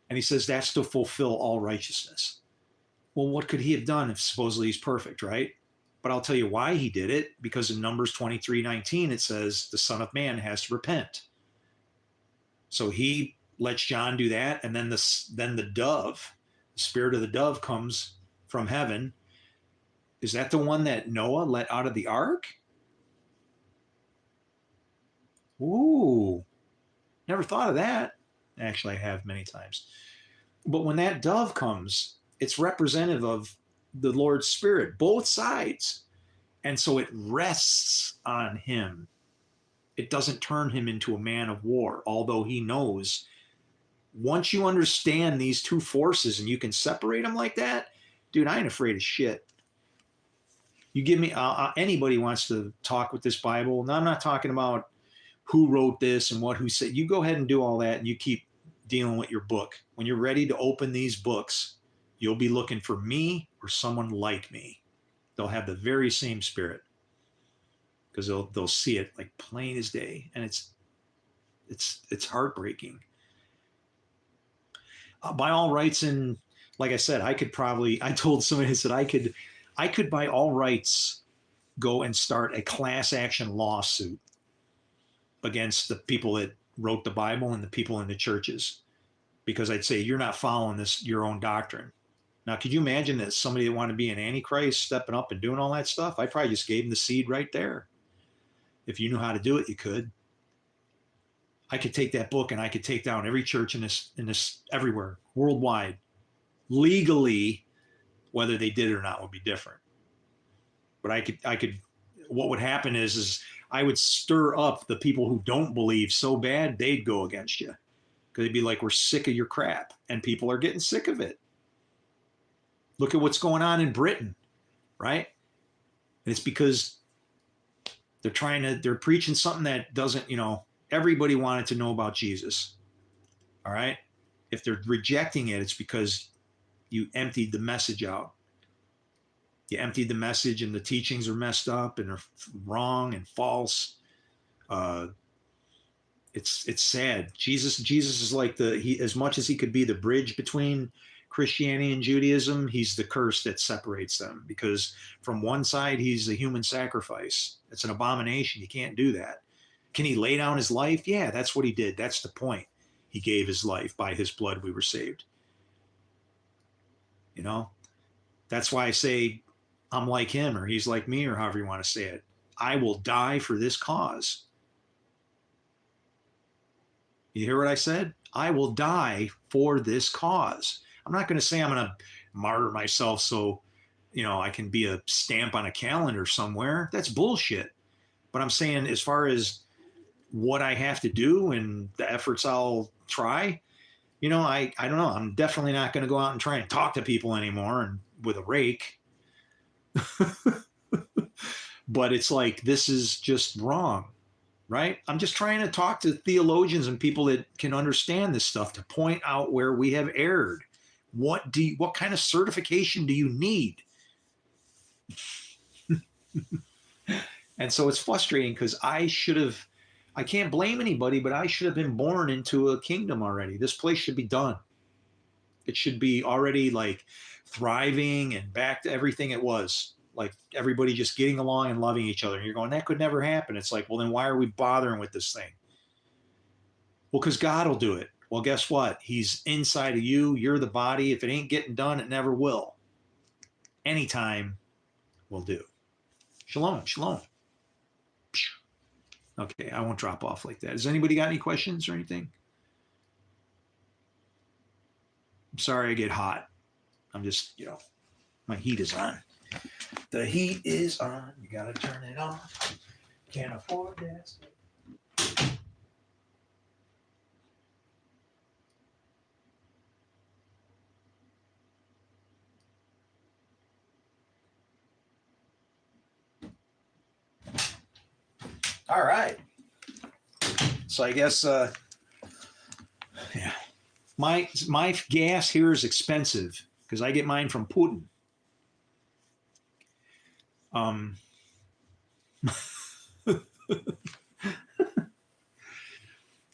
and he says that's to fulfill all righteousness. Well, what could he have done if supposedly he's perfect, right? But I'll tell you why he did it, because in Numbers 23:19 it says the Son of Man has to repent. So he lets John do that, and then the dove, the spirit of the dove comes from heaven. Is that the one that Noah let out of the ark? Ooh, never thought of that. Actually, I have many times. But when that dove comes, it's representative of the Lord's Spirit, both sides. And so it rests on him. It doesn't turn him into a man of war, although he knows once you understand these two forces and you can separate them like that, dude, I ain't afraid of shit. You give me, anybody wants to talk with this Bible, and I'm not talking about who wrote this and who said, you go ahead and do all that and you keep dealing with your book. When you're ready to open these books, you'll be looking for me or someone like me. They'll have the very same spirit because they'll see it like plain as day. And it's heartbreaking. By all rights, and like I said, I told somebody, I said, I could by all rights go and start a class action lawsuit against the people that wrote the Bible and the people in the churches, because I'd say you're not following your own doctrine. Now, could you imagine that somebody that wanted to be an antichrist stepping up and doing all that stuff? I probably just gave them the seed right there. If you knew how to do it, you could. I could take that book and I could take down every church in this everywhere, worldwide, legally. Whether they did it or not would be different. But I could. What would happen is I would stir up the people who don't believe so bad they'd go against you, because they'd be like, "We're sick of your crap," and people are getting sick of it. Look at what's going on in Britain, right? And it's because they're preaching something that doesn't, everybody wanted to know about Jesus. All right. If they're rejecting it, it's because you emptied the message out. You emptied the message and the teachings are messed up and are wrong and false. Uh, it's sad. Jesus is like he, as much as he could be the bridge between Christianity and Judaism, he's the curse that separates them, because from one side he's a human sacrifice. It's an abomination. You can't do that. Can he lay down his life? Yeah, that's what he did. That's the point. He gave his life. By his blood we were saved. You know, that's why I say I'm like him, or he's like me, or however you want to say it. I will die for this cause. You hear what I said? I will die for this cause. I'm not going to say I'm going to martyr myself so, I can be a stamp on a calendar somewhere. That's bullshit. But I'm saying, as far as what I have to do and the efforts I'll try, I don't know. I'm definitely not going to go out and try and talk to people anymore and with a rake. But it's like, this is just wrong, right? I'm just trying to talk to theologians and people that can understand this stuff, to point out where we have erred. What kind of certification do you need? And so it's frustrating, because I can't blame anybody, but I should have been born into a kingdom already. This place should be done. It should be already like thriving and back to everything it was. Like everybody just getting along and loving each other. And you're going, that could never happen. It's like, well, then why are we bothering with this thing? Well, because God will do it. Well, guess what? He's inside of you. You're the body. If it ain't getting done, it never will. Anytime will do. Shalom, shalom. Okay, I won't drop off like that. Has anybody got any questions or anything? I'm sorry I get hot. I'm just, my heat is on. The heat is on. You got to turn it off. Can't afford this. All right. So I guess, yeah, my gas here is expensive because I get mine from Putin.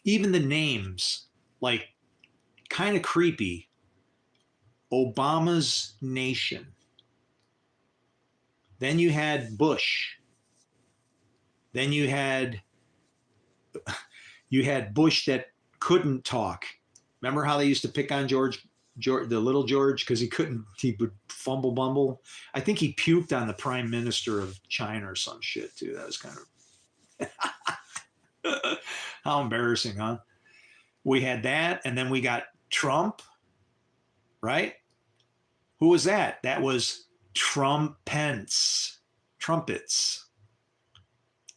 Even the names, like, kind of creepy. Obama's nation. Then you had Bush. Then you had Bush that couldn't talk. Remember how they used to pick on George, the little George, because he would fumble bumble. I think he puked on the prime minister of China or some shit too. That was kind of how embarrassing, huh? We had that, and then we got Trump, right? Who was that? That was Trumpets.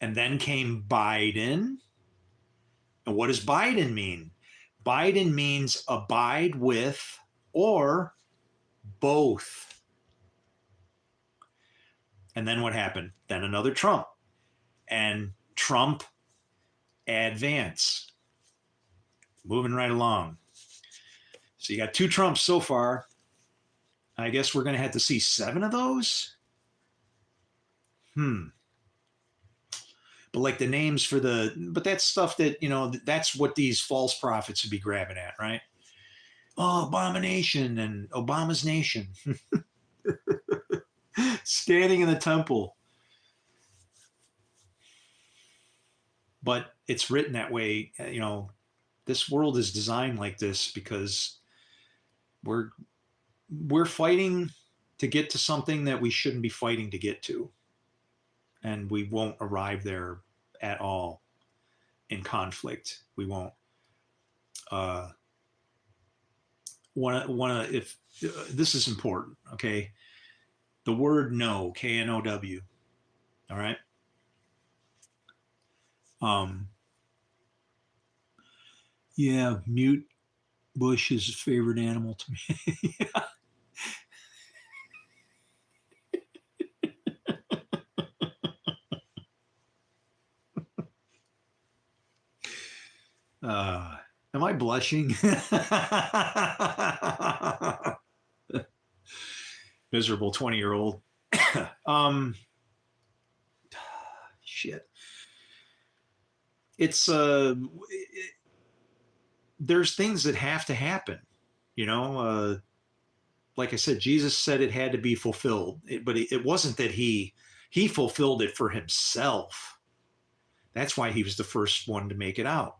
And then came Biden. And what does Biden mean? Biden means abide with or both. And then what happened? Then another Trump. And Trump advance. Moving right along. So you got 2 Trumps so far. I guess we're going to have to see 7 of those. But like the names but that's stuff that, that's what these false prophets would be grabbing at, right? Oh, abomination and Obama's nation. Standing in the temple. But it's written that way, this world is designed like this because we're fighting to get to something that we shouldn't be fighting to get to. And we won't arrive there at all in conflict. We won't. If this is important, okay? The word know, K-N-O-W. All right. Yeah, mute Bush is his favorite animal to me. Am I blushing? Miserable 20-year-old. Shit. it's there's things that have to happen, you know. Like I said, Jesus said it had to be fulfilled, but it wasn't that he fulfilled it for himself. That's why he was the first one to make it out.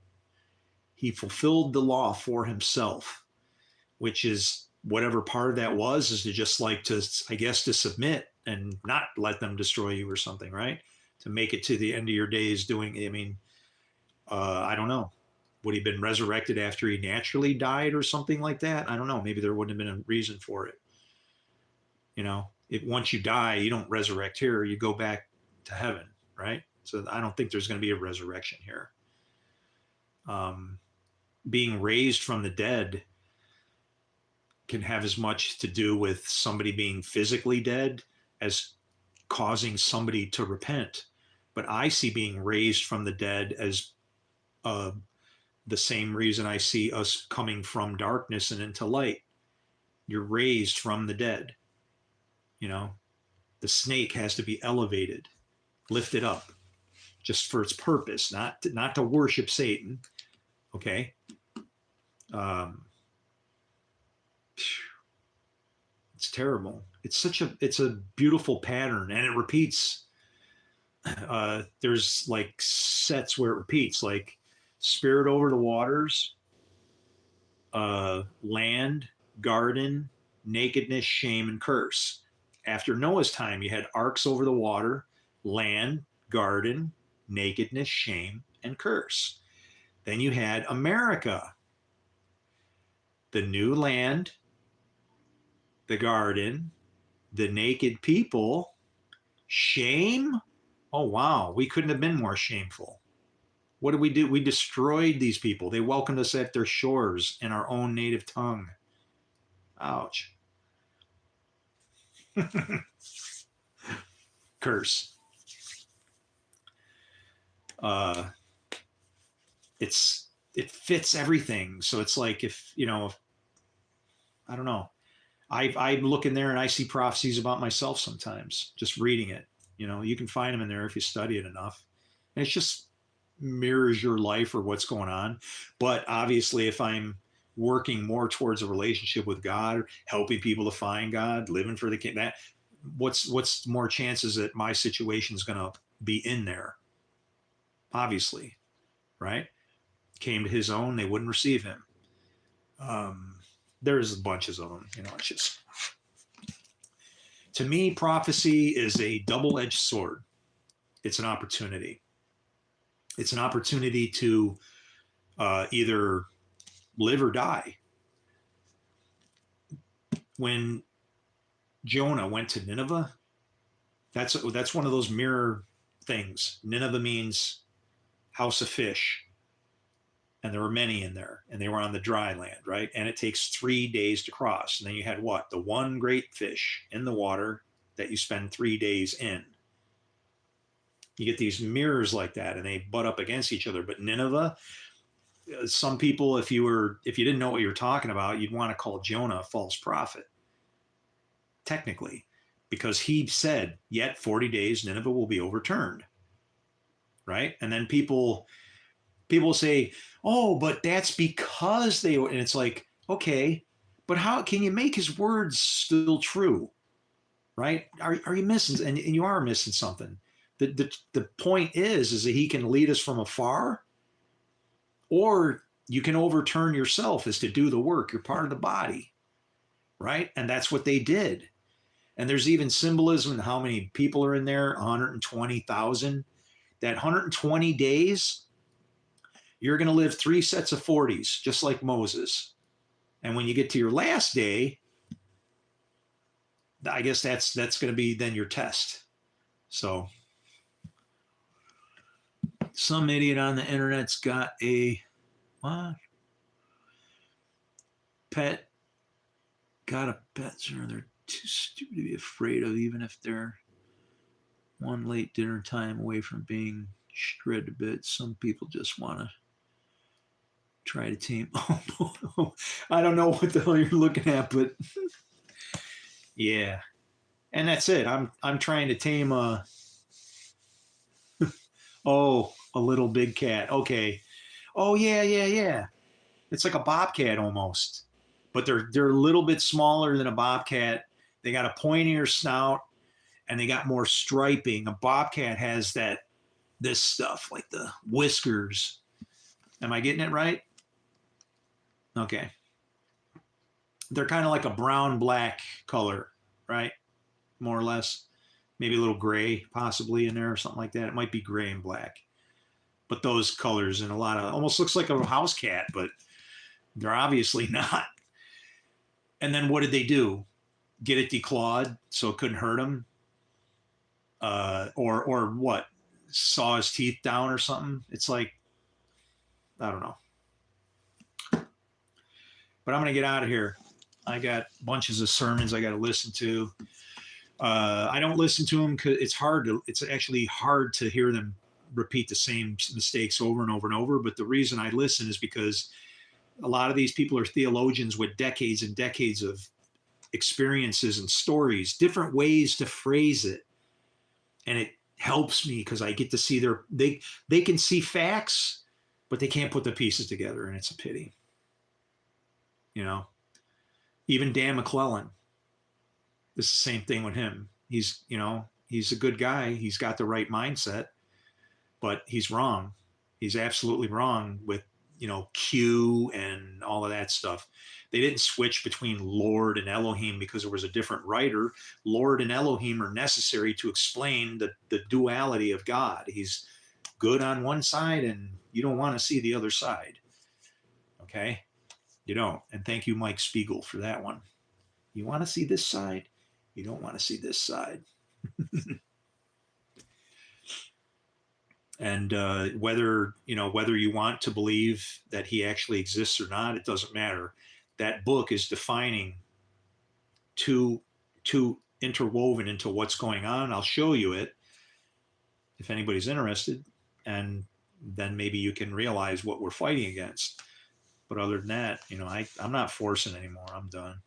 He fulfilled the law for himself, which is whatever part of that was, is to just like to, I guess, to submit and not let them destroy you or something, right? To make it to the end of your days doing, I mean, I don't know. Would he have been resurrected after he naturally died or something like that? I don't know. Maybe there wouldn't have been a reason for it. You know, if once you die, you don't resurrect here, you go back to heaven, right? So I don't think there's going to be a resurrection here. Um, Being raised from the dead can have as much to do with somebody being physically dead as causing somebody to repent. But I see being raised from the dead as uh, the same reason I see us coming from darkness and into light. You're raised from the dead. You know, the snake has to be elevated, lifted up, just for its purpose, not to worship Satan. Okay. Um, it's terrible. It's a beautiful pattern, and it repeats. There's like sets where it repeats, like spirit over the waters, land, garden, nakedness, shame, and curse. After Noah's time, you had arcs over the water, land, garden, nakedness, shame, and curse. Then you had America, the new land, the garden, the naked people, shame. Oh, wow. We couldn't have been more shameful. What did we do? We destroyed these people. They welcomed us at their shores in our own native tongue. Ouch. Curse. Uh, it fits everything. So it's like if, you know, I don't know. I look in there and I see prophecies about myself sometimes, just reading it. You know, you can find them in there if you study it enough. And it's just mirrors your life or what's going on. But obviously, if I'm working more towards a relationship with God, helping people to find God, living for the king, that what's more chances that my situation is going to be in there? Obviously, right? Came to his own, they wouldn't receive him. There's bunches of them. You know, it's just, to me, prophecy is a double-edged sword. It's an opportunity. It's an opportunity to either live or die. When Jonah went to Nineveh, that's one of those mirror things. Nineveh means house of fish, and there were many in there, and they were on the dry land, right? And it takes 3 days to cross. And then you had what? The one great fish in the water that you spend 3 days in. You get these mirrors like that, and they butt up against each other. But Nineveh, some people, if you didn't know what you were talking about, you'd want to call Jonah a false prophet, technically, because he said, yet 40 days Nineveh will be overturned, right? And then people say, oh, but that's because they were, and it's like, okay, but how can you make his words still true, right? Are you missing, and you are missing something. The point is that he can lead us from afar, or you can overturn yourself, is to do the work. You're part of the body, right? And that's what they did. And there's even symbolism in how many people are in there, 120,000. That 120 days, you're going to live 3 sets of 40s, just like Moses. And when you get to your last day, I guess that's going to be then your test. So some idiot on the internet's got a what? Pet. Got a pet. Sure, they're too stupid to be afraid of, even if they're one late dinner time away from being shredded a bit. Some people just want to try to tame. Oh, I don't know what the hell you're looking at, but yeah. And that's it. I'm trying to tame a. Oh, A little big cat. Okay. Oh yeah, yeah, yeah. It's like a bobcat almost, but they're a little bit smaller than a bobcat. They got a pointier snout and they got more striping. A bobcat has this stuff like the whiskers. Am I getting it right? Okay. They're kind of like a brown black color, right? More or less. Maybe a little gray possibly in there or something like that. It might be gray and black. But those colors and a lot of almost looks like a house cat, but they're obviously not. And then what did they do? Get it declawed so it couldn't hurt him? Or what? Saw his teeth down or something? It's like, I don't know. But I'm going to get out of here. I got bunches of sermons I got to listen to. I don't listen to them because it's actually hard to hear them repeat the same mistakes over and over and over. But the reason I listen is because a lot of these people are theologians with decades and decades of experiences and stories, different ways to phrase it. And it helps me because I get to see they can see facts, but they can't put the pieces together. And it's a pity. You know, even Dan McClellan, it's the same thing with him. He's a good guy. He's got the right mindset, but he's wrong. He's absolutely wrong with, Q and all of that stuff. They didn't switch between Lord and Elohim because there was a different writer. Lord and Elohim are necessary to explain the duality of God. He's good on one side and you don't want to see the other side. Okay? You don't. And thank you, Mike Spiegel, for that one. You want to see this side? You don't want to see this side. And whether you want to believe that he actually exists or not, it doesn't matter. That book is defining too interwoven into what's going on. I'll show you it if anybody's interested, and then maybe you can realize what we're fighting against. But other than that, I'm not forcing anymore. I'm done.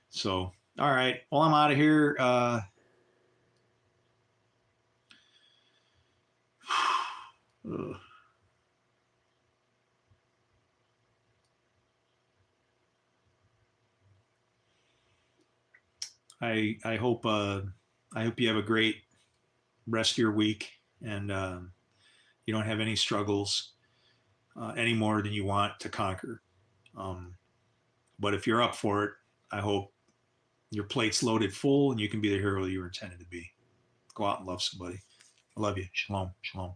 So, all right. Well, I'm out of here. I hope you have a great rest of your week, and you don't have any struggles any more than you want to conquer. But if you're up for it, I hope your plate's loaded full and you can be the hero you were intended to be. Go out and love somebody. I love you. Shalom. Shalom.